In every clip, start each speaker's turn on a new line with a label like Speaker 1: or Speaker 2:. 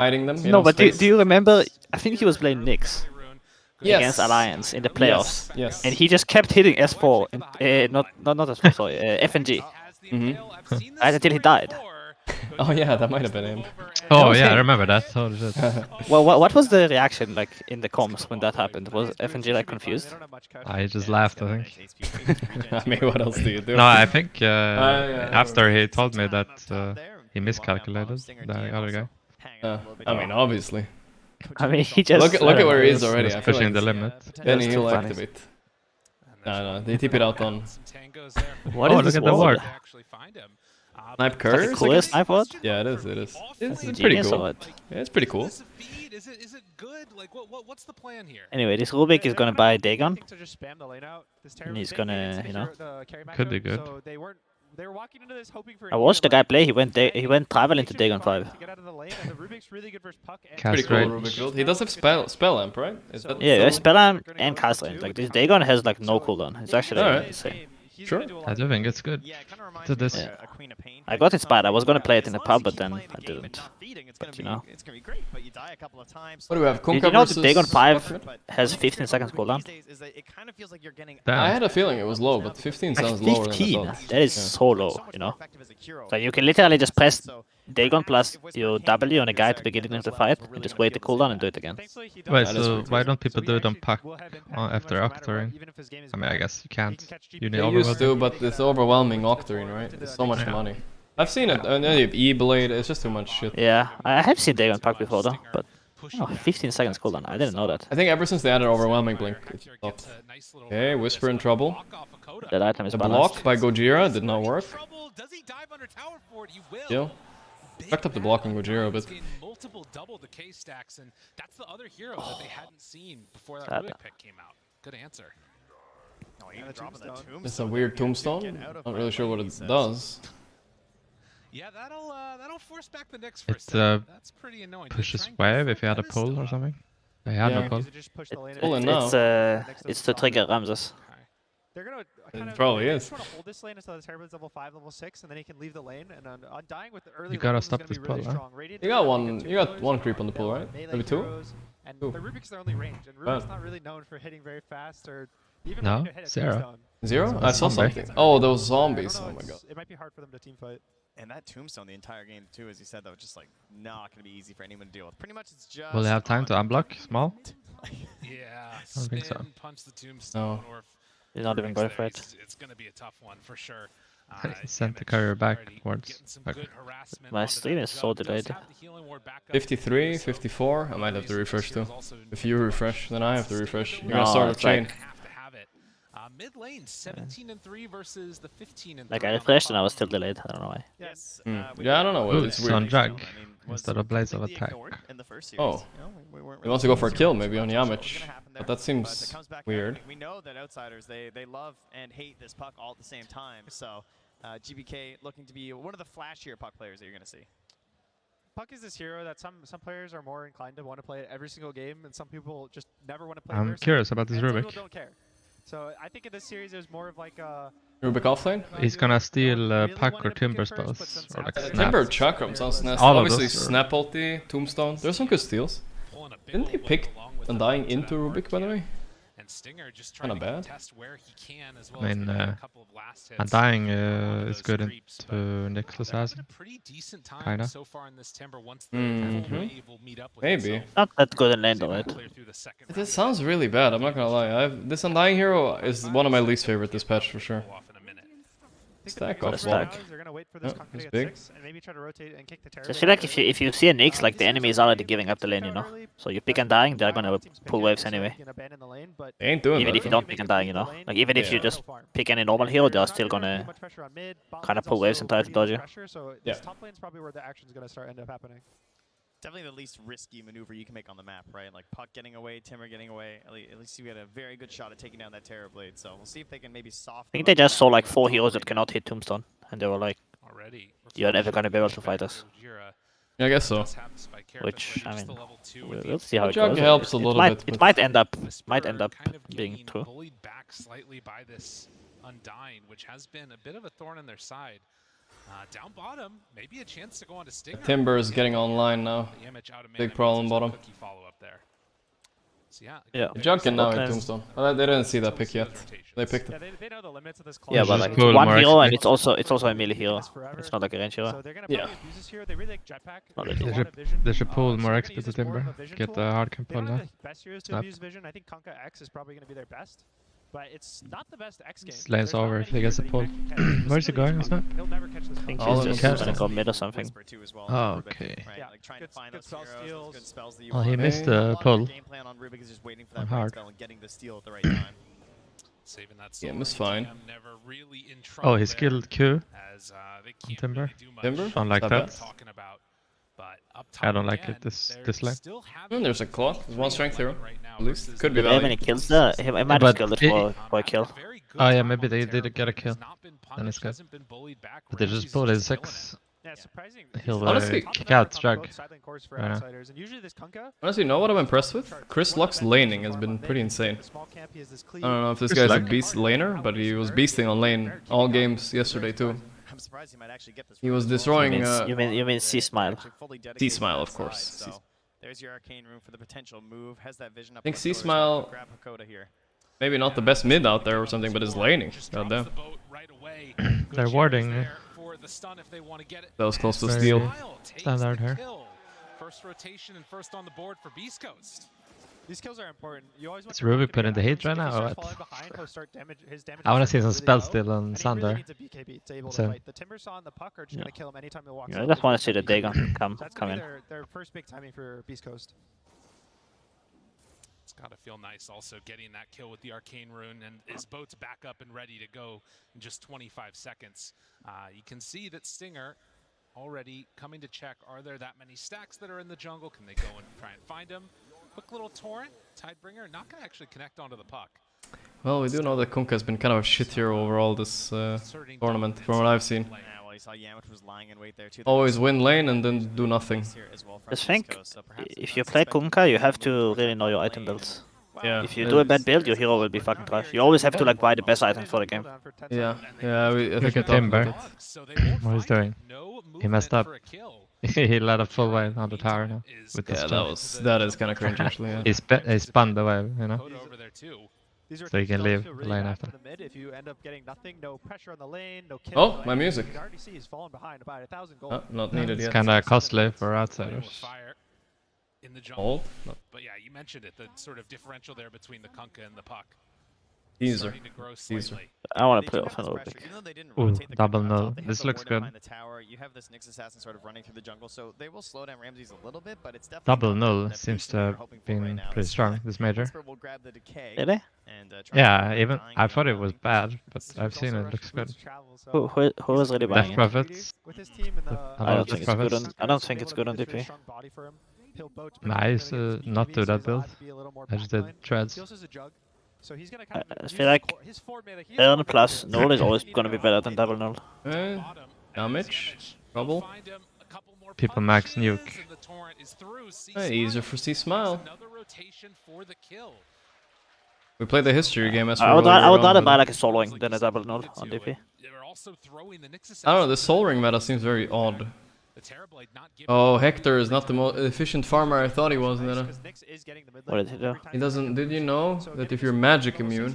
Speaker 1: hiding them.
Speaker 2: No, but do you remember? I think he was playing Nyx against Alliance in the playoffs.
Speaker 1: Yes.
Speaker 2: And he just kept hitting S4, and, not S4, sorry, FNG. Right until he died.
Speaker 1: Oh yeah, that might have been him.
Speaker 3: Oh yeah, I remember that. Oh shit.
Speaker 2: Well, what was the reaction like in the comms when that happened? Was FNG like confused?
Speaker 3: I just laughed, I think.
Speaker 1: I mean, what else do you do?
Speaker 3: No, I think after he told me that he miscalculated the other guy.
Speaker 1: I mean, obviously.
Speaker 2: I mean, he just
Speaker 1: look at where he is already.
Speaker 3: He
Speaker 1: I
Speaker 3: was
Speaker 1: feel
Speaker 3: pushing
Speaker 1: like
Speaker 3: the limit.
Speaker 1: then he'll activate. No, they tip it out on.
Speaker 2: What is
Speaker 3: look
Speaker 2: this
Speaker 3: at the
Speaker 2: ward?
Speaker 3: ward.
Speaker 1: Snipe
Speaker 2: Like
Speaker 1: curse?
Speaker 2: the coolest snipe ward?
Speaker 1: Yeah, it is. It is. It's pretty
Speaker 2: Genius or
Speaker 1: cool.
Speaker 2: what?
Speaker 1: Yeah, it's pretty cool.
Speaker 4: Is it good? Like what's the plan here?
Speaker 2: Anyway, this Rubik is gonna buy Dagon.
Speaker 5: And
Speaker 2: And he's gonna, you know.
Speaker 3: Could be good.
Speaker 5: They were walking into this hoping for
Speaker 2: I watched the guy play. He went travel into Dagon 5.
Speaker 1: Pretty cool,
Speaker 3: Castrate.
Speaker 1: Rubik build. He does have spell amp, right? Is that
Speaker 2: Yeah,
Speaker 1: so?
Speaker 2: Spellam and Cast Range. Like this Dagon has like no cooldown. It's actually
Speaker 1: Alright.
Speaker 2: insane.
Speaker 1: Sure.
Speaker 3: I do think it's good. To this.
Speaker 2: Yeah. I got inspired. I was gonna play it in the pub, but then I didn't. But you know.
Speaker 1: What do we have?
Speaker 2: Did
Speaker 1: Kunkka
Speaker 2: you know
Speaker 1: versus
Speaker 2: that Dagon 5
Speaker 1: Buckman?
Speaker 2: has 15 seconds cooldown?
Speaker 3: Damn.
Speaker 1: I had a feeling it was low, but 15 sounds lower than I
Speaker 2: 15?
Speaker 1: thought.
Speaker 2: That is so low, you know? So you can literally just press Dagon plus your W on a guy at the beginning of the fight, and just wait the cooldown and do it again.
Speaker 3: Wait,
Speaker 1: That is
Speaker 3: so
Speaker 1: pretty
Speaker 3: why don't people do it on Puck after Octarine? I mean, I guess you can't. You need
Speaker 1: They used to,
Speaker 3: overload.
Speaker 1: but it's overwhelming Octarine, right? It's so much money. I've seen it, and then you have E-Blade, it's just too much shit.
Speaker 2: Yeah, I have seen Dagon Puck before though, but 15 seconds cooldown. I didn't know that.
Speaker 1: I think ever since they added overwhelming blink, it stopped. Okay, Whisper in trouble.
Speaker 2: That item is
Speaker 1: The
Speaker 2: balanced.
Speaker 1: block by Gorgc did not work.
Speaker 4: Does he dive under tower for it? He will.
Speaker 1: Still. Fucked up the block on Gorgc, but
Speaker 4: Multiple double the K stacks, and that's the other hero that they hadn't seen before that
Speaker 2: Sad.
Speaker 4: Rubik pick came out. Good answer.
Speaker 1: it's a weird tombstone. Not really sure what it does.
Speaker 4: Yeah, that'll force back the Knicks for a
Speaker 3: It
Speaker 4: second. That's pretty annoying. They're
Speaker 3: pushes
Speaker 4: trying to
Speaker 3: wave
Speaker 4: fight
Speaker 3: if you had a
Speaker 4: Menace,
Speaker 3: pull or
Speaker 4: though.
Speaker 3: something. They had
Speaker 1: Yeah.
Speaker 3: no pull.
Speaker 1: Pulling now.
Speaker 2: It's to trigger Ramses.
Speaker 5: They're gonna
Speaker 1: It probably
Speaker 5: they
Speaker 1: is.
Speaker 5: just wanna hold this lane until the Terrorblades level 5, level 6, and then he can leave the lane. And undying with the early
Speaker 3: You gotta
Speaker 5: levels is
Speaker 3: stop
Speaker 5: gonna be
Speaker 3: this
Speaker 5: really
Speaker 3: pull, huh?
Speaker 5: strong. Radiant
Speaker 1: You
Speaker 5: is
Speaker 1: got
Speaker 5: gonna
Speaker 1: one.
Speaker 5: get
Speaker 1: You got
Speaker 5: combos,
Speaker 1: one creep on the pull, right?
Speaker 5: melee
Speaker 1: Maybe two.
Speaker 5: heroes, And
Speaker 1: Two.
Speaker 5: the Rubik's their only range, and
Speaker 1: Bad.
Speaker 5: Rubik's not really known for hitting very fast or even
Speaker 3: No,
Speaker 5: looking to hit a
Speaker 3: zero.
Speaker 5: tombstone.
Speaker 1: 0? I saw
Speaker 3: Zombie.
Speaker 1: something. Oh, those
Speaker 5: I don't
Speaker 1: zombies.
Speaker 5: know,
Speaker 1: Oh my god.
Speaker 5: It might be hard for them to team fight.
Speaker 6: And that tombstone the entire game too, as you said, that was just like not gonna be easy for anyone to deal with. Pretty much it's just
Speaker 3: Will they have time to
Speaker 6: on-
Speaker 3: unblock small?
Speaker 4: Yeah,
Speaker 3: don't think so.
Speaker 4: spin, punch the tombstone, or if
Speaker 2: He's not even going for it.
Speaker 4: It's going to be a tough one for sure.
Speaker 3: Sent the
Speaker 4: Damage
Speaker 3: carrier
Speaker 4: already
Speaker 3: backwards.
Speaker 4: getting some
Speaker 3: Back.
Speaker 4: good harassment
Speaker 2: My
Speaker 4: onto
Speaker 2: stream
Speaker 4: that
Speaker 2: is so
Speaker 4: jump. Does
Speaker 2: delayed.
Speaker 4: have the healing ward back up
Speaker 1: 53,
Speaker 4: so
Speaker 1: 54. I might have to refresh too.
Speaker 4: also
Speaker 1: If you refresh, then I have to refresh. You're
Speaker 2: No,
Speaker 1: gonna start a
Speaker 2: it's like-
Speaker 1: chain.
Speaker 4: have to have it. Mid lane 17-3 versus the 15-3.
Speaker 2: Like I refreshed and I was still delayed. I don't know why.
Speaker 5: Yes.
Speaker 1: Yeah, I don't know.
Speaker 3: Ooh,
Speaker 1: It's
Speaker 3: it's on
Speaker 1: weird.
Speaker 3: drag instead of blades of
Speaker 6: completely
Speaker 3: attack.
Speaker 6: ignored in the first series.
Speaker 1: Oh.
Speaker 6: You know, we weren't
Speaker 1: He wants to go for a
Speaker 6: really
Speaker 1: kill,
Speaker 6: sure
Speaker 1: maybe on
Speaker 6: what was
Speaker 1: Yamich.
Speaker 6: gonna happen there,
Speaker 1: But that
Speaker 6: it
Speaker 1: seems
Speaker 6: comes back
Speaker 1: weird.
Speaker 6: around. We know that outsiders they love and hate this puck all at the same time. So GBK looking to be one of the flashier puck players that you're gonna see.
Speaker 5: Puck is this hero that some players are more inclined to want to play it every single game, and some people just never want to play.
Speaker 3: I'm
Speaker 5: Versa,
Speaker 3: curious about this
Speaker 5: and some
Speaker 3: Rubik.
Speaker 5: people don't care. So I think in this series there's more of like a
Speaker 1: Rubik offlane?
Speaker 3: He's gonna steal
Speaker 5: really
Speaker 3: Puck
Speaker 5: wanted
Speaker 3: or
Speaker 5: to pick
Speaker 3: Timber
Speaker 5: it first, but
Speaker 3: spells.
Speaker 5: since
Speaker 3: Or like
Speaker 5: outsiders-
Speaker 3: snap.
Speaker 1: Timber Chakram sounds nasty.
Speaker 3: All of
Speaker 1: Obviously,
Speaker 3: those are-
Speaker 1: Snap ulti, Tombstone. There's some good steals.
Speaker 4: Pulling a big
Speaker 1: Didn't they
Speaker 4: old
Speaker 1: pick
Speaker 4: load along with
Speaker 1: Undying
Speaker 4: the
Speaker 1: into
Speaker 4: that
Speaker 1: Rubik, by the way?
Speaker 4: And Stinger just
Speaker 1: Kinda
Speaker 4: trying to
Speaker 1: bad.
Speaker 4: test where he can as well
Speaker 3: I
Speaker 4: as
Speaker 3: mean,
Speaker 4: getting a couple of last hits.
Speaker 3: Undying
Speaker 4: on
Speaker 3: is
Speaker 4: those
Speaker 3: good
Speaker 4: creeps, but
Speaker 3: into Nyx
Speaker 4: they're having
Speaker 3: Assassin.
Speaker 4: a pretty decent time
Speaker 3: Kinda.
Speaker 4: so far in this Timber once the
Speaker 1: Mhm.
Speaker 4: full wave will meet up with
Speaker 1: Maybe.
Speaker 4: itself.
Speaker 2: Not that good in lane
Speaker 4: They
Speaker 2: though,
Speaker 4: might
Speaker 2: right?
Speaker 4: clear through the second
Speaker 1: This
Speaker 4: round.
Speaker 1: sounds really bad, I'm not gonna lie. This Undying hero is one of my least favorite this patch for sure.
Speaker 4: Go off in a minute.
Speaker 1: Stack
Speaker 2: What a
Speaker 1: off
Speaker 2: stack.
Speaker 1: block.
Speaker 5: They're gonna wait for this
Speaker 1: Yeah,
Speaker 5: Conquer to
Speaker 1: it's
Speaker 5: get
Speaker 1: big.
Speaker 5: 6 and maybe try to rotate and kick the terror.
Speaker 2: I feel like if you see a Nyx, like the enemy is already giving up the lane, you know. So you pick Undying, they're gonna pull waves anyway.
Speaker 1: They ain't doing
Speaker 2: Even
Speaker 1: that.
Speaker 2: if you don't pick Undying, you know. Like even if you
Speaker 1: Yeah.
Speaker 2: just pick any normal hero, they're still gonna kinda pull waves and try to dodge you.
Speaker 5: So
Speaker 1: Yeah.
Speaker 5: this top lane's probably where the action's gonna start end up happening.
Speaker 6: Definitely the least risky maneuver you can make on the map, right? Like Puck getting away, Timber getting away. At least you had a very good shot at taking down that Terror Blade. So we'll see if they can maybe soften.
Speaker 2: I think they just saw like 4 heroes that cannot hit Tombstone, and they were like,
Speaker 4: Already.
Speaker 2: "You're never gonna be able to fight us."
Speaker 4: Gojira
Speaker 1: Yeah, I guess so.
Speaker 4: does have the spike character,
Speaker 2: Which,
Speaker 4: but
Speaker 2: I
Speaker 4: just
Speaker 2: mean,
Speaker 4: the level 2 with the
Speaker 2: we'll see how it
Speaker 1: Jug
Speaker 2: goes.
Speaker 1: helps a
Speaker 2: It
Speaker 1: little
Speaker 2: might,
Speaker 1: bit,
Speaker 2: It
Speaker 1: but-
Speaker 2: might end up
Speaker 4: Whisper kind of
Speaker 2: being
Speaker 4: getting
Speaker 2: true.
Speaker 4: bullied back slightly by this Undying, which has been a bit of a thorn in their side. Down bottom, maybe a chance to go on to Stinger.
Speaker 1: Timber is getting online now. Big problem bottom.
Speaker 4: So, yeah.
Speaker 2: Yeah.
Speaker 1: Junkin now in
Speaker 2: Okay.
Speaker 1: Tombstone. Well, they didn't see that pick yet. They picked
Speaker 5: Yeah,
Speaker 1: it.
Speaker 5: they know the limits of this class.
Speaker 2: Yeah, but
Speaker 3: just
Speaker 2: like
Speaker 3: pull
Speaker 2: it's one
Speaker 3: more
Speaker 2: hero
Speaker 3: XP.
Speaker 2: and it's also a melee hero. It's not like a range hero.
Speaker 5: So they're gonna
Speaker 1: Yeah.
Speaker 5: probably abuse this hero. They really like jetpack.
Speaker 2: Not
Speaker 5: There's
Speaker 2: really.
Speaker 5: a lot of vision.
Speaker 3: They should pull
Speaker 5: So
Speaker 3: more
Speaker 5: they're
Speaker 3: XP
Speaker 5: gonna
Speaker 3: to
Speaker 5: use this more of
Speaker 3: Timber.
Speaker 5: a vision
Speaker 3: Get
Speaker 5: tool.
Speaker 3: the hard
Speaker 5: They
Speaker 3: camp
Speaker 5: don't
Speaker 3: pull
Speaker 5: have
Speaker 3: now.
Speaker 5: the best heroes to
Speaker 3: Snap.
Speaker 5: abuse vision. I think Kunkka X is probably going to be their best, but it's not the best X game.
Speaker 3: Lane's
Speaker 5: There's not
Speaker 3: over
Speaker 5: many
Speaker 3: if he gets
Speaker 5: heroes
Speaker 3: a
Speaker 5: that
Speaker 3: pull.
Speaker 5: can catch.
Speaker 3: Where's he going, isn't it?
Speaker 5: He'll never catch this
Speaker 2: I think
Speaker 1: All
Speaker 2: he's
Speaker 1: in
Speaker 2: just
Speaker 1: the
Speaker 2: gonna go mid or something.
Speaker 6: Whisper too as well
Speaker 3: Oh,
Speaker 6: on Rubik,
Speaker 3: okay.
Speaker 6: right?
Speaker 5: Yeah.
Speaker 6: Like trying to
Speaker 5: Good-
Speaker 6: find
Speaker 5: good
Speaker 6: those
Speaker 5: spell
Speaker 6: heroes,
Speaker 5: steals.
Speaker 6: those good spells that you
Speaker 3: Oh, he
Speaker 6: want.
Speaker 3: missed
Speaker 6: A
Speaker 3: the
Speaker 6: lot of
Speaker 3: pull.
Speaker 6: their game plan on Rubik is just waiting for that
Speaker 3: On
Speaker 6: blind
Speaker 3: hard.
Speaker 6: spell and getting the steal at the right time.
Speaker 4: Saving that
Speaker 1: Game is
Speaker 4: solo
Speaker 1: fine.
Speaker 4: TM, never really in
Speaker 3: Oh,
Speaker 4: trouble
Speaker 3: he
Speaker 4: there,
Speaker 3: skilled Q.
Speaker 4: as, they can't
Speaker 3: Timber?
Speaker 4: really do much.
Speaker 1: Timber?
Speaker 3: Don't like
Speaker 1: Not
Speaker 3: that.
Speaker 1: bad.
Speaker 4: Talking about, but up
Speaker 3: I
Speaker 4: top
Speaker 3: don't like
Speaker 4: again,
Speaker 3: it this
Speaker 4: they're
Speaker 3: lane.
Speaker 4: still having
Speaker 1: And there's a claw. There's one strength hero.
Speaker 4: right now
Speaker 1: At least.
Speaker 4: versus
Speaker 1: Could be
Speaker 2: Do they have
Speaker 1: value.
Speaker 2: any kills there? He might have
Speaker 3: but
Speaker 2: killed it
Speaker 3: it-
Speaker 2: for a kill.
Speaker 4: Very good
Speaker 3: Oh, yeah,
Speaker 4: time
Speaker 3: maybe
Speaker 4: on the
Speaker 3: they did
Speaker 4: Terror
Speaker 3: get a
Speaker 4: Blade,
Speaker 3: kill.
Speaker 4: has not been
Speaker 3: Then it's
Speaker 4: punished,
Speaker 3: good.
Speaker 4: hasn't been bullied back.
Speaker 3: But they
Speaker 4: Ramsey's
Speaker 3: just pulled his
Speaker 4: killing it.
Speaker 3: 6.
Speaker 5: Yeah, surprising.
Speaker 3: He'll
Speaker 1: Honestly,
Speaker 3: kick out Strug.
Speaker 5: For
Speaker 3: Right now.
Speaker 5: outsiders. And usually this Kunkka,
Speaker 1: Honestly, you know what I'm impressed with? Chris Luck's laning has been pretty insane.
Speaker 5: the small camp, he has this
Speaker 1: I don't know if this
Speaker 3: Chris
Speaker 1: guy's a
Speaker 3: Luck?
Speaker 1: beast laner, but he was beasting on lane all games yesterday too.
Speaker 6: I'm surprised he might actually get this.
Speaker 1: He was
Speaker 6: first goal.
Speaker 1: destroying,
Speaker 2: You mean C-Smile.
Speaker 6: Actually fully dedicated
Speaker 1: C-Smile,
Speaker 6: to
Speaker 1: of
Speaker 6: that
Speaker 1: course.
Speaker 6: side, so there's your arcane room for the potential move. Has that vision up.
Speaker 1: I think
Speaker 6: on the shoulders,
Speaker 1: C-Smile-
Speaker 6: grab Hakoda here.
Speaker 1: Maybe not the best mid out there or something, but his laning.
Speaker 4: Just drops
Speaker 1: Goddamn.
Speaker 4: the boat right away.
Speaker 3: They're
Speaker 4: Good
Speaker 3: warding.
Speaker 4: shares there for the stun if they want to get it.
Speaker 1: That was close to
Speaker 3: Very-
Speaker 1: steal.
Speaker 4: Smile takes
Speaker 3: Standard
Speaker 4: the
Speaker 3: here.
Speaker 4: kill. First rotation and first on the board for Beast Coast.
Speaker 5: These kills are important. You always want
Speaker 3: Is
Speaker 5: your
Speaker 3: Ruby
Speaker 5: Kunkka to
Speaker 3: putting
Speaker 5: be
Speaker 3: the heat
Speaker 5: balanced.
Speaker 3: right
Speaker 5: If he
Speaker 3: now, or
Speaker 5: starts
Speaker 3: what?
Speaker 5: falling behind, he'll start his damage
Speaker 3: I want to see some
Speaker 5: really
Speaker 3: spell
Speaker 5: low,
Speaker 3: steal on
Speaker 5: and he really
Speaker 3: Sander.
Speaker 5: needs a BKB to able to
Speaker 3: So-
Speaker 5: fight. The Timber Saw and the Puck are just
Speaker 2: Yeah.
Speaker 5: going to kill him anytime he walks
Speaker 2: Yeah, I
Speaker 5: up.
Speaker 2: just want to
Speaker 5: There's
Speaker 2: see
Speaker 5: no
Speaker 2: the Dagon
Speaker 5: BKB.
Speaker 2: come
Speaker 5: That's
Speaker 2: come
Speaker 5: going to
Speaker 2: in.
Speaker 5: be their first big timing for Beast Coast.
Speaker 4: It's got to feel nice also getting that kill with the Arcane Rune, and his boat's back up and ready to go in just 25 seconds. You can see that Stinger already coming to check, are there that many stacks that are in the jungle? Can they go and try and find them? Quick little torrent, Tidebringer, not going to actually connect onto the puck.
Speaker 1: Well, we do know that Kunkka has been kind of a shit hero overall this tournament, from what I've seen.
Speaker 6: Yeah, well, you saw Yamich was lying in wait there too.
Speaker 1: Always win lane and then do nothing.
Speaker 2: Just think, if you play Kunkka, you have to really know your item builds.
Speaker 1: Yeah.
Speaker 2: If you do a bad build, your hero will be fucking trash. You always have to like buy the best items for the game.
Speaker 1: Yeah, yeah, I think we
Speaker 3: Look at
Speaker 1: talked
Speaker 3: Timber.
Speaker 1: about it.
Speaker 4: So they won't
Speaker 3: What he's
Speaker 4: find
Speaker 3: doing.
Speaker 4: no
Speaker 3: He messed up.
Speaker 4: movement for a kill.
Speaker 3: He let a full wave on the tower now.
Speaker 4: Is
Speaker 3: With the
Speaker 1: Yeah,
Speaker 3: stun.
Speaker 1: that is kind of cringe actually. Yeah.
Speaker 3: He spun the wave, you know.
Speaker 4: Dakota over there too.
Speaker 3: So you can leave the lane after.
Speaker 5: If you end up getting nothing, no pressure on the lane, no kill.
Speaker 1: Oh, my music.
Speaker 5: You can already see he's fallen behind about 1,000 gold.
Speaker 1: Oh, not needed
Speaker 3: It's
Speaker 1: yet.
Speaker 3: kind of costly for
Speaker 4: Playing with
Speaker 3: outsiders.
Speaker 4: fire in the jungle.
Speaker 1: Hold. No.
Speaker 4: But yeah, you mentioned it, the sort of differential there between the Kunkka and the puck.
Speaker 1: Teaser.
Speaker 4: Starting to grow
Speaker 1: Teaser.
Speaker 4: slightly.
Speaker 2: I want to play off a little bit.
Speaker 3: Ooh, double null. This looks good.
Speaker 6: The tower. You have this Nyx assassin sort of running through the jungle, so they will slow down Ramses a little bit, but it's definitely
Speaker 3: Double
Speaker 6: not
Speaker 3: null
Speaker 6: that
Speaker 3: seems
Speaker 6: Beast
Speaker 3: to
Speaker 6: they're
Speaker 3: have
Speaker 6: hoping for right
Speaker 3: been
Speaker 6: now.
Speaker 3: pretty strong this major.
Speaker 6: Whisper will grab the decay
Speaker 2: Did they?
Speaker 6: and, try
Speaker 3: Yeah,
Speaker 6: and
Speaker 3: even
Speaker 6: dying
Speaker 3: I
Speaker 6: and
Speaker 3: thought it
Speaker 6: dying.
Speaker 3: was bad, but I've seen it looks good.
Speaker 2: Who was really buying
Speaker 3: Death
Speaker 2: it?
Speaker 3: Prophets.
Speaker 5: With his team and the,
Speaker 3: I don't
Speaker 2: think it's
Speaker 3: Prophets.
Speaker 2: good on. I don't think it's good on DP.
Speaker 3: Nah, I used to not do that build. I just did
Speaker 5: He
Speaker 3: treads.
Speaker 5: also has a jug, so he's gonna kind of
Speaker 2: I
Speaker 5: use
Speaker 2: feel like
Speaker 5: his forward mana. He's
Speaker 2: Earn
Speaker 5: not
Speaker 2: plus
Speaker 5: gonna
Speaker 2: null is always gonna be better than double null.
Speaker 1: Eh, damage, trouble.
Speaker 3: People max nuke.
Speaker 1: Easier for C-Smile.
Speaker 4: Another rotation for the kill.
Speaker 1: We played the history game as
Speaker 2: I would,
Speaker 1: we
Speaker 2: I would
Speaker 1: were
Speaker 2: rather
Speaker 1: on,
Speaker 2: buy
Speaker 1: but
Speaker 2: like a soloing than a double null on DP.
Speaker 4: They're also throwing the Nyx
Speaker 1: I don't know, the Soul Ring meta seems very odd.
Speaker 4: The Terrorblade not giving
Speaker 1: Oh, Hector is not the most efficient farmer I thought he was. Then.
Speaker 2: What did he do?
Speaker 1: He doesn't. Did you know that if you're magic immune,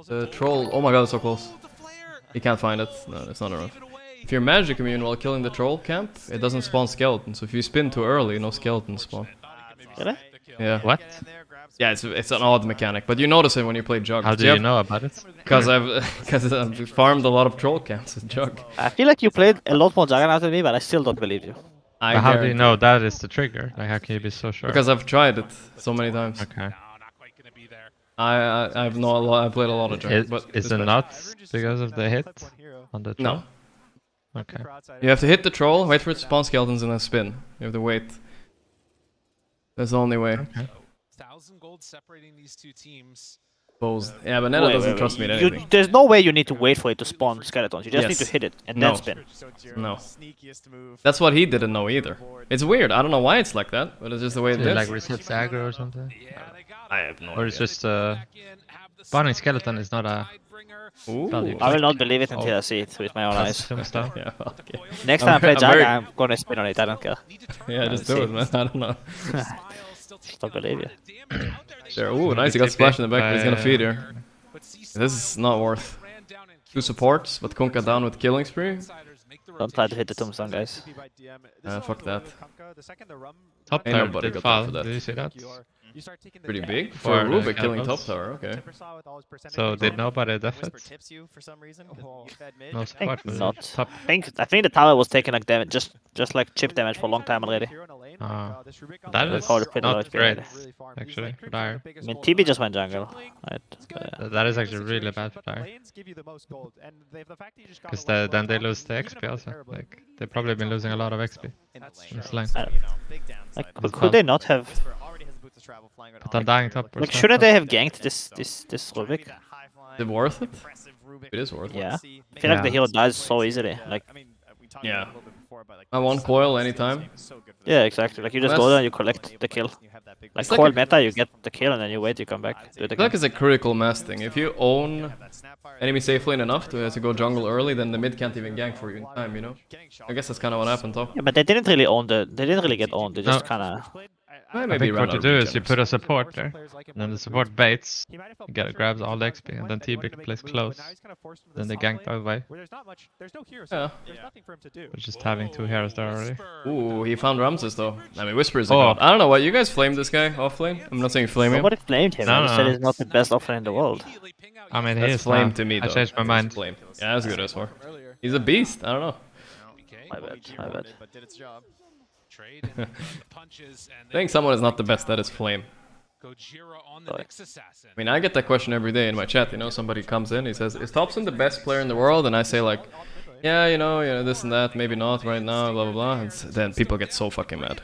Speaker 1: the troll? Oh my god, it's so close. He can't find it. No, it's not enough. If you're magic immune while killing the troll camp, it doesn't spawn skeletons. So if you spin too early, no skeletons spawn.
Speaker 2: Really?
Speaker 1: Yeah.
Speaker 3: What?
Speaker 1: Yeah, it's an odd mechanic, but you notice it when you play Jug.
Speaker 3: How do you know about it?
Speaker 1: Because I've farmed a lot of troll camps with Jug.
Speaker 2: I feel like you played a lot more Juggernaut than me, but I still don't believe you.
Speaker 1: I
Speaker 3: But how do you
Speaker 1: guarantee.
Speaker 3: know that is the trigger? Like, how can you be so sure?
Speaker 1: Because I've tried it so many times.
Speaker 3: Okay.
Speaker 4: No, not quite gonna be there.
Speaker 1: I've know a lot. I played a lot of Jug, but
Speaker 3: Is
Speaker 1: this
Speaker 3: it
Speaker 1: match-
Speaker 3: not because of the hit on the troll?
Speaker 1: No.
Speaker 3: Okay.
Speaker 1: You have to hit the troll, wait for it to spawn skeletons, and then spin. You have to wait. That's the only way.
Speaker 3: Okay.
Speaker 4: 1,000 gold separating these two teams.
Speaker 1: Exposed. Yeah, but Netta doesn't trust me at anything.
Speaker 2: There's no way you need to wait for it to spawn skeletons. You just need
Speaker 1: Yes.
Speaker 2: to hit it and
Speaker 1: No.
Speaker 2: then spin.
Speaker 1: No.
Speaker 6: Sneakiest move.
Speaker 1: That's what he didn't know either. It's weird. I don't know why it's like that, but it's just the way it
Speaker 3: Is it
Speaker 1: is.
Speaker 3: like resets aggro or something?
Speaker 1: I have no
Speaker 3: Or it's
Speaker 1: idea.
Speaker 3: just spawning skeleton is not a
Speaker 1: Ooh.
Speaker 3: value.
Speaker 2: I will not believe it until I see it with my own eyes.
Speaker 3: Tombstone.
Speaker 1: Yeah, okay.
Speaker 2: Next time I play
Speaker 1: I'm very-
Speaker 2: Jaga, I'm gonna spin on it. I don't care.
Speaker 1: Yeah, just do it, man. I don't know.
Speaker 2: Don't believe you.
Speaker 1: There. Ooh, nice. He got splashed in the back, but he's gonna feed here. This is not worth. 2 supports, but Kunkka down with killing spree.
Speaker 2: Don't try to hit the tombstone, guys.
Speaker 1: Fuck that.
Speaker 3: Top
Speaker 1: Ain't
Speaker 3: tower
Speaker 1: nobody
Speaker 3: did
Speaker 1: got
Speaker 3: fall.
Speaker 1: time for that.
Speaker 3: Did you see that?
Speaker 1: Pretty big
Speaker 3: For
Speaker 1: for
Speaker 3: the
Speaker 1: Rubik killing top
Speaker 3: cannibals.
Speaker 1: tower. Okay.
Speaker 3: So did nobody def it?
Speaker 6: Whisper tips you for some reason.
Speaker 5: Oh.
Speaker 6: You fed mid.
Speaker 3: No
Speaker 2: I
Speaker 3: support.
Speaker 2: think not.
Speaker 3: Top.
Speaker 2: I think the tower was taking like damage, just like chip damage for a long time already.
Speaker 3: That
Speaker 2: That's
Speaker 3: is
Speaker 2: how the pit
Speaker 3: not
Speaker 2: was
Speaker 3: great,
Speaker 2: being
Speaker 3: actually, for Dire.
Speaker 2: I mean, TB just went jungle, right?
Speaker 3: That is actually really bad for Dire. Because then they lose the XP also. Like, they've probably been losing a lot of XP. In this lane.
Speaker 2: Like, could they not have?
Speaker 3: But on dying top.
Speaker 2: Like, shouldn't they have ganked this Rubik?
Speaker 1: Is it worth it? It is worth it.
Speaker 2: Yeah. I feel like the
Speaker 3: Yeah.
Speaker 2: hero dies so easily. Like,
Speaker 1: Yeah. I want coil anytime.
Speaker 2: yeah, exactly. Like, you just go there and you collect the kill. Like,
Speaker 1: It's like
Speaker 2: coil
Speaker 1: a-
Speaker 2: meta, you get the kill and then you wait, you come back, do it
Speaker 1: I feel
Speaker 2: again.
Speaker 1: like it's a critical mass thing. If you own enemy safe lane enough to go jungle early, then the mid can't even gank for you in time, you know? I guess that's kind of what happened, though.
Speaker 2: Yeah, but they didn't really own the. They didn't really get owned. They just
Speaker 3: No.
Speaker 2: kind of.
Speaker 1: I
Speaker 3: I
Speaker 1: maybe
Speaker 3: think
Speaker 1: ran
Speaker 3: what you
Speaker 1: out
Speaker 3: do
Speaker 1: of
Speaker 3: is you
Speaker 1: regems.
Speaker 3: put a support there, and then the support baits, grabs all the XP, and then TB plays close. Then they gank the other way.
Speaker 5: There's no hero.
Speaker 1: Yeah.
Speaker 5: There's nothing for him to do.
Speaker 3: But just having 2 heroes there already.
Speaker 1: Ooh, he found Ramses, though. I mean, Whisper is a
Speaker 3: Oh.
Speaker 1: god. I don't know why. You guys flamed this guy off lane? I'm not saying flame him.
Speaker 2: Nobody flamed him.
Speaker 3: No,
Speaker 2: I said
Speaker 3: no.
Speaker 2: he's not the best offlane in the world.
Speaker 3: I mean, he
Speaker 1: That's
Speaker 3: is
Speaker 1: flame
Speaker 3: now.
Speaker 1: to me, though.
Speaker 3: I changed my mind.
Speaker 1: Flame. Yeah, that's good as well. He's a beast. I don't know.
Speaker 2: My bad. My bad.
Speaker 6: But did its job.
Speaker 4: Trade and punches and
Speaker 1: I think someone is not the best at his flame.
Speaker 4: Gojira on the Nyx assassin.
Speaker 1: I mean, I get that question every day in my chat, you know, somebody comes in, he says, is Thompson the best player in the world? And I say like, yeah, you know, this and that, maybe not right now, blah, blah, blah. And then people get so fucking mad.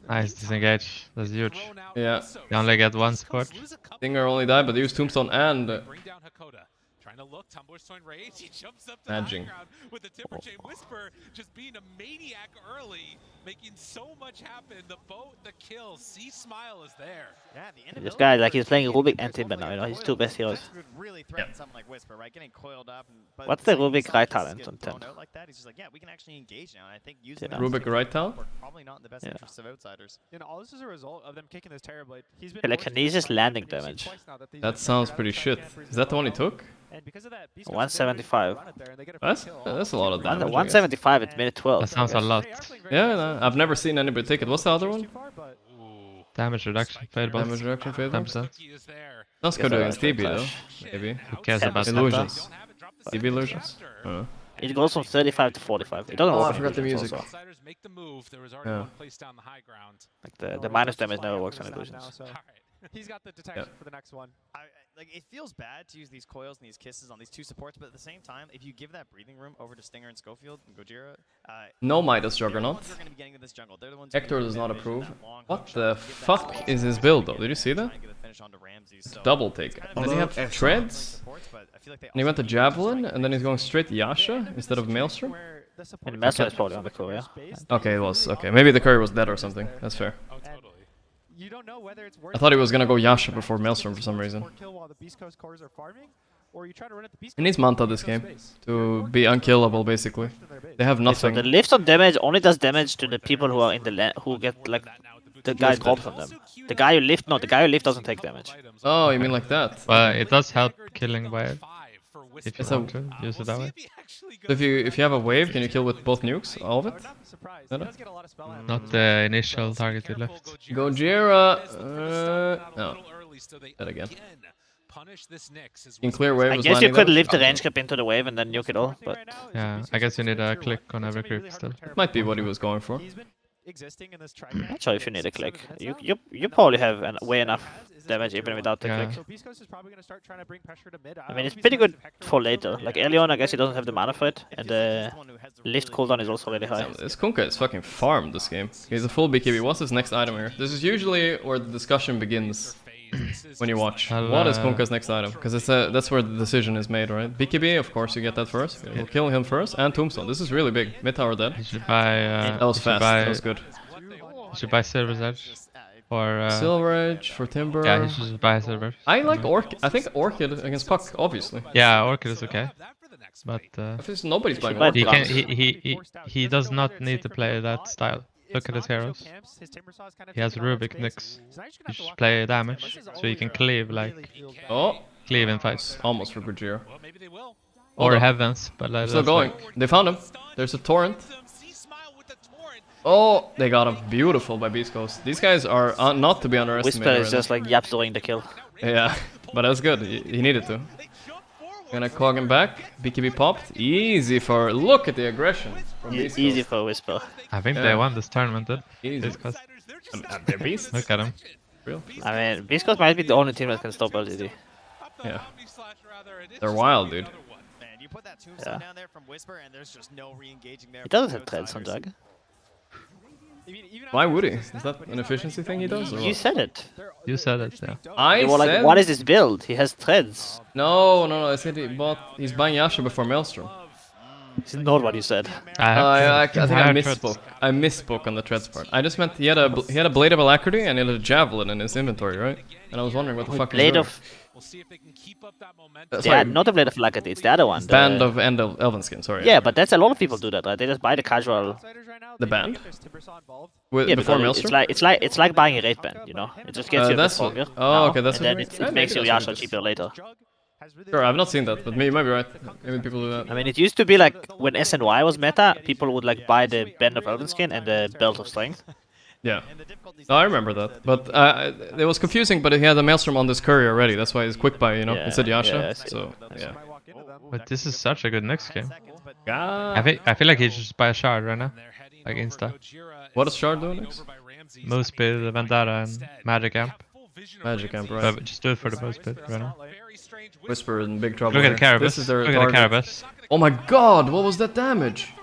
Speaker 3: Nice disengage. That's huge.
Speaker 1: Yeah.
Speaker 3: You only get 1 support.
Speaker 1: Stinger only died, but they used Tombstone and...
Speaker 4: Bring down Hakoda. Trying to look, Tumblr's throwing rage. He jumps up to
Speaker 1: Edging.
Speaker 4: the high ground with the Timber Chain Whisper, just being a maniac early, making so much happen. The boat, the kill, C Smile is there.
Speaker 6: Yeah,
Speaker 2: This guy, like, he's playing Rubik and Timber now. You know, he's 2 best heroes.
Speaker 6: Would really threaten something like Whisper, right? Getting coiled up. But
Speaker 2: What's
Speaker 6: at the
Speaker 2: the
Speaker 6: same
Speaker 2: Rubik
Speaker 6: time,
Speaker 2: right
Speaker 6: just
Speaker 2: talent
Speaker 6: get
Speaker 2: on
Speaker 6: blown
Speaker 2: 10?
Speaker 6: out like that, he's just like, yeah, we can actually engage now. And I think using
Speaker 2: Yeah.
Speaker 6: that
Speaker 1: Rubik right talent?
Speaker 6: probably not in the best
Speaker 2: Yeah.
Speaker 6: interests of outsiders.
Speaker 5: You know, all this is a result of them kicking this Terrorblade. He's been
Speaker 2: Telekinesis landing damage.
Speaker 1: That sounds pretty shit. Is that the one he took?
Speaker 5: And because of that,
Speaker 2: 175.
Speaker 1: That's a lot of damage. I guess.
Speaker 2: 175 at minute 12.
Speaker 3: That sounds a lot.
Speaker 1: Yeah, no, I've never seen anybody take it. What's the other one?
Speaker 3: Damage reduction, played both.
Speaker 1: Damage reduction fade.
Speaker 3: 10%.
Speaker 1: That's good against TB though. Maybe.
Speaker 3: Who cares about
Speaker 1: Illusions.
Speaker 3: that?
Speaker 1: TB illusions? I don't know.
Speaker 2: It goes from 35 to 45. It doesn't
Speaker 1: Oh, I
Speaker 2: work.
Speaker 1: forgot the music.
Speaker 2: Also.
Speaker 4: Outsiders make the move. There was already
Speaker 1: Yeah.
Speaker 4: one placed down the high ground.
Speaker 2: Like the minus damage never works on illusions.
Speaker 4: All right.
Speaker 5: He's got the detection for the next one.
Speaker 6: Like, it feels bad to use these coils and these kisses on these 2 supports, but at the same time, if you give that breathing room over to Stinger and Schofield and Gojira,
Speaker 1: No Midas
Speaker 6: they're the
Speaker 1: Juggernaut.
Speaker 6: ones who are going to be getting to this jungle. They're the ones who are
Speaker 1: Hector
Speaker 6: gonna
Speaker 1: does
Speaker 6: be
Speaker 1: not
Speaker 6: managing
Speaker 1: approve.
Speaker 6: that long
Speaker 1: What
Speaker 6: hook
Speaker 1: the
Speaker 6: shot, give that
Speaker 1: fuck
Speaker 6: space
Speaker 1: is
Speaker 6: to
Speaker 1: his
Speaker 6: the
Speaker 1: build though?
Speaker 6: trying
Speaker 1: Did you see that?
Speaker 6: to get the finish onto Ramses, so
Speaker 1: Double take.
Speaker 6: kind of
Speaker 1: And then he
Speaker 6: a
Speaker 1: have treads.
Speaker 6: but I feel like they
Speaker 1: And he went to
Speaker 6: also need
Speaker 1: Javelin,
Speaker 6: strike
Speaker 1: and then he's going straight Yasha instead of Maelstrom?
Speaker 2: And Maelstrom is probably on the core, yeah.
Speaker 1: Okay, it was. Okay, maybe the curry was dead or something. That's fair.
Speaker 4: Oh, totally.
Speaker 5: You don't know whether it's
Speaker 1: I thought he was gonna go Yasha before Maelstrom for some reason.
Speaker 5: While the Beast Coast cores are farming, or you try to run at the Beast
Speaker 1: He needs
Speaker 5: Coast
Speaker 1: Manta
Speaker 5: cores
Speaker 1: this
Speaker 5: in
Speaker 1: game
Speaker 5: space.
Speaker 1: to be unkillable, basically. They have
Speaker 2: So
Speaker 1: nothing.
Speaker 2: the lift on damage only does damage to the people who are in the who get like the guy drops on them. The guy you lift, no, the guy you lift doesn't take damage.
Speaker 1: Oh, you mean like that?
Speaker 3: But it does help killing by if you
Speaker 1: It's a-
Speaker 3: want to use it that way.
Speaker 1: So if you have a wave, can you kill with both nukes? All of it?
Speaker 5: I'm not surprised.
Speaker 1: No,
Speaker 5: He
Speaker 1: no.
Speaker 5: does get a lot of spell out.
Speaker 3: Not the initial target you left.
Speaker 1: Gojira. No. That again. In clear wave
Speaker 2: I
Speaker 1: was
Speaker 2: guess you
Speaker 1: landing
Speaker 2: could
Speaker 1: there.
Speaker 2: lift the range cap into the wave and then nuke it all, but
Speaker 3: Yeah, I guess you need a click on every creep still.
Speaker 1: Might be what he was going for.
Speaker 5: He's been existing in this
Speaker 2: I'm not sure if you need a click. You probably have way enough damage even without the
Speaker 3: Yeah.
Speaker 2: click.
Speaker 5: So Beast Coast is probably going to start trying to bring pressure to mid.
Speaker 2: I mean, it's pretty good for later. Like early on, I guess he doesn't have the mana for it, and the lift cooldown is also really high.
Speaker 1: This Kunkka is fucking farmed this game. He's a full BKB. What's his next item here? This is usually where the discussion begins when you watch.
Speaker 3: I'll,
Speaker 1: What is Kunkka's next item? Because that's where the decision is made, right? BKB, of course, you get that first. We'll kill him first, and Tombstone. This is really big. Mid tower dead.
Speaker 3: You should buy.
Speaker 1: That was fast. That was good.
Speaker 3: You should buy Silver's Edge. Or
Speaker 1: Silver Edge for Timber.
Speaker 3: yeah, he should just buy Silver.
Speaker 1: I like Orchid. I think Orchid against Puck, obviously.
Speaker 3: Yeah, Orchid is okay. But
Speaker 1: If it's nobody's playing
Speaker 2: buy
Speaker 1: Orchid.
Speaker 3: he does not need to play that style. Look at his heroes. He has Rubik, Nyx. He should play damage, so he can cleave cleave in fights.
Speaker 1: Almost for Gorgc.
Speaker 3: Or Heavens, but like,
Speaker 1: Still going. They found him. There's a torrent. Oh, they got him. Beautiful by Beast Coast. These guys are not to be underestimated.
Speaker 2: Whisper is just like yapsoing the kill.
Speaker 1: Yeah, but that's good. He needed to. Gonna cog him back. BKB popped. Easy for. Look at the aggression from Beast
Speaker 2: Easy
Speaker 1: Coast.
Speaker 2: for Whisper.
Speaker 3: I think they won this tournament, dude.
Speaker 1: Easy.
Speaker 3: Beast Coast.
Speaker 1: They're beasts.
Speaker 3: Look at him.
Speaker 1: Real.
Speaker 2: I mean, Beast Coast might be the only team that can stop LGD.
Speaker 1: Yeah. They're wild, dude.
Speaker 6: Man, you put that tombstone down there from Whisper, and there's just no re-engaging there.
Speaker 2: He doesn't have threads on Jag.
Speaker 1: Why would he? Is that an efficiency thing he does? Or
Speaker 2: You
Speaker 1: what?
Speaker 2: said it.
Speaker 3: You said it, yeah.
Speaker 1: I
Speaker 2: You were like,
Speaker 1: said.
Speaker 2: what is his build? He has threads.
Speaker 1: No. I said he's buying Yasha before Maelstrom.
Speaker 2: This is not what you said.
Speaker 1: I think I
Speaker 3: have
Speaker 1: misspoke.
Speaker 3: threads.
Speaker 1: I misspoke on the treads part. I just meant he had a blade of alacrity and he had a javelin in his inventory, right? And I was wondering what the fuck.
Speaker 2: Blade of...
Speaker 4: We'll see if they can keep up that momentum.
Speaker 2: Yeah,
Speaker 1: Sorry,
Speaker 2: not the Blade of Lackety, it's the other one.
Speaker 1: band of End of Elvenskin. Sorry.
Speaker 2: Yeah, but that's a lot of people do that, right? They just buy the casual...
Speaker 1: The band?
Speaker 2: Yeah,
Speaker 1: Before
Speaker 2: because
Speaker 1: Maelstrom.
Speaker 2: it's like buying a raid band, you know? It just gets you a bit
Speaker 1: that's
Speaker 2: stronger.
Speaker 1: what- oh,
Speaker 2: now,
Speaker 1: okay, that's
Speaker 2: and
Speaker 1: what
Speaker 2: then
Speaker 1: you mean.
Speaker 2: it makes
Speaker 1: Maybe
Speaker 2: your
Speaker 1: that's what
Speaker 2: Yasha
Speaker 1: it is.
Speaker 2: cheaper later.
Speaker 1: Sure, I've not seen that, but you might be right. Maybe people do that.
Speaker 2: I mean, it used to be like when SNY was meta, people would like buy the Band of Elvenskin and the Belt of Strength.
Speaker 1: Yeah. No, I remember that. But it was confusing, but he had a Maelstrom on this curry already. That's why it's quick buy, you know,
Speaker 2: Yeah,
Speaker 1: instead Yasha.
Speaker 2: yeah, I see.
Speaker 1: So, yeah.
Speaker 3: But this is such a good next game.
Speaker 1: God.
Speaker 3: I feel like he should just buy a shard right now. Like insta.
Speaker 1: What does Shard do next?
Speaker 3: Move speed, Vendetta, and Magic Amp.
Speaker 1: Magic Amp, right?
Speaker 3: But just do it for the move speed right now.
Speaker 1: Whisper in big trouble.
Speaker 3: Look at the
Speaker 1: here.
Speaker 3: Carabas.
Speaker 1: This is their
Speaker 3: Look at the
Speaker 1: target.
Speaker 3: Carabas.
Speaker 1: Oh my god, what was that damage?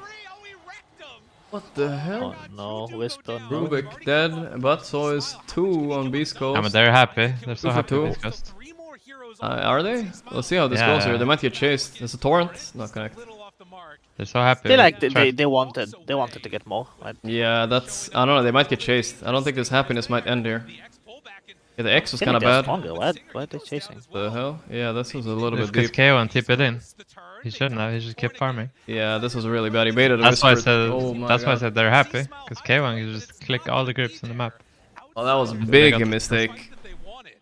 Speaker 1: What the hell?
Speaker 2: Oh no, Whisper, no.
Speaker 1: Rubik dead, but so is 2 on Beast Coast.
Speaker 3: I mean, they're happy. They're so
Speaker 1: for
Speaker 3: happy
Speaker 1: two.
Speaker 3: with this coast.
Speaker 1: Are they? Let's see how this goes here. They might get chased. There's a torrent. Not connect.
Speaker 3: They're so happy.
Speaker 2: They like
Speaker 3: with
Speaker 2: they wanted to get more, right?
Speaker 1: Yeah, that's. I don't know. They might get chased. I don't think this happiness might end here. Yeah, the X was
Speaker 2: I
Speaker 1: kind
Speaker 2: think
Speaker 1: of
Speaker 2: they're
Speaker 1: bad.
Speaker 2: stronger. Why are they chasing?
Speaker 1: The hell? Yeah, this was a little bit
Speaker 3: Because
Speaker 1: deep.
Speaker 3: KO and tip it in. He shouldn't have. He just kept farming.
Speaker 1: Yeah, this was really bad. He baited a
Speaker 3: That's why I
Speaker 1: whisper.
Speaker 3: said.
Speaker 1: Oh my
Speaker 3: That's why I
Speaker 1: God.
Speaker 3: said they're happy. Because K1 you just click all the grips on the map.
Speaker 1: Oh, that was a
Speaker 3: They
Speaker 1: big
Speaker 3: got-
Speaker 1: mistake.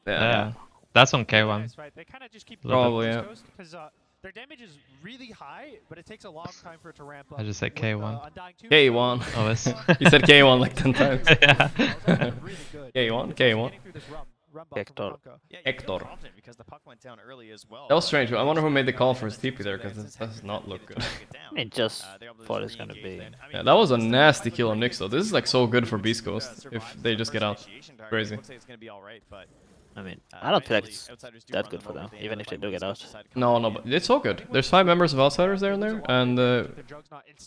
Speaker 3: Yeah. That's on K1.
Speaker 5: They kind of just keep
Speaker 1: Probably, yeah.
Speaker 5: because their damage is really high, but it takes a long time for it to ramp up.
Speaker 3: I just said
Speaker 5: with,
Speaker 3: K1.
Speaker 5: Undying Tombstone.
Speaker 1: K1.
Speaker 3: Oh, it's
Speaker 1: He said K1 like 10 times.
Speaker 3: yeah.
Speaker 5: Really good.
Speaker 1: K1, K1.
Speaker 5: Getting through this run bump
Speaker 2: Hector.
Speaker 5: from Kunkka.
Speaker 6: Yeah, you
Speaker 1: Hector.
Speaker 6: were confident because the puck went down early as well.
Speaker 1: That was strange. I wonder who made the call for his TP there, because it does not look good.
Speaker 2: I mean, just thought it's gonna be.
Speaker 1: Yeah, that was a nasty kill on Nyx though. This is like so good for Beast Coast if they just get out. Crazy.
Speaker 6: Looks like it's gonna be all right, but
Speaker 2: I mean, I don't feel like it's that good for them, even if they do get out.
Speaker 1: No, but it's so good. There's 5 members of Outsiders there and there,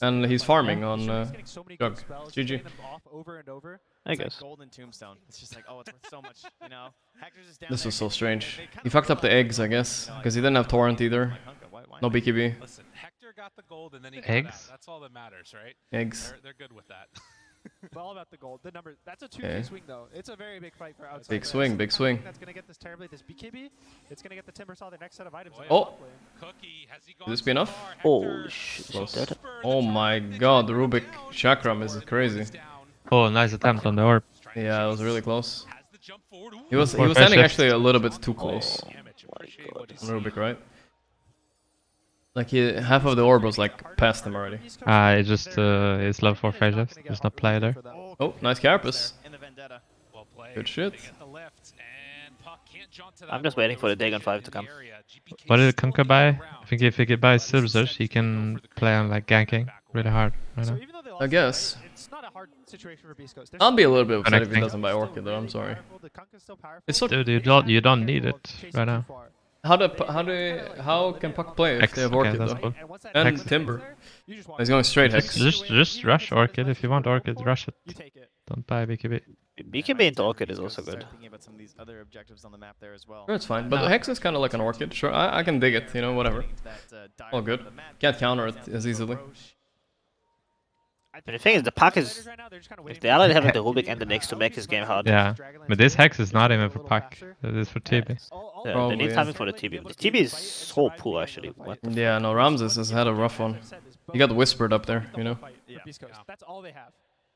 Speaker 1: and he's farming on Jug. GG.
Speaker 2: I guess.
Speaker 6: Golden Tombstone. It's just like, oh, it's worth so much, you know. Hector's just down
Speaker 1: This
Speaker 6: there.
Speaker 1: was so strange. He fucked up the eggs, I guess, because he didn't have Torrent either. No BKB.
Speaker 4: Listen, Hector got the gold and then he got
Speaker 3: Eggs?
Speaker 4: out. That's all that matters, right?
Speaker 1: Eggs.
Speaker 4: They're good with that.
Speaker 5: It's all about the gold. The number. That's a 2K
Speaker 1: Okay.
Speaker 5: swing though. It's a very big fight for outside.
Speaker 1: Big swing, big swing.
Speaker 5: That's gonna get this terribly. This BKB. It's gonna get the Timbersaw the next set of items.
Speaker 1: Oh.
Speaker 4: Cookie, has he gone
Speaker 1: Will this
Speaker 4: so
Speaker 1: be enough?
Speaker 4: far?
Speaker 2: Oh
Speaker 4: Hector
Speaker 2: shit!
Speaker 1: Close.
Speaker 2: Dead.
Speaker 1: Oh my god, the Rubik Chakram is crazy.
Speaker 3: Oh, nice attempt on the orb.
Speaker 1: Yeah, it was really close.
Speaker 4: Has the jump forward.
Speaker 1: He was
Speaker 3: Or
Speaker 1: standing
Speaker 3: pressure.
Speaker 1: actually a little bit too close
Speaker 4: Damage. Appreciate what he's
Speaker 1: on Rubik, right? Like half of the orb was like past him already.
Speaker 3: It just it's level 4 phase shift. Just not play there.
Speaker 1: Oh, nice Carapace.
Speaker 6: In the Vendetta.
Speaker 4: well played.
Speaker 1: Good shit.
Speaker 4: They get the lift, and Puck can't jaunt to that
Speaker 2: I'm just
Speaker 4: one.
Speaker 2: waiting for
Speaker 4: There
Speaker 2: the
Speaker 4: was
Speaker 2: Dagon
Speaker 4: vision
Speaker 2: 5 to
Speaker 4: in
Speaker 2: come.
Speaker 4: the area. GPK
Speaker 3: What did
Speaker 4: slowing
Speaker 3: Kunkka buy?
Speaker 4: around.
Speaker 3: I think if he could buy Silversearch, he can play on like ganking really hard right
Speaker 5: So
Speaker 3: now.
Speaker 5: even though they
Speaker 1: I
Speaker 5: lost,
Speaker 1: guess.
Speaker 5: it's not a hard situation for Beast Coast.
Speaker 1: I'll be a little bit upset if he
Speaker 3: Connecting.
Speaker 1: doesn't buy Orchid though, I'm sorry. It's so
Speaker 3: Dude, you don't need it right now.
Speaker 1: how can Puck play if
Speaker 3: Hex,
Speaker 1: they have
Speaker 3: okay,
Speaker 1: Orchid
Speaker 3: that's
Speaker 1: though?
Speaker 3: cool.
Speaker 1: And
Speaker 3: Hex.
Speaker 1: Timber. He's going straight Hex.
Speaker 3: Just rush Orchid if you want Orchid, rush it.
Speaker 5: You take it.
Speaker 3: Don't buy BKB.
Speaker 2: BKB into Orchid is also good.
Speaker 6: Thinking about some of these other objectives on the map there as well.
Speaker 1: Sure, it's fine. But the Hex is kind of like an Orchid. Sure, I can dig it, you know, whatever. All good. Can't counter it as easily.
Speaker 2: But the thing is, the Puck is... If they already have like, the Rubik and the Nyx to make his game hard.
Speaker 3: Yeah, but this Hex is not even for Puck. It is for TB.
Speaker 2: Yeah,
Speaker 1: Probably,
Speaker 2: they need
Speaker 1: yeah.
Speaker 2: timing for the TB. The TB is so poor actually. What?
Speaker 1: Yeah, no, Ramses has had a rough one. He got whispered up there, you know.
Speaker 5: That's all they have.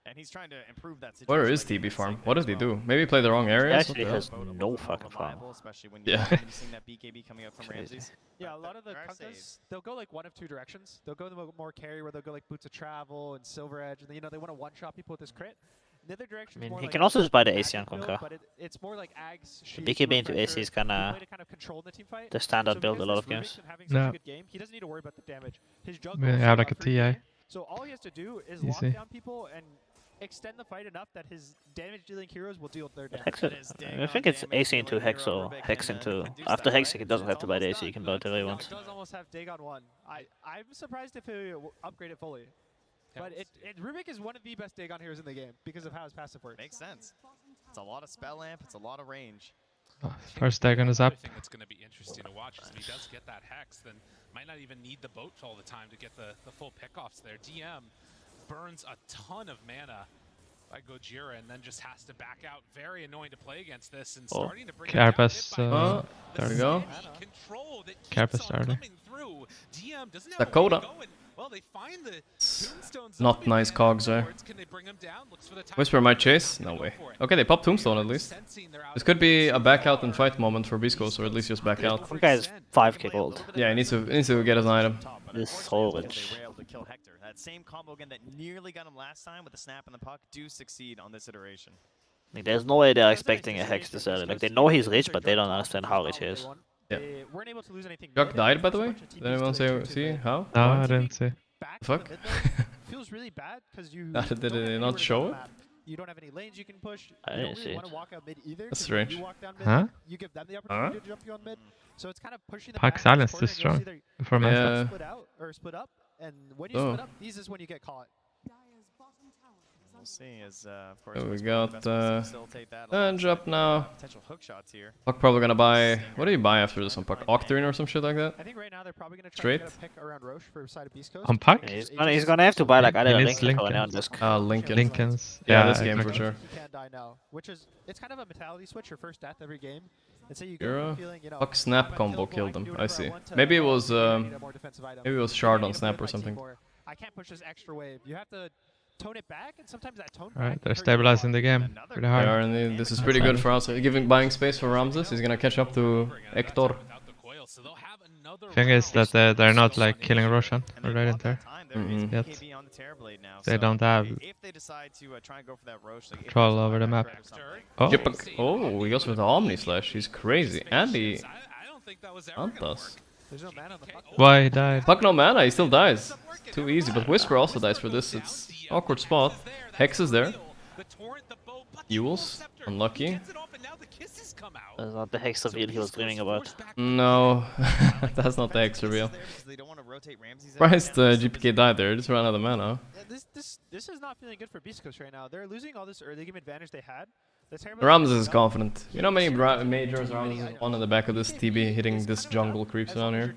Speaker 6: And he's trying to improve that situation.
Speaker 1: Where is TB farm? What did he do? Maybe play the wrong
Speaker 2: He
Speaker 1: areas?
Speaker 2: actually has no fucking farm.
Speaker 6: Especially when
Speaker 1: Yeah.
Speaker 6: you're seeing that BKB coming up from
Speaker 2: Crazy.
Speaker 6: Ramses.
Speaker 5: Yeah, a lot of the Kunkas, they'll go like one of two directions. They'll go the more carry where they'll go like Boots of Travel and Silver Edge, and you know they want to one-shot people with this crit. The other direction.
Speaker 2: I mean,
Speaker 5: more
Speaker 2: he
Speaker 5: like
Speaker 2: can also just buy the
Speaker 5: magic
Speaker 2: AC on
Speaker 5: build,
Speaker 2: Conquer.
Speaker 5: but it's more like Ags.
Speaker 2: The BKB into AC is kinda the standard build a lot of games.
Speaker 3: No.
Speaker 5: He doesn't need to worry about the damage. His
Speaker 3: We have like a TI.
Speaker 5: So all he has to do is lock
Speaker 3: Easy.
Speaker 5: down people and extend the fight enough that his damage-dealing heroes will deal their damage.
Speaker 2: Hex I think it's AC into Hex or Hex into... After Hex, he doesn't have to buy the AC, he can buy whatever he wants.
Speaker 5: He does almost have Dagon 1. I'm surprised if he upgrade it fully. But Rubik is one of the best Dagon heroes in the game because of how his passive works.
Speaker 6: Makes sense. It's a lot of spell amp, it's a lot of range.
Speaker 3: First Dagon is up.
Speaker 4: I think it's going to be interesting to watch. If he does get that Hex, then might not even need the boat all the time to get the full pickoffs there. DM burns a ton of mana by Gorgc and then just has to back out. Very annoying to play against this and starting to bring
Speaker 3: Carapace,
Speaker 1: there we go.
Speaker 3: Carapace starter.
Speaker 4: DM doesn't have
Speaker 1: Dakota.
Speaker 4: Well, they find the tombstones
Speaker 1: Not
Speaker 4: open,
Speaker 1: nice
Speaker 4: and
Speaker 1: cogs there.
Speaker 4: afterwards, can they bring him down? Looks for the time
Speaker 1: Whisper might chase? No way. Okay, they pop Tombstone at least. This could be a back out and fight moment for Biscos, or at least just back out.
Speaker 2: One guy is 5k gold.
Speaker 1: Yeah, he needs to get an item.
Speaker 2: This is so rich.
Speaker 6: They were able to kill Hector. That same combo again that nearly got him last time with the snap and the puck do succeed on this iteration.
Speaker 2: Like, there's no way they're expecting a Hex this early. Like, they know he's rich, but they don't understand how rich he is.
Speaker 1: Yeah.
Speaker 5: They weren't able to lose anything.
Speaker 1: Jock died, by the way? Did anyone see how?
Speaker 3: No, I didn't see.
Speaker 5: Back
Speaker 1: Fuck?
Speaker 5: to the mid lane feels really bad because you
Speaker 1: Did
Speaker 5: don't have
Speaker 1: it
Speaker 5: anywhere
Speaker 1: not
Speaker 5: to
Speaker 1: show
Speaker 5: go
Speaker 1: it?
Speaker 5: on the map. You don't have any lanes you can push.
Speaker 2: I
Speaker 5: You
Speaker 2: didn't
Speaker 5: don't
Speaker 2: see
Speaker 5: really
Speaker 2: it.
Speaker 5: want to walk out mid either.
Speaker 1: That's
Speaker 5: 'cause when
Speaker 1: strange.
Speaker 5: You walk down mid,
Speaker 3: Huh?
Speaker 5: you give them the opportunity to jump you on mid. So it's kind of pushing them
Speaker 3: Puck
Speaker 5: back
Speaker 3: silence
Speaker 5: towards
Speaker 3: is
Speaker 5: the corner,
Speaker 3: strong.
Speaker 5: and you'll
Speaker 3: For
Speaker 1: Yeah.
Speaker 3: myself.
Speaker 5: split out or split up, and when you
Speaker 1: Oh.
Speaker 5: split up, these is when you get caught.
Speaker 6: We'll see as, of course,
Speaker 1: So we
Speaker 6: Whisper
Speaker 1: got,
Speaker 6: does best to facilitate that
Speaker 1: Edge up now.
Speaker 6: potential hook shots here.
Speaker 1: Puck probably gonna buy... What do you buy after this one, Puck? Octarine or some shit like that?
Speaker 5: I think right now they're probably going to try
Speaker 1: Straight?
Speaker 5: to get a pick around Roche for side of Beast Coast.
Speaker 3: On Puck?
Speaker 2: He's gonna have to buy like either a
Speaker 3: needs
Speaker 2: Link or a
Speaker 3: Lincoln.
Speaker 2: Neon Disc.
Speaker 1: Lincoln.
Speaker 3: Lincoln's.
Speaker 1: Yeah, this game
Speaker 3: exactly.
Speaker 1: for sure.
Speaker 5: You can't die now, which is it's kind of a mentality switch. Your first death every game, and so you
Speaker 1: You're
Speaker 5: go
Speaker 1: a
Speaker 5: feeling, you know,
Speaker 1: Puck snap
Speaker 5: I'm
Speaker 1: combo
Speaker 5: unkillable,
Speaker 1: killed
Speaker 5: can
Speaker 1: him.
Speaker 5: do
Speaker 1: I
Speaker 5: whatever
Speaker 1: see.
Speaker 5: want to,
Speaker 1: Maybe it was
Speaker 5: I need a more defensive item.
Speaker 1: maybe it was shard
Speaker 5: I
Speaker 1: on
Speaker 5: need to
Speaker 1: snap
Speaker 5: play
Speaker 1: or
Speaker 5: my team
Speaker 1: something.
Speaker 5: more. I can't push this extra wave. You have to tone it back, and sometimes that tone.
Speaker 3: Alright,
Speaker 5: back
Speaker 3: they're
Speaker 5: hurts you a
Speaker 3: stabilizing
Speaker 5: lot.
Speaker 3: the game pretty
Speaker 1: They
Speaker 3: hard.
Speaker 1: are, and this is pretty good for us. Buying space for Ramses. He's gonna catch up to Hector.
Speaker 3: Thing is that they're not like killing Roshan right in there.
Speaker 1: Mhm.
Speaker 3: Yet.
Speaker 6: BKB on the Terrorblade now,
Speaker 3: They
Speaker 6: so
Speaker 3: don't have
Speaker 6: if they decide to try and go for that Roche, like, if
Speaker 3: control
Speaker 6: there's a
Speaker 3: over the
Speaker 6: linebacker
Speaker 3: map.
Speaker 6: or something.
Speaker 3: Oh,
Speaker 1: Jipak. Oh, he goes with the Omni Slash. He's crazy. And he Antas.
Speaker 5: There's no man on the puck.
Speaker 3: why he died?
Speaker 1: Puck no mana, he still dies. Too easy, but Whisper also dies for this. It's awkward spot. Hex is there. Yules, unlucky.
Speaker 2: That's not the Hex reveal he was dreaming about.
Speaker 1: No, that's not the Hex reveal.
Speaker 6: They don't want to rotate Ramses out.
Speaker 1: Surprised GPK died there. Just ran out of mana.
Speaker 5: Yeah, this is not feeling good for Beast Coast right now. They're losing all this early game advantage they had.
Speaker 1: Ramses is confident. You know how many majors Ramses has won in the back of this TB hitting this jungle creeps around here?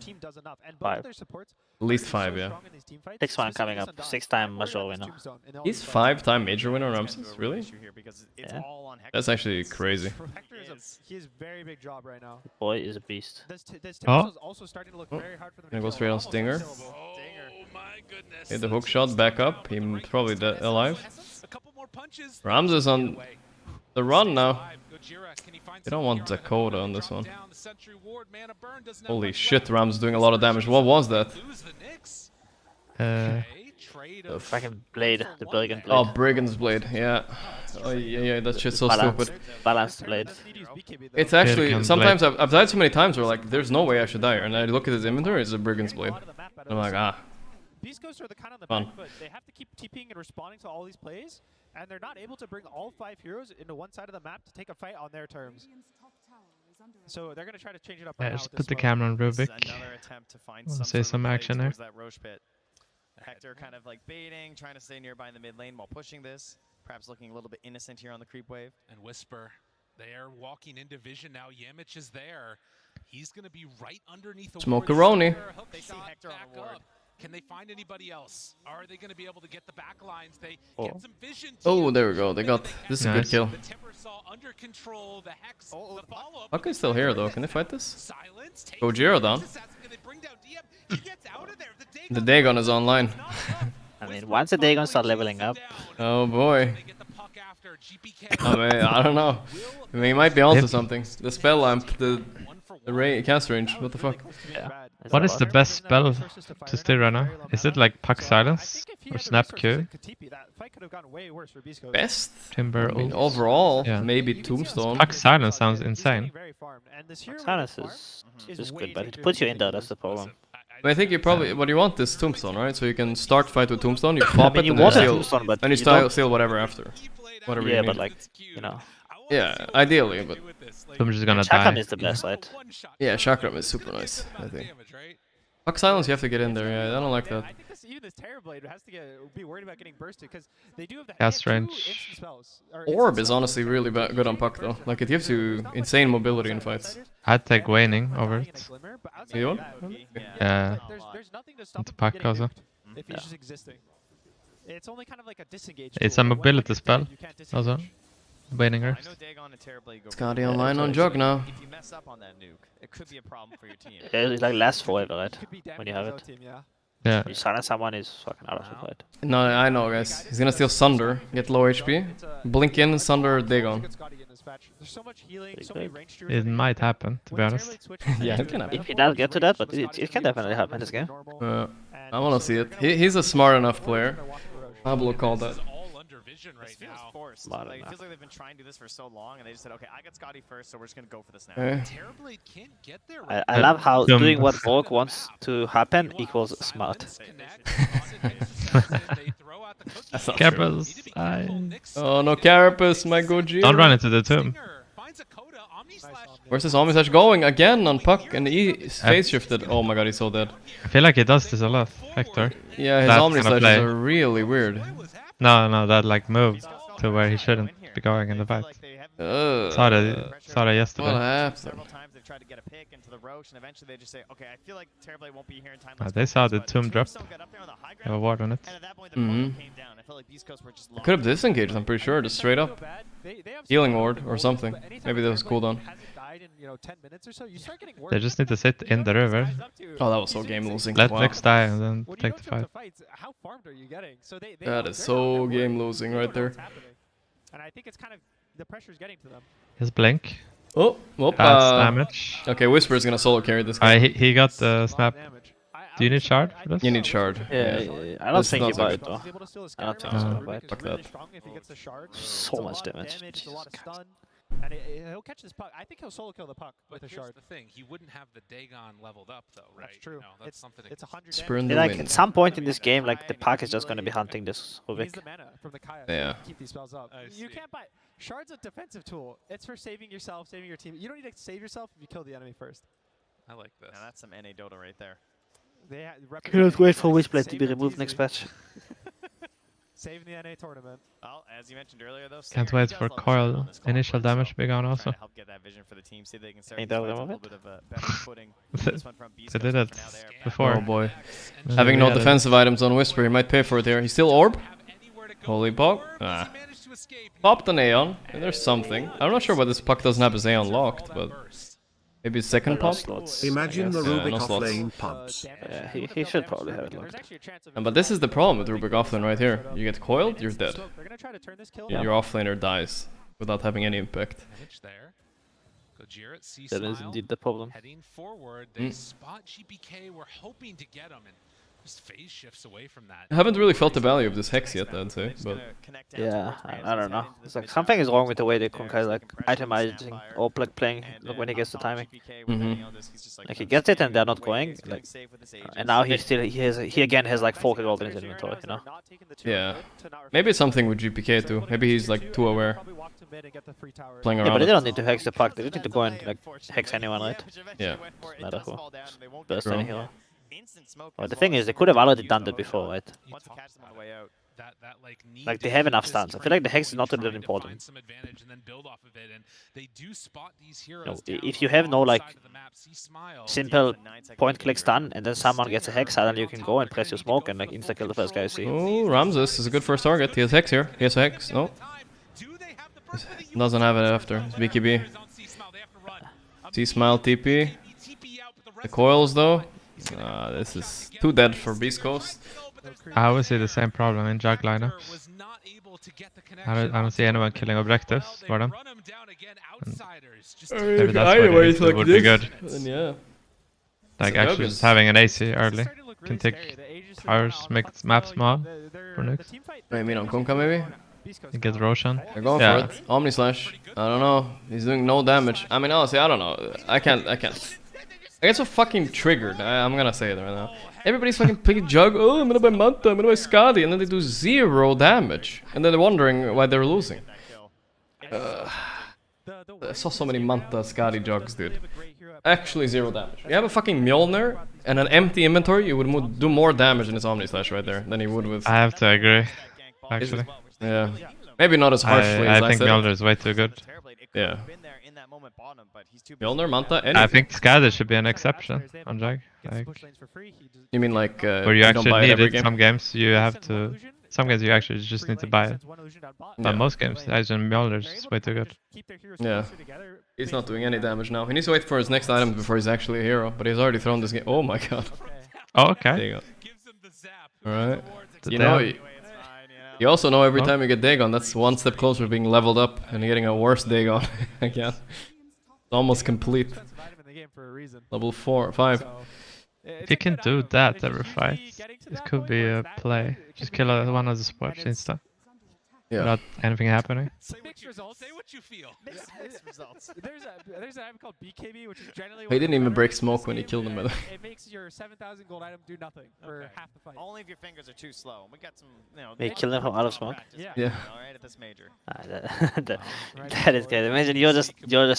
Speaker 2: Five.
Speaker 1: At least 5, yeah.
Speaker 2: 6-1 coming up. 6-time major winner.
Speaker 1: He's 5-time major winner, Ramses? Really?
Speaker 2: Yeah.
Speaker 1: That's actually crazy.
Speaker 5: He has very big job right now.
Speaker 2: Boy is a beast.
Speaker 5: This
Speaker 3: Oh.
Speaker 5: is also starting to look very hard for them.
Speaker 1: Gonna
Speaker 5: to
Speaker 1: go
Speaker 5: kill.
Speaker 1: straight on
Speaker 5: Almost
Speaker 1: Stinger.
Speaker 5: unkillable.
Speaker 1: Hit the hook shot, back up. He's probably alive.
Speaker 4: A couple more punches.
Speaker 1: Ramses on the run now. You don't want Dakota on this one. Holy shit, Ram's doing a lot of damage. What was that?
Speaker 2: Fucking blade, the Brigand
Speaker 1: Oh,
Speaker 2: blade.
Speaker 1: Brigand's Blade, yeah. Oh, yeah, that shit's so stupid.
Speaker 2: Balanced blade.
Speaker 1: It's actually,
Speaker 3: Brigand's
Speaker 1: sometimes I've died so many times where like, there's no way I should die here. And I look at his inventory, it's a Brigand's Blade. I'm like, ah.
Speaker 5: Beast Coast are the kind on the
Speaker 1: Fun.
Speaker 5: back foot. They have to keep TPing and responding to all these plays, and they're not able to bring all 5 heroes into one side of the map to take a fight on their terms. So they're gonna try to change it up.
Speaker 3: Yeah,
Speaker 5: right now
Speaker 3: just
Speaker 5: with
Speaker 3: put the
Speaker 5: this
Speaker 3: camera on
Speaker 6: This is
Speaker 3: Rubik.
Speaker 6: another attempt to find
Speaker 3: Wanna
Speaker 6: some
Speaker 3: see
Speaker 6: sort of
Speaker 3: some
Speaker 6: play
Speaker 3: action there?
Speaker 6: towards that Roche pit. Hector kind of like baiting, trying to stay nearby in the mid lane while pushing this. Perhaps looking a little bit innocent here on the creep wave.
Speaker 4: And Whisper, they are walking into vision now. Yamich is there. He's going to be right underneath the
Speaker 1: Smoke-a-roni.
Speaker 6: They see Hector on the ward.
Speaker 4: Can they find anybody else? Are they going to be able to get the back lines? They get some vision.
Speaker 1: Oh, there we go. They got this is a good
Speaker 3: Nice.
Speaker 1: kill.
Speaker 4: The Timber saw under control. The Hex. The follow-up.
Speaker 1: Puck is still here though. Can they fight this?
Speaker 4: Silence.
Speaker 1: Gojira down.
Speaker 4: They bring down DM. He gets out of there.
Speaker 1: The Dagon is online.
Speaker 2: I mean, once the Dagon start leveling up,
Speaker 1: Oh boy.
Speaker 4: They get the puck after.
Speaker 1: I mean, I don't know. I mean, he might be onto something. The spell lamp, the cast range. What the fuck?
Speaker 2: yeah.
Speaker 3: What is the best spell to stay right now? Is it like Puck Silence or Snap Q?
Speaker 1: Best?
Speaker 3: Timber
Speaker 1: I mean,
Speaker 3: ult?
Speaker 1: overall,
Speaker 3: Yeah.
Speaker 1: maybe Tombstone.
Speaker 3: Puck Silence sounds insane.
Speaker 2: Silence is good, but it puts you in there, that's the problem.
Speaker 1: But I think you probably what you want is Tombstone, right? So you can start fight with Tombstone, you pop
Speaker 2: I mean,
Speaker 1: it,
Speaker 2: you
Speaker 1: and
Speaker 2: want a
Speaker 1: then
Speaker 2: Tombstone, but
Speaker 1: and you
Speaker 2: you don't-
Speaker 1: steal whatever after. Whatever you
Speaker 2: Yeah,
Speaker 1: need.
Speaker 2: but like, you know,
Speaker 1: Yeah, ideally, but
Speaker 3: I'm just gonna
Speaker 2: Chakram
Speaker 3: die.
Speaker 2: is the best, right?
Speaker 1: yeah, Chakram is super nice, I think. Puck Silence, you have to get in there. Yeah, I don't like that.
Speaker 5: I think this, even this Terrorblade has to be worried about getting bursted because they do have the
Speaker 3: Cast
Speaker 5: they have
Speaker 3: range.
Speaker 5: two instant spells, or
Speaker 1: Orb
Speaker 5: instant
Speaker 1: is
Speaker 5: spells
Speaker 1: honestly
Speaker 5: for
Speaker 1: really
Speaker 5: burst
Speaker 1: good on
Speaker 5: and
Speaker 1: Puck though.
Speaker 5: burst.
Speaker 1: Like it gives
Speaker 5: So
Speaker 1: you
Speaker 5: it's not
Speaker 1: insane
Speaker 5: like
Speaker 1: mobility in
Speaker 5: it's
Speaker 1: fights.
Speaker 5: outsiders.
Speaker 3: I'd take
Speaker 5: And
Speaker 3: Waning
Speaker 5: they're
Speaker 3: over
Speaker 5: getting
Speaker 3: it.
Speaker 5: a glimmer, but outside
Speaker 1: You
Speaker 5: of
Speaker 1: want?
Speaker 5: that, okay,
Speaker 3: Yeah.
Speaker 5: like, there's nothing to stop
Speaker 3: Into
Speaker 5: him from
Speaker 3: Puck
Speaker 5: getting
Speaker 3: also.
Speaker 5: nuked if he's just existing. It's only kind of like a disengage.
Speaker 3: It's
Speaker 5: tool,
Speaker 3: a
Speaker 5: but when
Speaker 3: mobility
Speaker 5: Hector's
Speaker 3: spell
Speaker 5: dead, you can't
Speaker 3: also.
Speaker 5: disengage.
Speaker 3: Waning
Speaker 6: I
Speaker 3: Earth.
Speaker 6: know Dagon and Terrorblade go.
Speaker 1: Scotty
Speaker 6: for it.
Speaker 1: online on
Speaker 2: it's
Speaker 1: Jug now.
Speaker 6: If you mess up on that nuke, it could be a problem for your team.
Speaker 2: It like lasts forever, right?
Speaker 5: Could be
Speaker 2: When you
Speaker 5: damaging
Speaker 2: have
Speaker 5: his
Speaker 2: it.
Speaker 5: own team, yeah.
Speaker 3: Yeah.
Speaker 2: You silence someone is fucking out of the fight.
Speaker 1: No, I know, guys. He's gonna steal Sunder, get low HP, blink in, Sunder, Dagon.
Speaker 5: There's so much healing,
Speaker 2: Pretty
Speaker 5: so many
Speaker 2: good.
Speaker 5: range shooters
Speaker 3: It
Speaker 5: that you
Speaker 3: might
Speaker 5: can-
Speaker 3: happen, to be
Speaker 5: when
Speaker 3: honest.
Speaker 5: Terrorblade switches
Speaker 1: Yeah,
Speaker 5: to
Speaker 1: it can happen.
Speaker 2: If he does get to that, but it can definitely happen in this game.
Speaker 1: I wanna see it. He's a smart enough player. Pablo called that.
Speaker 4: all under vision
Speaker 6: This
Speaker 4: right
Speaker 6: feels
Speaker 4: now.
Speaker 6: forced.
Speaker 2: Smart
Speaker 6: Like, it
Speaker 2: enough.
Speaker 6: feels like they've been trying to do this for so long, and they just said, okay, I got Scotty first, so we're just gonna go for this now.
Speaker 1: Okay.
Speaker 4: Terrorblade can't get there.
Speaker 2: I love how
Speaker 3: Dumb.
Speaker 2: doing what Gorgc wants to happen equals smart.
Speaker 1: That's not true.
Speaker 3: Carapace.
Speaker 1: Oh no, Carapace, my Gorgc.
Speaker 3: Don't run into the tomb.
Speaker 1: Where's this Omnislash going? Again on Puck, and he phase shifted. Oh my god, he's so dead.
Speaker 3: I feel like he does this a lot, Hector.
Speaker 1: Yeah, his
Speaker 3: That kind of
Speaker 1: Omnislashes
Speaker 3: play.
Speaker 1: are really weird.
Speaker 3: No, that like moved to where he shouldn't be going in the fight. Saw that yesterday.
Speaker 1: What happened?
Speaker 6: Several times they've tried to get a pick into the Roche, and eventually they just say, okay, I feel like Terrorblade won't be here in time. let's
Speaker 3: They
Speaker 6: go
Speaker 3: saw
Speaker 6: for
Speaker 3: the
Speaker 6: this, but
Speaker 3: tomb drop.
Speaker 6: Tombstone got up there on the high
Speaker 3: Have a
Speaker 6: ground,
Speaker 3: ward on it.
Speaker 6: and at that point the portal came down. I felt like Beast Coast were just
Speaker 1: Could have disengaged, I'm pretty sure, just straight up. Healing ward or something. Maybe that was cooldown.
Speaker 3: They just need to sit in the river.
Speaker 1: Oh, that was so game losing.
Speaker 3: Let
Speaker 1: Wow.
Speaker 3: Nyx die and then take the fight.
Speaker 5: How farmed are you getting? So
Speaker 1: That is so game losing right there.
Speaker 5: And I think it's kind of the pressure's getting to them.
Speaker 3: His blink.
Speaker 1: Oh, whoop.
Speaker 3: That's damage.
Speaker 1: Okay, Whisper is gonna solo carry this guy.
Speaker 3: He got the snap. Do you need shard for this?
Speaker 1: You need shard.
Speaker 2: Yeah, I don't
Speaker 1: That's
Speaker 2: think
Speaker 1: not
Speaker 2: he
Speaker 1: so
Speaker 2: bought
Speaker 1: good.
Speaker 2: it though. I don't think
Speaker 3: so,
Speaker 2: but-
Speaker 1: Fuck that.
Speaker 2: So much damage.
Speaker 5: It's a lot of
Speaker 2: Jesus
Speaker 5: stun. And he'll catch this puck. I think he'll solo kill the puck with
Speaker 4: But
Speaker 5: a
Speaker 4: here's
Speaker 5: shard.
Speaker 4: the thing, he wouldn't have the Dagon leveled up though, right?
Speaker 5: That's true.
Speaker 4: You know, that's something to
Speaker 5: It's 100
Speaker 1: Spur in
Speaker 5: damage.
Speaker 1: the
Speaker 2: Like
Speaker 1: wind.
Speaker 2: at some point in this game, like the puck is just gonna be hunting this
Speaker 5: He needs
Speaker 2: Rubik.
Speaker 5: the mana from the Kaya
Speaker 1: Yeah.
Speaker 5: to keep these spells up.
Speaker 4: I
Speaker 5: You
Speaker 4: see.
Speaker 5: can't buy Shard's a defensive tool. It's for saving yourself, saving your team. You don't need to save yourself if you kill the enemy first.
Speaker 4: I like this.
Speaker 6: Now that's some NA Dota right there.
Speaker 2: Cannot wait for Wishblade to be removed next patch.
Speaker 5: Saving the NA tournament.
Speaker 6: Well, as you mentioned earlier, though,
Speaker 3: Can't
Speaker 6: Stinger,
Speaker 3: wait
Speaker 6: he
Speaker 3: for
Speaker 6: does love
Speaker 3: Coil.
Speaker 6: Stinger on this call
Speaker 3: Initial
Speaker 6: point, so
Speaker 3: damage big on
Speaker 6: trying
Speaker 3: also.
Speaker 6: to help get that vision for the team, see if they can start
Speaker 2: Ain't
Speaker 6: these
Speaker 2: that
Speaker 6: fights
Speaker 2: what
Speaker 6: on a
Speaker 2: I
Speaker 6: little bit of a better footing.
Speaker 3: They
Speaker 6: This one from Beast
Speaker 3: did
Speaker 6: Coast
Speaker 3: it
Speaker 6: for now there.
Speaker 3: before.
Speaker 1: Oh boy.
Speaker 3: Yeah,
Speaker 1: Having
Speaker 3: we
Speaker 1: no
Speaker 3: had it.
Speaker 1: defensive items on Whisper, he might pay for it here. He's still orb. Holy pog. Ah. Popped an Aeon. And there's something. I'm not sure why this puck doesn't have his Aeon locked, but maybe second
Speaker 2: No
Speaker 1: pop.
Speaker 2: slots.
Speaker 7: Imagine the
Speaker 1: guess. Yeah,
Speaker 7: Rubik
Speaker 1: no
Speaker 7: off
Speaker 1: slots.
Speaker 7: lane pumps.
Speaker 2: Yeah, he should probably have it
Speaker 5: There's
Speaker 2: locked.
Speaker 5: actually a chance of
Speaker 1: But this is the problem with Rubik offlane right here. You get coiled, you're dead.
Speaker 5: They're gonna try to turn this kill.
Speaker 1: Your offlaner dies without having any impact.
Speaker 4: Damage there. Gojira, C
Speaker 2: That is indeed the problem.
Speaker 4: Heading forward, they spot GPK. We're hoping to get him, and just phase shifts away from that.
Speaker 1: I haven't really felt the value of this hex yet, I'd say. But
Speaker 2: Yeah, I don't know. It's like something is wrong with the way they Konkai like itemizing or like playing like, when he gets the timing. Like he gets it and they're not going. Like, and now he again has like 4 gold in his inventory, you know.
Speaker 1: yeah, maybe it's something with GPK too. Maybe he's like too aware, playing
Speaker 2: Yeah,
Speaker 1: around.
Speaker 2: but they
Speaker 1: it.
Speaker 2: don't need to hex the puck. They just need to go and like hex anyone, right?
Speaker 1: Yeah.
Speaker 2: Matter who. Burst
Speaker 1: True.
Speaker 2: any hero. But the thing is, they could have already done that before, right?
Speaker 6: Once it catches them on the way out,
Speaker 2: Like they have enough stuns. I feel like the Hex is not that important. If you have no like simple point-click stun and then someone gets a Hex, suddenly you can go and press your smoke and like insta-kill the first guy you see.
Speaker 1: Oh, Ramses is a good first target. He has Hex here. He has a Hex. No. Doesn't have it after. It's BKB. C-Smile TP. The coils though. This is too dead for Beast Coast.
Speaker 3: I always see the same problem in jug lineups. I don't see anyone killing objectives for them. Maybe that's why it would be good.
Speaker 1: Then yeah.
Speaker 3: Like actually just having an AC early can take towers, make map small for nukes.
Speaker 1: Wait, I mean on Kunkka maybe?
Speaker 3: You get Roshan.
Speaker 1: They're going for it. Omni Slash. I don't know. He's doing no damage. I mean honestly, I don't know. I can't. I get so fucking triggered. I'm gonna say it right now. Everybody's fucking picking Jug. Oh, I'm gonna buy Manta, I'm gonna buy Skadi, and then they do 0 damage. And then they're wondering why they're losing. I saw so many Manta Skadi Jugs, dude. Actually 0 damage. You have a fucking Mjolnir and an empty inventory, you would do more damage in his Omni Slash right there than you would with...
Speaker 3: I have to agree, actually.
Speaker 1: Yeah. Maybe not as harshly as I
Speaker 3: think
Speaker 1: said.
Speaker 3: Mjolnir is way too good.
Speaker 1: Yeah. Mjolnir, Manta, anything.
Speaker 3: I think Skadi should be an exception on Jug. Like,
Speaker 1: you mean like...
Speaker 3: where you actually need it. Some games you have to... Some games you actually just need to buy it. But most games, actually Mjolnir is way too good.
Speaker 1: Yeah. He's not doing any damage now. He needs to wait for his next item before he's actually a hero. But he's already thrown this game. Oh my god.
Speaker 3: Oh, okay.
Speaker 1: There you go. Alright. You know, you also know every time you get Dagon, that's one step closer to being leveled up and getting a worse Dagon again. It's almost complete. Level 4, 5.
Speaker 3: If you can do that every fight, it could be a play. Just kill one of the supports insta.
Speaker 1: Yeah.
Speaker 3: Without anything happening.
Speaker 5: Mixed results. Say what you feel. Mixed results. There's an item called BKB, which is generally.
Speaker 1: He didn't even break smoke when he killed him, by the way.
Speaker 5: It makes your 7,000 gold item do nothing for half the fight.
Speaker 6: Only if your fingers are too slow. We got some, you know.
Speaker 2: They kill them from out of smoke.
Speaker 1: Yeah.
Speaker 6: All right, at this major.
Speaker 2: That is good. Imagine you're just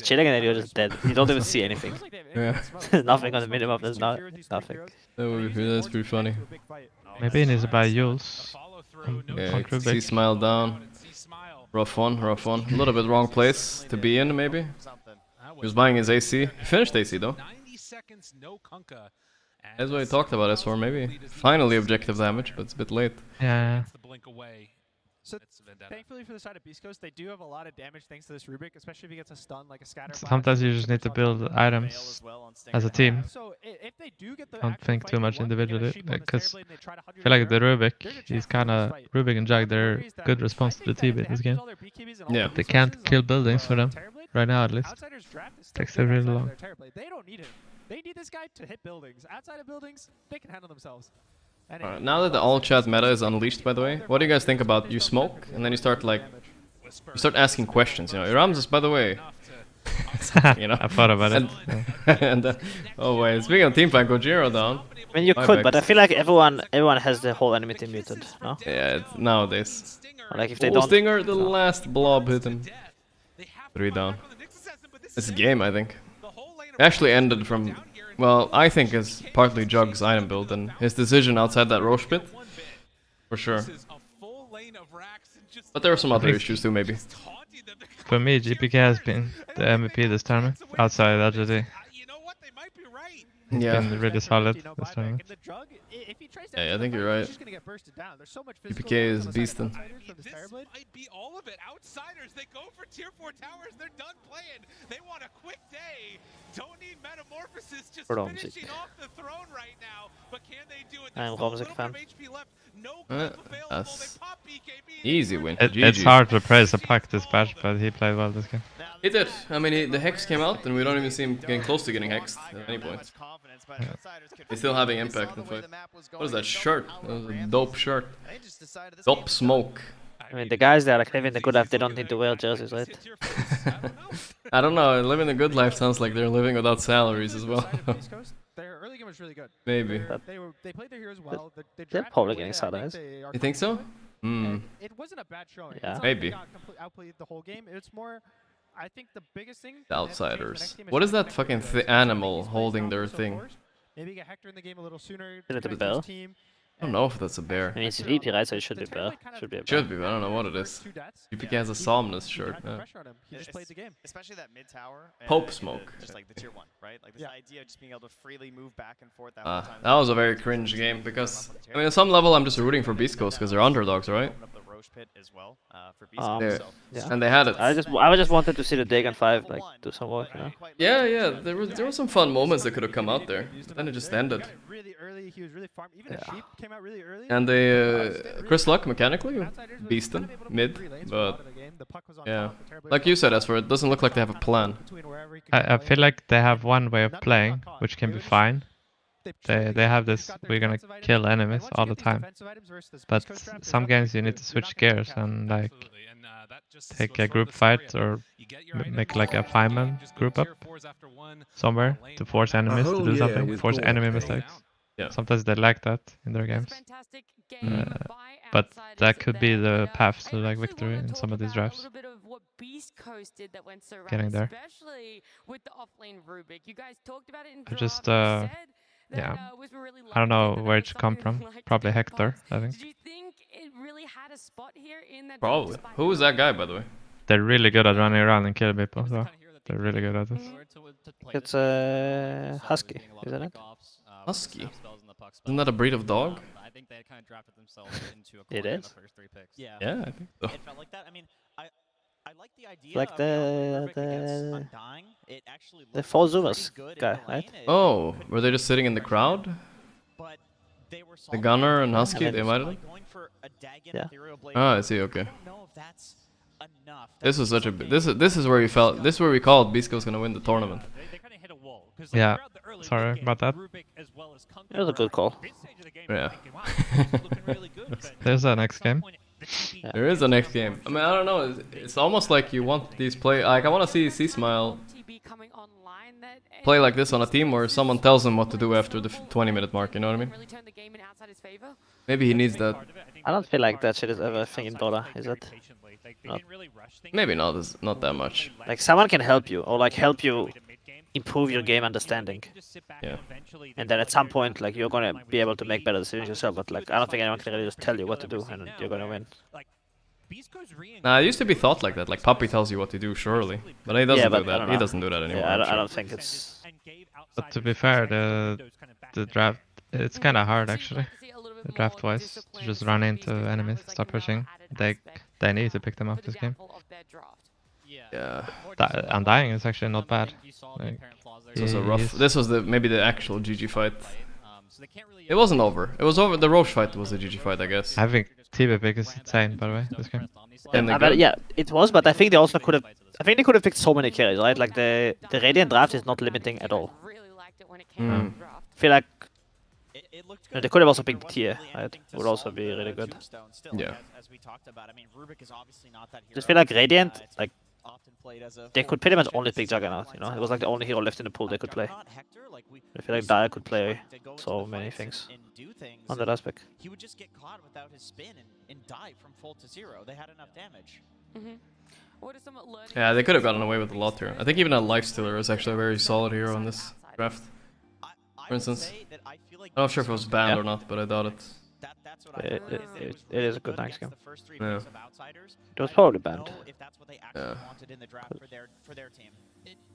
Speaker 2: chilling and then you're just dead. You don't even see anything.
Speaker 1: Yeah.
Speaker 2: There's nothing on the minimap. There's nothing.
Speaker 1: That's pretty funny.
Speaker 3: Maybe he needs to buy Yules.
Speaker 1: Yeah, C-Smile down. Rough one, rough one. A little bit wrong place to be in, maybe. He was buying his AC. He finished AC, though. That's what he talked about S4, maybe. Finally objective damage, but it's a bit late.
Speaker 3: Yeah.
Speaker 5: So, thankfully for the side of Beast Coast, they do have a lot of damage thanks to this Rubik, especially if he gets a stun like a scatter.
Speaker 3: Sometimes you just need to build items as a team.
Speaker 5: So if they do get the
Speaker 3: Don't think too much individually, because I feel like the Rubik, he's kinda... Rubik and Jug, they're good response to the TB in this game.
Speaker 1: Yeah.
Speaker 3: They can't kill buildings for them, right now at least. Takes them really long.
Speaker 5: They don't need him. They need this guy to hit buildings. Outside of buildings, they can handle themselves.
Speaker 1: Now that the all chat meta is unleashed, by the way, what do you guys think about you smoke and then you start like, you start asking questions, you know, Ramses, by the way, you know.
Speaker 3: I thought about it.
Speaker 1: And oh wait, speaking of teamfight, Gojira down.
Speaker 2: I mean, you could, but I feel like everyone has the whole enemy team muted, no?
Speaker 1: Yeah, it's nowadays.
Speaker 2: Like if they don't.
Speaker 1: Stinger, the last blob hit him. 3 down. This game, I think, actually ended from. Well, I think it's partly Jug's item build and his decision outside that Roche pit. For sure. But there are some other issues too, maybe.
Speaker 3: For me, GPK has been the MVP this tournament, outside RGD. He's been really solid this tournament.
Speaker 1: Yeah, I think you're right. GPK is beastin'.
Speaker 4: This might be all of it. Outsiders, they go for tier 4 towers, they're done playing. They want a quick day. Don't need metamorphosis, just finishing off the throne right now. But can they do it?
Speaker 2: I'm Gorgc fan.
Speaker 1: That's easy win.
Speaker 3: It's hard to praise a pack this patch, but he played well this game.
Speaker 1: He did. I mean, the Hex came out, and we don't even see him getting close to getting hexed at any point. He's still having impact in the fight. What is that shirt? That was a dope shirt. Dope smoke.
Speaker 2: I mean, the guys that are like living the good life, they don't need to wear jerseys, right?
Speaker 1: I don't know. Living the good life sounds like they're living without salaries as well.
Speaker 5: Their early game was really good.
Speaker 1: Maybe.
Speaker 5: They played their heroes well.
Speaker 2: They're probably getting salaries.
Speaker 1: You think so? Hmm.
Speaker 5: It wasn't a bad showing.
Speaker 2: Yeah.
Speaker 1: Maybe.
Speaker 5: Outplayed the whole game. It's more. I think the biggest thing.
Speaker 1: The outsiders. What is that fucking animal holding their thing?
Speaker 5: Maybe get Hector in the game a little sooner.
Speaker 2: Is it a bell?
Speaker 5: Team,
Speaker 1: I don't know if that's a bear.
Speaker 2: I mean, it's VP, right? So it should be bear. Should be a bear.
Speaker 1: Should be, but I don't know what it is. GPK has a Somnus shirt. Yeah.
Speaker 5: He just played the game.
Speaker 6: Especially that mid tower.
Speaker 1: Pope smoke.
Speaker 6: Just like the tier 1, right? Like this idea of just being able to freely move back and forth.
Speaker 1: That was a very cringe game because, I mean, at some level I'm just rooting for Beast Coast because they're underdogs, right? And they had it.
Speaker 2: I just wanted to see the Dagon 5 like do some work, you know?
Speaker 1: Yeah, there were some fun moments that could have come out there. But then it just ended.
Speaker 5: Really early, he was really farmed. Even the sheep came out really early.
Speaker 1: And they, Chris Luck mechanically beastin' mid, but yeah, like you said, Esper, it doesn't look like they have a plan.
Speaker 3: I feel like they have one way of playing, which can be fine. They have this, we're gonna kill enemies all the time. But some games you need to switch gears and like take a group fight or make like a 5-man group up somewhere to force enemies to do something, force enemy mistakes.
Speaker 1: Yeah.
Speaker 3: Sometimes they like that in their games. But that could be the path to like victory in some of these drafts. Getting there. I just yeah, I don't know where it come from. Probably Hector, I think.
Speaker 1: Probably. Who was that guy, by the way?
Speaker 3: They're really good at running around and killing people, so they're really good at this.
Speaker 2: It's Husky, isn't it?
Speaker 1: Husky? Isn't that a breed of dog?
Speaker 2: It is?
Speaker 1: Yeah, I think so.
Speaker 6: It felt like that. I mean, I like the idea
Speaker 2: Like
Speaker 6: the
Speaker 2: the Four Zoomers guy, right?
Speaker 1: Oh, were they just sitting in the crowd? The Gunner and Husky, they might have?
Speaker 2: Yeah.
Speaker 1: Ah, I see, okay. This was such a this is where we felt, this is where we called Beast Coast gonna win the tournament.
Speaker 3: Yeah, sorry about that.
Speaker 2: It was a good call.
Speaker 1: Yeah.
Speaker 3: There's the next game.
Speaker 2: Yeah.
Speaker 1: There is a next game. I mean, I don't know. It's almost like you want these play. Like, I want to see C-Smile play like this on a team where someone tells him what to do after the 20-minute mark. You know what I mean? Maybe he needs that.
Speaker 2: I don't feel like that shit is ever a thing in Dota, is it? Not.
Speaker 1: Maybe not. Not that much.
Speaker 2: Like someone can help you, or like help you improve your game understanding.
Speaker 1: Yeah.
Speaker 2: And then at some point, like you're gonna be able to make better decisions yourself. But like I don't think anyone can really just tell you what to do, and you're gonna win.
Speaker 1: Nah, it used to be thought like that. Like Puppy tells you what to do, surely, but he doesn't do that. He doesn't do that anymore.
Speaker 2: Yeah, I don't think it's.
Speaker 3: But to be fair, the draft, it's kind of hard actually. The draft-wise, to just run into enemies, start pushing. They need to pick them up this game.
Speaker 1: Yeah.
Speaker 3: Undying is actually not bad. Like,
Speaker 1: this was a rough. This was maybe the actual GG fight. It wasn't over. It was over. The Roche fight was the GG fight, I guess.
Speaker 3: I think TV pick is insane, by the way. This game.
Speaker 2: Yeah, it was, but I think they also could have. I think they could have picked so many carries, right? Like the Radiant draft is not limiting at all. I feel like they could have also picked tier, right? Would also be really good.
Speaker 1: Yeah.
Speaker 2: Just feel like Radiant, like they could pretty much only pick Juggernaut, you know? It was like the only hero left in the pool they could play. I feel like Dire could play so many things on that aspect.
Speaker 6: He would just get caught without his spin and die from full to 0. They had enough damage.
Speaker 1: Yeah, they could have gotten away with a lot here. I think even a Lifestealer is actually a very solid hero in this draft. For instance. I'm not sure if it was banned or not, but I doubt it.
Speaker 2: It is a good nice game.
Speaker 1: Yeah.
Speaker 2: It was probably banned.
Speaker 1: Yeah.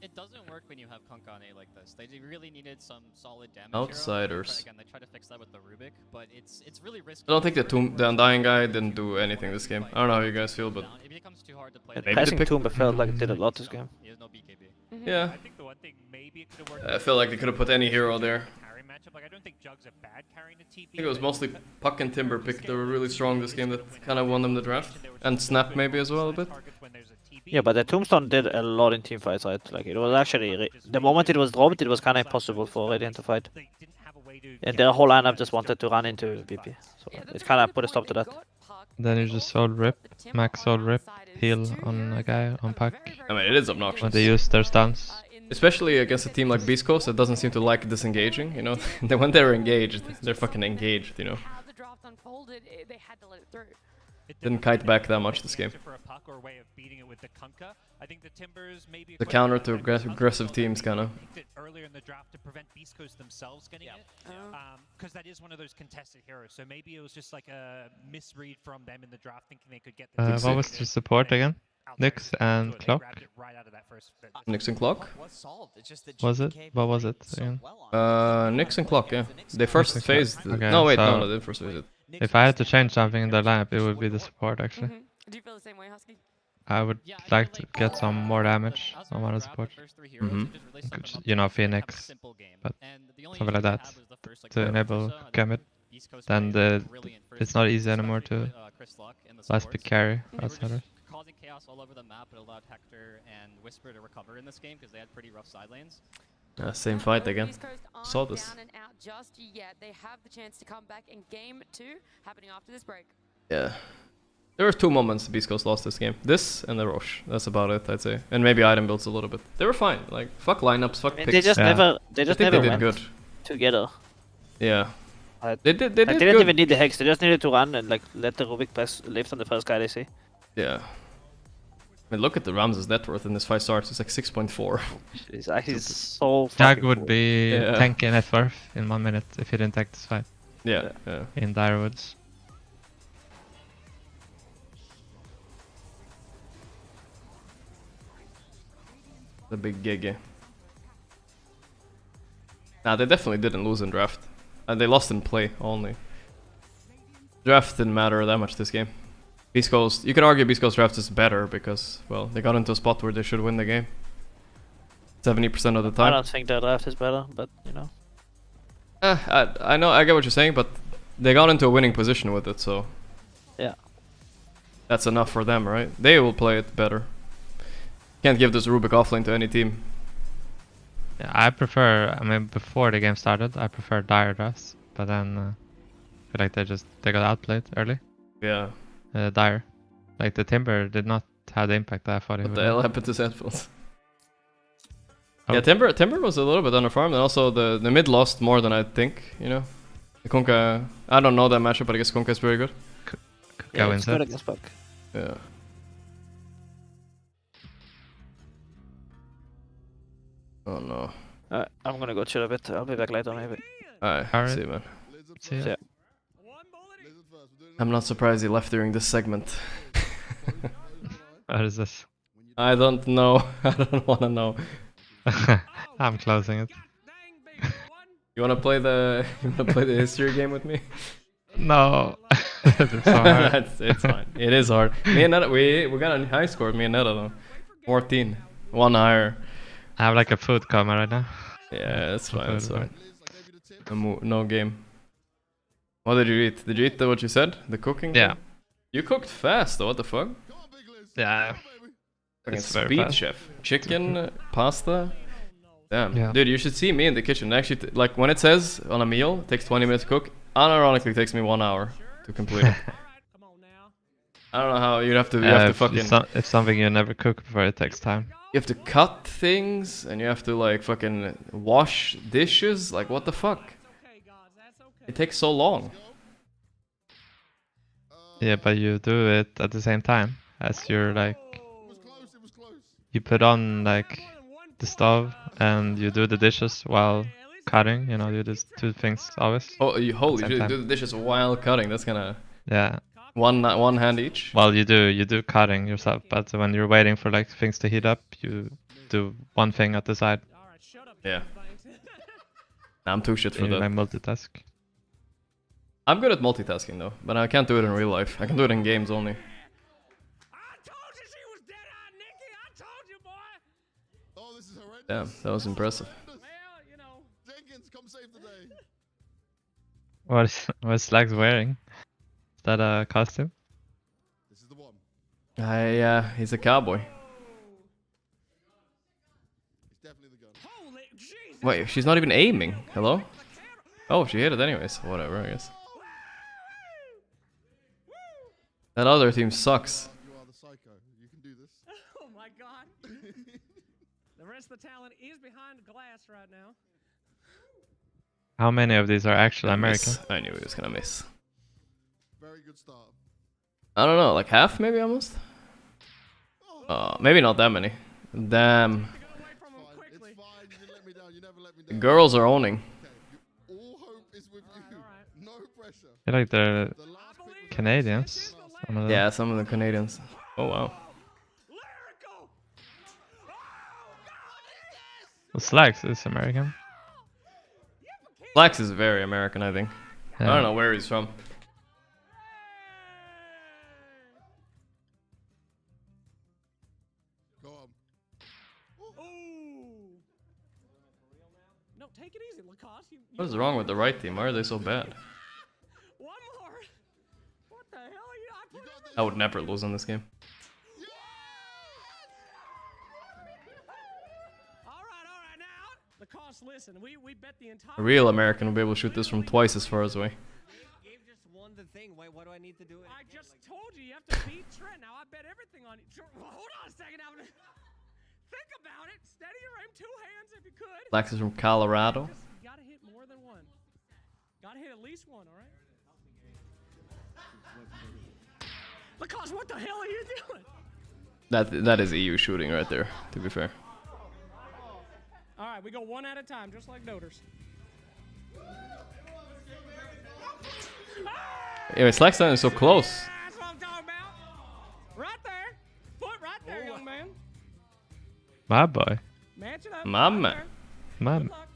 Speaker 7: It doesn't work when you have Konkane like this. They really needed some solid damage.
Speaker 1: Outsiders.
Speaker 7: But again, they try to fix that with the Rubik, but it's really risky.
Speaker 1: I don't think the Undying guy didn't do anything this game. I don't know how you guys feel, but
Speaker 7: It becomes too hard to play.
Speaker 2: Passing Tomb felt like it did a lot this game.
Speaker 7: He has no BKB.
Speaker 1: yeah. I feel like they could have put any hero there. I think it was mostly Puck and Timber pick that were really strong this game that kind of won them the draft. And Snap maybe as well a bit.
Speaker 2: Yeah, but the Tombstone did a lot in team fights, right? Like it was actually the moment it was dropped, it was kind of impossible for Radiant to fight. And their whole lineup just wanted to run into VP, so it kind of put a stop to that.
Speaker 3: Then you just sold Rip, max sold Rip, heal on a guy on Puck.
Speaker 1: I mean, it is obnoxious.
Speaker 3: When they use their stuns.
Speaker 1: Especially against a team like Beast Coast that doesn't seem to like disengaging, you know? When they're engaged, they're fucking engaged, you know? Didn't kite back that much this game.
Speaker 5: For a puck or a way of beating it with the Kunkka. I think the Timbers maybe
Speaker 1: The counter to aggressive teams, kind of.
Speaker 5: earlier in the draft to prevent Beast Coast themselves getting it, because that is one of those contested heroes. So maybe it was just like a misread from them in the draft, thinking they could get.
Speaker 3: What was the support again? Nyx and Clock?
Speaker 1: Nyx and Clock?
Speaker 3: Was it? What was it again?
Speaker 1: Nyx and Clock, yeah. They first phased.
Speaker 3: Okay,
Speaker 1: no, wait,
Speaker 3: so
Speaker 1: no, they didn't first phase it.
Speaker 3: If I had to change something in the lineup, it would be the support actually.
Speaker 8: Do you feel the same way, Husky?
Speaker 3: I would like to get some more damage on one of the support. You know, Phoenix, but something like that to enable Gambit. Then it's not easy anymore to last pick carry outsiders.
Speaker 7: Causing chaos all over the map, it allowed Hector and Whisper to recover in this game because they had pretty rough side lanes.
Speaker 1: Same fight again. Saw this.
Speaker 8: Down and out just yet. They have the chance to come back in game 2, happening after this break.
Speaker 1: Yeah. There were 2 moments Beast Coast lost this game. This and the Roche. That's about it, I'd say. And maybe item builds a little bit. They were fine. Like, fuck lineups, fuck picks.
Speaker 2: They just never
Speaker 1: did
Speaker 2: went
Speaker 1: good
Speaker 2: together.
Speaker 1: Yeah.
Speaker 2: They
Speaker 1: did
Speaker 2: didn't
Speaker 1: good.
Speaker 2: even need the Hex, they just needed to run and like let the Rubik pass lift on the first guy they see.
Speaker 1: Yeah. I mean, look at the Ramses net worth in this 5 stars. It's like 6.4.
Speaker 2: He's actually so
Speaker 3: Jag
Speaker 2: fucking
Speaker 3: would
Speaker 2: cool.
Speaker 3: be tanking net worth in 1 minute if he didn't take this fight.
Speaker 1: Yeah.
Speaker 3: In Dire Woods.
Speaker 1: The big gig. Nah, they definitely didn't lose in draft. And they lost in play only. Draft didn't matter that much this game. Beast Coast, you can argue Beast Coast draft is better because, well, they got into a spot where they should win the game. 70% of the time.
Speaker 2: I don't think their draft is better, but you know.
Speaker 1: I know, I get what you're saying, but they got into a winning position with it, so.
Speaker 2: Yeah.
Speaker 1: That's enough for them, right? They will play it better. Can't give this Rubik offlane to any team.
Speaker 3: Yeah, I prefer, I mean, before the game started, I prefer Dire drafts, but then I feel like they got outplayed early.
Speaker 1: Yeah.
Speaker 3: Dire. Like the Timber did not have the impact that I thought it would.
Speaker 1: What the hell happened to Zetfields?
Speaker 3: Oh.
Speaker 1: Yeah, Timber was a little bit underfarmed, and also the mid lost more than I think, you know? The Kunkka, I don't know that matchup, but I guess Kunkka is pretty good.
Speaker 2: Yeah,
Speaker 3: Kunkka
Speaker 2: it's good against Puck.
Speaker 1: Yeah. Oh no.
Speaker 2: I'm gonna go chill a bit, I'll be back later maybe.
Speaker 1: Alright, see you, man.
Speaker 3: See ya.
Speaker 2: Yeah.
Speaker 1: I'm not surprised he left during this segment.
Speaker 3: What is this?
Speaker 1: I don't know. I don't wanna know.
Speaker 3: I'm closing it.
Speaker 1: You wanna play the history game with me?
Speaker 3: No. It's so hard.
Speaker 1: It's fine. It is hard. Me and Netta, we got a high score. Me and Netta though. 14. 1 higher.
Speaker 3: I have like a food coma right now.
Speaker 1: Yeah, that's fine. That's fine. No game. What did you eat? Did you eat what you said? The cooking?
Speaker 3: Yeah.
Speaker 1: Thing? You cooked fast though. What the fuck?
Speaker 3: Yeah.
Speaker 1: Fucking
Speaker 3: It's very
Speaker 1: speed
Speaker 3: fast.
Speaker 1: chef. Chicken, pasta. Damn.
Speaker 3: Yeah.
Speaker 1: Dude, you should see me in the kitchen. Actually, like when it says on a meal, it takes 20 minutes to cook. Unironically, it takes me 1 hour to complete it. I don't know how you'd have to. You have to fucking.
Speaker 3: It's something you never cook before. It takes time.
Speaker 1: You have to cut things, and you have to like fucking wash dishes. Like what the fuck? It takes so long.
Speaker 3: Yeah, but you do it at the same time as you're like. You put on like the stove and you do the dishes while cutting. You know, you do 2 things always.
Speaker 1: Oh, you holy
Speaker 3: Same
Speaker 1: shit!
Speaker 3: time.
Speaker 1: Do the dishes while cutting. That's kind of
Speaker 3: Yeah.
Speaker 1: one hand each.
Speaker 3: Well, you do cutting yourself, but when you're waiting for like things to heat up, you do one thing at the side.
Speaker 1: Yeah. Nah, I'm too shit for
Speaker 3: You
Speaker 1: that.
Speaker 3: like multitask.
Speaker 1: I'm good at multitasking though, but I can't do it in real life. I can do it in games only. Damn, that was impressive.
Speaker 3: What is Slag's wearing? Is that a costume?
Speaker 1: Yeah, he's a cowboy. Wait, she's not even aiming. Hello? Oh, she hit it anyways. Whatever, I guess. That other team sucks.
Speaker 9: You are the psycho. You can do this.
Speaker 5: Oh my god. The rest of the talent is behind glass right now.
Speaker 3: How many of these are actually American?
Speaker 1: I knew he was gonna miss.
Speaker 9: Very good start.
Speaker 1: I don't know, like half maybe almost? Maybe not that many. Damn. The girls are owning.
Speaker 9: All hope is with you. No pressure.
Speaker 3: I feel like they're
Speaker 9: The last pick was
Speaker 3: Canadians. Some of them.
Speaker 1: Yeah, some of the Canadians. Oh wow.
Speaker 3: Well, Slacks is American.
Speaker 1: Flax is very American, I think. I don't know where he's from.
Speaker 9: Go on.
Speaker 5: No, take it easy, Lacoste.
Speaker 1: What is wrong with the right team? Why are they so bad?
Speaker 5: One more. What the hell are you?
Speaker 1: I would never lose in this game.
Speaker 5: All right. Now, Lacoste, listen. We bet the entire.
Speaker 1: A real American would be able to shoot this from twice as far as away.
Speaker 10: Gabe just won the thing. Wait, what do I need to do?
Speaker 5: I just told you have to beat Trent. Now I bet everything on you. Hold on a second. Now, think about it. Steady your aim. 2 hands if you could.
Speaker 1: Flax is from Colorado.
Speaker 5: You gotta hit more than one. Gotta hit at least one. All right. Lacoste, what the hell are you doing?
Speaker 1: That is EU shooting right there, to be fair.
Speaker 5: All right, we go one at a time, just like Doters.
Speaker 1: Anyway, Slackstone is so close.
Speaker 5: That's what I'm talking about. Right there. Foot right there, young man.
Speaker 3: My boy.
Speaker 5: Match it up.
Speaker 1: My
Speaker 5: Right
Speaker 1: man.
Speaker 5: there.
Speaker 3: My,
Speaker 5: Good luck.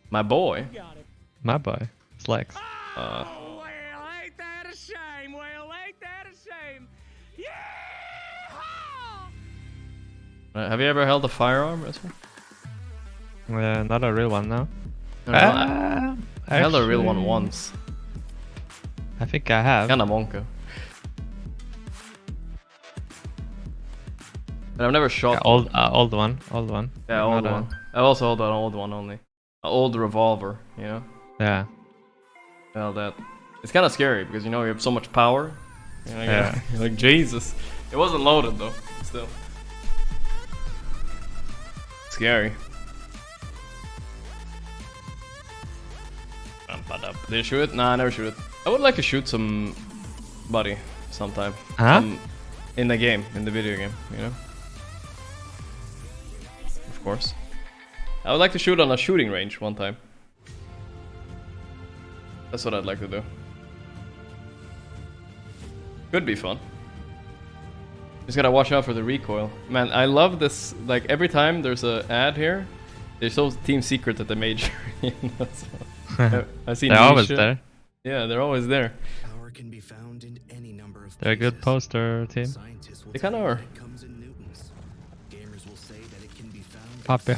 Speaker 1: My boy.
Speaker 5: Got it.
Speaker 3: my boy. Slacks.
Speaker 5: Oh, well, ain't that a shame? Well, ain't that a shame? Yeah!
Speaker 1: Have you ever held a firearm, Wrestler?
Speaker 3: Not a real one now.
Speaker 1: I held a real one
Speaker 3: Actually,
Speaker 1: once.
Speaker 3: I think I have.
Speaker 1: Kinda monka. But I've never shot.
Speaker 3: Yeah, old one. Old one.
Speaker 1: Yeah, old
Speaker 3: Not a-
Speaker 1: one. I also held an old one only. An old revolver, you know?
Speaker 3: Yeah.
Speaker 1: Held that. It's kind of scary because you know you have so much power. You know,
Speaker 3: Yeah.
Speaker 1: you're like Jesus. It wasn't loaded though. Still. Scary. Did you shoot it? Nah, I never shoot it. I would like to shoot somebody sometime.
Speaker 3: Huh?
Speaker 1: In the game, in the video game, you know? Of course. I would like to shoot on a shooting range one time. That's what I'd like to do. Could be fun. Just gotta watch out for the recoil. Man, I love this. Like, every time there's a ad here, they show Team Secret that they made sure. You know, so I've seen
Speaker 3: They're always
Speaker 1: shit.
Speaker 3: there.
Speaker 1: Yeah, they're always there.
Speaker 11: Power can be found in any number of
Speaker 3: They're a good
Speaker 11: places.
Speaker 3: poster team.
Speaker 11: Scientists will
Speaker 1: They kinda
Speaker 11: tell you
Speaker 1: are.
Speaker 11: that it comes in newtons. Gamers will say that it can be found
Speaker 3: Puppy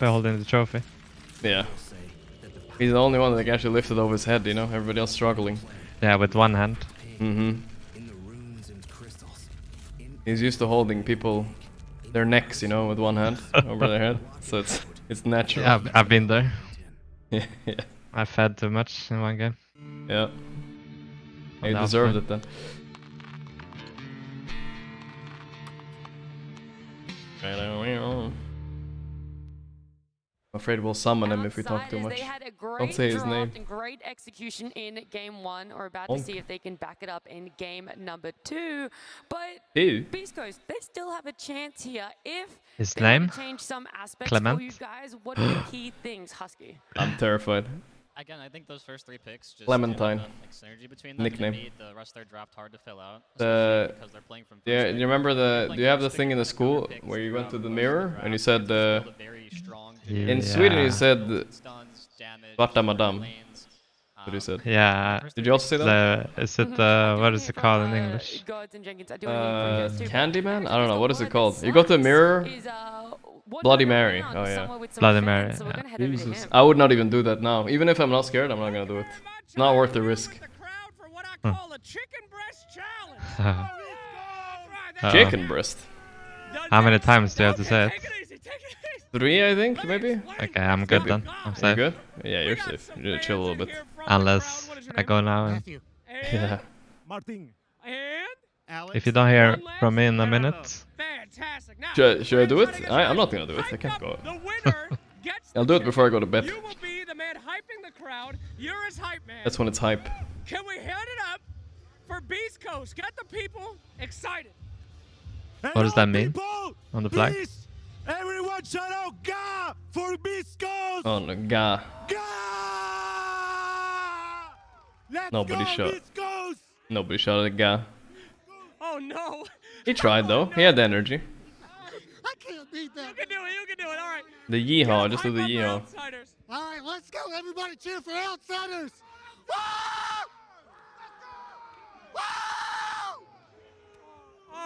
Speaker 3: holding the trophy.
Speaker 1: Yeah.
Speaker 11: will say that the power
Speaker 1: He's the only one that can actually lift it over his head, you know? Everybody else struggling.
Speaker 3: Yeah, with one hand.
Speaker 1: Mm-hmm.
Speaker 11: in the runes and crystals.
Speaker 1: He's used to holding people, their necks, you know, with one hand over their head. So it's natural.
Speaker 3: Yeah, I've been there.
Speaker 1: Yeah.
Speaker 3: I fed too much in one game.
Speaker 1: Yeah. He
Speaker 3: that was
Speaker 1: deserved
Speaker 3: fun.
Speaker 1: it then. I'm afraid we'll summon him if we talk too
Speaker 8: Outsiders,
Speaker 1: much.
Speaker 8: They had a great
Speaker 1: Don't say his
Speaker 8: draft
Speaker 1: name.
Speaker 8: and great execution in game 1. We're about
Speaker 1: Bonk.
Speaker 8: to see if they can back it up in game number 2. But
Speaker 1: Ew.
Speaker 8: Beast Coast, they still have a chance here if
Speaker 3: His
Speaker 8: they want
Speaker 3: name?
Speaker 8: to change some aspects
Speaker 3: Clement?
Speaker 8: for you guys. What are the key things, Husky?
Speaker 1: I'm terrified.
Speaker 7: Again, I think those first 3 picks just
Speaker 1: Clementine.
Speaker 7: have the, like, synergy between them.
Speaker 1: Nickname.
Speaker 7: It made the rest of their draft hard to fill out.
Speaker 1: The-
Speaker 7: Especially because they're playing from
Speaker 1: Yeah,
Speaker 7: first
Speaker 1: you remember the?
Speaker 7: pick.
Speaker 1: Do you have the
Speaker 7: Like,
Speaker 1: thing in the
Speaker 7: first pick,
Speaker 1: school
Speaker 7: picks
Speaker 1: where you went to the
Speaker 7: throughout
Speaker 1: mirror
Speaker 7: most of
Speaker 1: and you
Speaker 7: draft,
Speaker 1: said,
Speaker 7: just build a very strong
Speaker 3: Yeah.
Speaker 1: in Sweden you said,
Speaker 7: stuns, damage,
Speaker 1: "Vart är madame?"
Speaker 7: lanes,
Speaker 1: what you said.
Speaker 3: Yeah.
Speaker 7: first
Speaker 1: Did
Speaker 7: three
Speaker 1: you also
Speaker 7: picks-
Speaker 1: say that?
Speaker 3: Is it
Speaker 8: I do
Speaker 3: what
Speaker 8: hear
Speaker 3: is it
Speaker 8: from,
Speaker 3: called in English?
Speaker 8: Gods and Jenkins. I do hear from you guys too, but
Speaker 1: Candyman? I don't know.
Speaker 8: the
Speaker 1: What is it
Speaker 8: word
Speaker 1: called?
Speaker 8: that
Speaker 1: You go to the
Speaker 8: sucks
Speaker 1: mirror.
Speaker 8: is, wandering
Speaker 1: Bloody Mary.
Speaker 8: around
Speaker 1: Oh, yeah.
Speaker 8: somewhere with some
Speaker 3: Bloody
Speaker 8: fans,
Speaker 3: Mary,
Speaker 8: So we're
Speaker 3: yeah.
Speaker 8: gonna head over to
Speaker 1: Jesus.
Speaker 8: him.
Speaker 1: I would not even do that now. Even if I'm not scared, I'm not gonna do it. It's not worth the risk.
Speaker 5: The crowd for what I call a chicken breast challenge.
Speaker 3: Uh-oh.
Speaker 1: Chicken breast.
Speaker 3: How many times do you have to say it?
Speaker 5: Take it easy, take it easy.
Speaker 1: 3, I think, maybe.
Speaker 3: Okay, I'm good then. I'm
Speaker 1: You
Speaker 3: safe.
Speaker 1: good? Yeah, you're safe. You need to chill a little bit.
Speaker 3: Unless I go now and
Speaker 1: Yeah.
Speaker 5: Martin. And
Speaker 3: if you don't hear from me in a minute,
Speaker 5: fantastic. Now,
Speaker 1: Should I do it?
Speaker 5: everybody
Speaker 1: I'm not gonna do it. I can't go. I'll do it before I go to bed.
Speaker 5: You will be the man hyping the crowd. You're his hype man.
Speaker 1: That's when it's hype.
Speaker 5: Can we head it up
Speaker 10: for Beast Coast. Get the people excited.
Speaker 3: What does that mean on the flag?
Speaker 11: Everyone shout out Ga for Beast Coast!
Speaker 1: Oh no, Ga.
Speaker 11: Ga! Let's
Speaker 1: Nobody
Speaker 11: go,
Speaker 1: shot.
Speaker 11: Beast Coast!
Speaker 1: Nobody shot at Ga.
Speaker 10: Oh no.
Speaker 1: He tried though. He had the energy.
Speaker 9: I can't beat that.
Speaker 10: You can do it. You can do it. All right.
Speaker 1: The yeehaw, just do the yeehaw.
Speaker 10: Outsiders.
Speaker 9: All right, let's go. Everybody cheer for Outsiders. Woo! Woo!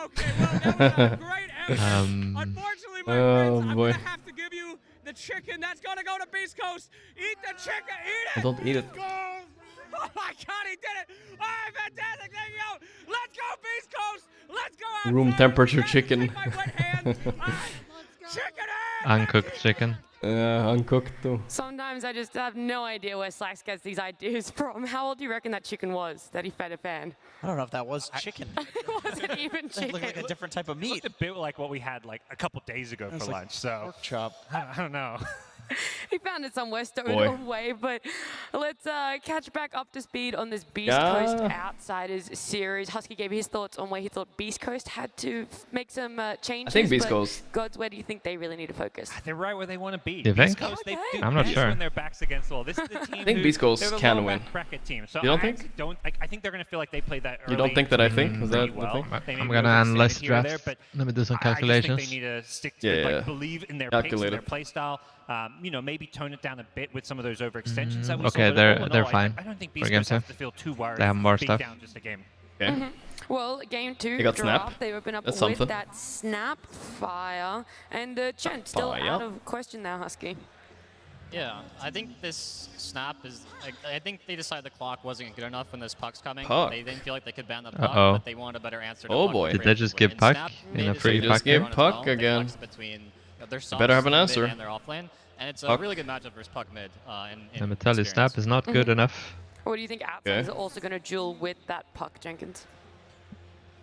Speaker 10: Okay, well, that was a great effort. Unfortunately, my friends, I'm
Speaker 1: boy.
Speaker 10: gonna have to give you the chicken. That's gonna go to Beast Coast. Eat the chicken. Eat it.
Speaker 1: Don't eat it.
Speaker 10: Oh my God, he did it! All right, fantastic. Thank you. Let's go, Beast Coast. Let's go out.
Speaker 1: Room temperature chicken.
Speaker 10: Chicken
Speaker 3: Uncooked chicken.
Speaker 1: Uncooked too.
Speaker 8: Sometimes I just have no idea where Slacks gets these ideas from. How old do you reckon that chicken was that he fed a fan?
Speaker 2: I don't know if that was chicken.
Speaker 8: Was it even
Speaker 2: It
Speaker 8: chicken?
Speaker 2: looked like a different type of
Speaker 5: It
Speaker 2: meat.
Speaker 5: looked a bit like what we had like a couple days ago for lunch. So
Speaker 2: Pork chop.
Speaker 5: I don't know.
Speaker 8: He found it somewhere stowed
Speaker 1: Boy.
Speaker 8: away, but let's catch back up to speed on this Beast
Speaker 1: Yeah.
Speaker 8: Coast Outsiders series. Husky gave his thoughts on where he thought Beast Coast had to make some changes.
Speaker 1: I think Beast
Speaker 8: but
Speaker 1: Coast.
Speaker 8: Gods, where do you think they really need to focus?
Speaker 5: They're right where they want to be.
Speaker 3: You
Speaker 5: Beast
Speaker 3: think?
Speaker 5: Coast,
Speaker 8: Okay.
Speaker 5: they do
Speaker 3: I'm not
Speaker 5: best
Speaker 3: sure.
Speaker 5: when their backs against the wall. This is the team.
Speaker 1: I think
Speaker 5: who-
Speaker 1: Beast Coast
Speaker 5: they're the
Speaker 1: can
Speaker 5: low
Speaker 1: win.
Speaker 5: back bracket team. So
Speaker 1: You don't
Speaker 5: I
Speaker 1: think?
Speaker 5: actually don't. I think they're going to feel like they played that early.
Speaker 1: You don't think that I think? Was that
Speaker 5: pretty
Speaker 1: the
Speaker 5: well.
Speaker 1: thing?
Speaker 5: They
Speaker 3: I'm
Speaker 5: maybe
Speaker 3: gonna
Speaker 5: overextended
Speaker 3: analyze
Speaker 5: here or there,
Speaker 3: drafts.
Speaker 5: but
Speaker 3: Let me do some
Speaker 5: I just
Speaker 3: calculations.
Speaker 5: think they need to stick to
Speaker 1: Yeah,
Speaker 5: like
Speaker 1: yeah.
Speaker 5: believe in their pace and
Speaker 1: Calculate
Speaker 5: their
Speaker 1: it.
Speaker 5: play style. You know, maybe tone it down a bit with some of those overextensions that we saw.
Speaker 3: Okay,
Speaker 5: but
Speaker 3: they're-
Speaker 5: all in
Speaker 3: they're
Speaker 5: all,
Speaker 3: fine
Speaker 5: I don't think
Speaker 3: for
Speaker 5: Beast
Speaker 3: game
Speaker 5: Coast
Speaker 3: two.
Speaker 5: have to feel too worried.
Speaker 3: They have more
Speaker 5: being
Speaker 3: stuff.
Speaker 5: down just a game.
Speaker 1: Okay.
Speaker 8: Well, game two
Speaker 1: They got
Speaker 8: draft,
Speaker 1: Snap.
Speaker 8: they open up
Speaker 1: That's
Speaker 8: with
Speaker 1: something.
Speaker 8: that Snap Fire. And Chen, still
Speaker 1: Fire.
Speaker 8: out of question now, Husky.
Speaker 7: Yeah, I think this snap is. I think they decided the clock wasn't good enough when this puck's coming.
Speaker 1: Puck.
Speaker 7: They didn't feel like they could ban the puck,
Speaker 3: Uh-oh.
Speaker 7: but they wanted a better answer. To
Speaker 1: Oh
Speaker 7: puck
Speaker 1: boy.
Speaker 3: Did they just
Speaker 7: preemptively.
Speaker 3: give
Speaker 7: And
Speaker 3: puck
Speaker 7: Snap
Speaker 3: in
Speaker 7: made
Speaker 3: a
Speaker 7: this
Speaker 3: free
Speaker 7: decision
Speaker 3: puck
Speaker 1: Just give
Speaker 7: run as
Speaker 1: puck
Speaker 7: well. They
Speaker 1: again.
Speaker 7: flexed between their subs
Speaker 1: better have an
Speaker 7: in mid
Speaker 1: answer.
Speaker 7: and their offlane, and it's a
Speaker 1: Puck.
Speaker 7: really good matchup versus puck mid. In
Speaker 3: Let me tell you,
Speaker 7: experience.
Speaker 3: Snap is not good enough.
Speaker 8: Or do you think Outsiders are also going to duel with that puck, Jenkins?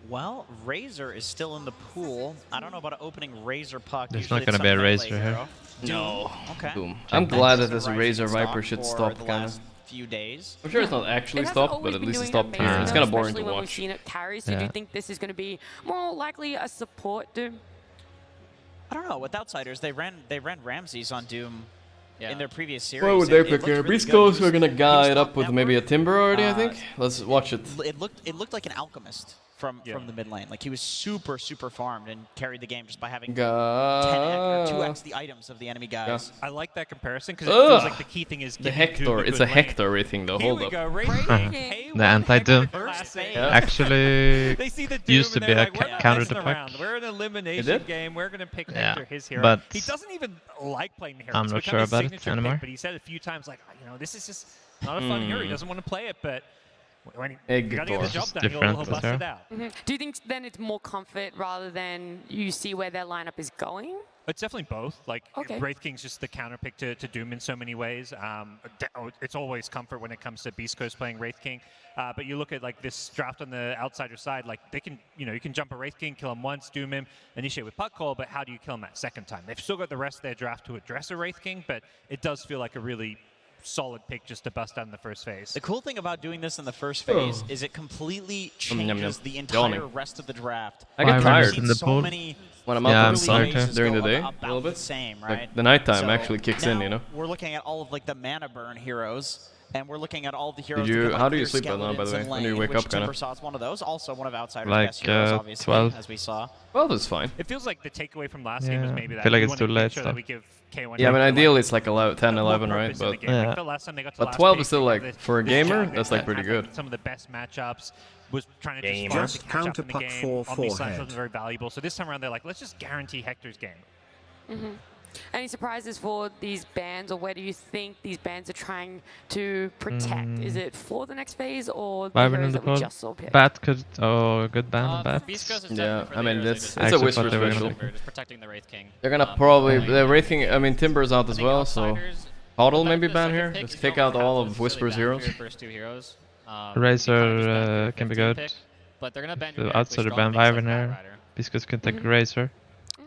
Speaker 2: Well, Razor is still in the pool. I don't know about an opening Razor puck.
Speaker 3: There's
Speaker 2: Usually
Speaker 3: not gonna
Speaker 2: it's
Speaker 3: be a
Speaker 2: something they play
Speaker 3: Razor here.
Speaker 2: hero.
Speaker 1: No.
Speaker 2: Okay.
Speaker 1: Boom. I'm glad that this
Speaker 2: Rising
Speaker 1: Razor
Speaker 2: star
Speaker 1: Viper should
Speaker 2: for
Speaker 1: stop,
Speaker 2: the
Speaker 1: kind of.
Speaker 2: last few days.
Speaker 1: I'm sure it's not actually
Speaker 8: It hasn't
Speaker 1: stopped,
Speaker 8: always
Speaker 1: but at
Speaker 8: been
Speaker 1: least it's
Speaker 8: doing
Speaker 1: stopped
Speaker 8: amazing,
Speaker 1: here. It's
Speaker 8: though,
Speaker 1: kind of boring to
Speaker 8: especially when we've
Speaker 1: watch.
Speaker 8: seen it carry. So do
Speaker 3: Yeah.
Speaker 8: you think this is going to be more likely a support Doom?
Speaker 2: I don't know. With Outsiders, they ran Ramses on Doom in their previous series.
Speaker 1: What would they
Speaker 2: It
Speaker 1: pick
Speaker 2: looked
Speaker 1: here?
Speaker 2: really
Speaker 1: Beast
Speaker 2: good.
Speaker 1: Coast,
Speaker 2: He
Speaker 1: we're
Speaker 2: was-
Speaker 1: gonna
Speaker 2: he
Speaker 1: guy
Speaker 2: was
Speaker 1: it
Speaker 2: top
Speaker 1: up with maybe a
Speaker 2: network.
Speaker 1: Timber already, I think. Let's watch it.
Speaker 2: It looked like an alchemist from the mid lane. Like he was super farmed and carried the game just by having 10x or 2x the items of the enemy guys.
Speaker 5: I like that comparison because it feels like the key thing is
Speaker 1: The
Speaker 5: getting
Speaker 1: Hector.
Speaker 5: Doom
Speaker 1: It's
Speaker 5: good
Speaker 1: a
Speaker 5: lane.
Speaker 1: Hector thing though.
Speaker 5: Here
Speaker 1: Hold
Speaker 5: we
Speaker 1: up.
Speaker 5: go. Right
Speaker 3: The anti-Doom
Speaker 1: Yeah.
Speaker 3: actually
Speaker 5: They see the Doom
Speaker 3: used to
Speaker 5: and
Speaker 3: be
Speaker 5: they're
Speaker 3: a
Speaker 5: like, we're not
Speaker 3: counter
Speaker 5: messing
Speaker 3: to
Speaker 5: around.
Speaker 3: puck.
Speaker 5: We're an elimination
Speaker 1: did?
Speaker 5: game. We're going to pick
Speaker 3: Yeah,
Speaker 5: Hector, his hero.
Speaker 3: but
Speaker 5: He doesn't even like playing the hero.
Speaker 3: I'm
Speaker 5: It's
Speaker 3: not
Speaker 5: become
Speaker 3: sure
Speaker 5: his
Speaker 3: about it
Speaker 5: signature
Speaker 3: anymore.
Speaker 5: pick, but he said a few times, like, you know, this is just not a fun hero. He doesn't want to play it, but when he got to get the
Speaker 1: Hector.
Speaker 5: job done,
Speaker 3: Different
Speaker 5: he'll
Speaker 3: with
Speaker 5: bust
Speaker 3: her.
Speaker 5: it out.
Speaker 8: Do you think then it's more comfort rather than you see where their lineup is going?
Speaker 5: It's definitely both. Like,
Speaker 8: Okay.
Speaker 5: Wraith King's just the counter pick to Doom in so many ways. It's always comfort when it comes to Beast Coast playing Wraith King. But you look at like this draft on the outsider side, like they can, you can jump a Wraith King, kill him once, Doom him, initiate with puck call, but how do you kill him that second time? They've still got the rest of their draft to address a Wraith King, but it does feel like a really solid pick just to bust out in the first phase.
Speaker 2: The cool thing about doing this in the first phase is it completely changes the entire
Speaker 1: Yawning.
Speaker 2: rest of the draft.
Speaker 1: I get
Speaker 3: Five
Speaker 1: tired
Speaker 3: minutes in the
Speaker 2: So
Speaker 3: pool.
Speaker 2: many
Speaker 1: when I'm
Speaker 3: Yeah,
Speaker 1: out in
Speaker 3: I'm
Speaker 1: the sun
Speaker 3: tired too.
Speaker 1: during the day
Speaker 2: about
Speaker 1: a little
Speaker 2: the
Speaker 1: bit.
Speaker 2: same, right?
Speaker 1: Like the nighttime
Speaker 2: So
Speaker 1: actually kicks in,
Speaker 2: now We're looking at all of like the mana burn heroes, and we're looking at all the heroes.
Speaker 1: Did you-
Speaker 2: that can,
Speaker 1: how
Speaker 2: like,
Speaker 1: do you
Speaker 2: clear
Speaker 1: sleep at night, by the
Speaker 2: skeletons
Speaker 1: way?
Speaker 2: in
Speaker 1: When do you
Speaker 2: lane,
Speaker 1: wake
Speaker 2: which
Speaker 1: up, kinda?
Speaker 2: Timbersaw's one of those. Also one of Outsider's
Speaker 3: Like,
Speaker 2: best heroes, obviously,
Speaker 3: 12.
Speaker 2: as we saw.
Speaker 1: Well, that's fine.
Speaker 5: It feels like the takeaway from last game was
Speaker 3: Yeah,
Speaker 5: maybe
Speaker 3: I
Speaker 5: that
Speaker 3: feel like
Speaker 5: we
Speaker 3: it's
Speaker 5: wanna
Speaker 3: too
Speaker 5: make
Speaker 3: late
Speaker 5: sure
Speaker 3: still.
Speaker 5: that we give K1
Speaker 1: Yeah, I mean,
Speaker 5: like,
Speaker 1: ideally it's like 10,
Speaker 5: more
Speaker 1: 11, right?
Speaker 5: purpose in the
Speaker 1: But
Speaker 5: game.
Speaker 3: Yeah.
Speaker 5: Like the last time they got to
Speaker 1: But
Speaker 5: last
Speaker 1: 12
Speaker 5: pick,
Speaker 1: is still,
Speaker 5: they
Speaker 1: like,
Speaker 5: had this-
Speaker 1: for a
Speaker 5: this
Speaker 1: gamer,
Speaker 5: Jack
Speaker 1: that's,
Speaker 5: that
Speaker 1: like, pretty
Speaker 5: had,
Speaker 1: good.
Speaker 5: Some of the best matchups was trying to
Speaker 1: Gamer.
Speaker 5: just
Speaker 11: Just
Speaker 5: catch up
Speaker 11: counter
Speaker 5: in the
Speaker 11: puck
Speaker 5: game.
Speaker 11: for
Speaker 5: Omni Slash
Speaker 11: forehead.
Speaker 5: wasn't very valuable, so this time around they're like, let's just guarantee Hector's game.
Speaker 8: Any surprises for these bans, or where do you think these bans are trying to protect? Is it for the next phase, or the
Speaker 3: Vibrant
Speaker 8: heroes
Speaker 3: in the
Speaker 8: that we
Speaker 3: pool.
Speaker 8: just saw pick?
Speaker 3: Bat could. Oh, good ban. Bat.
Speaker 7: Beast Coast is
Speaker 1: Yeah,
Speaker 7: definitely for
Speaker 1: I
Speaker 7: the
Speaker 1: mean,
Speaker 7: heroes they
Speaker 1: it's
Speaker 7: just
Speaker 1: a
Speaker 3: actually
Speaker 1: Whisper
Speaker 3: thought they were
Speaker 1: special.
Speaker 3: gonna-
Speaker 7: just protecting the Wraith King.
Speaker 1: They're gonna probably the Wraith King. I mean, Timber's out as
Speaker 7: I think
Speaker 1: well, so
Speaker 7: Outsiders-
Speaker 1: Huddle
Speaker 7: the
Speaker 1: maybe
Speaker 7: benefit of
Speaker 1: ban
Speaker 7: the
Speaker 1: here.
Speaker 7: second pick
Speaker 1: Just
Speaker 7: is
Speaker 1: kick
Speaker 7: you
Speaker 1: out
Speaker 7: don't
Speaker 1: all
Speaker 7: have
Speaker 1: of
Speaker 7: to
Speaker 1: Whisper's
Speaker 7: necessarily ban
Speaker 1: heroes.
Speaker 7: for your first two heroes.
Speaker 3: Razor,
Speaker 7: You kinda just ban for your
Speaker 3: can be
Speaker 7: 15th
Speaker 3: good.
Speaker 7: pick, but they're gonna ban
Speaker 3: The
Speaker 7: your
Speaker 3: outsider ban Vibrant here. Beast Coast can take Razor.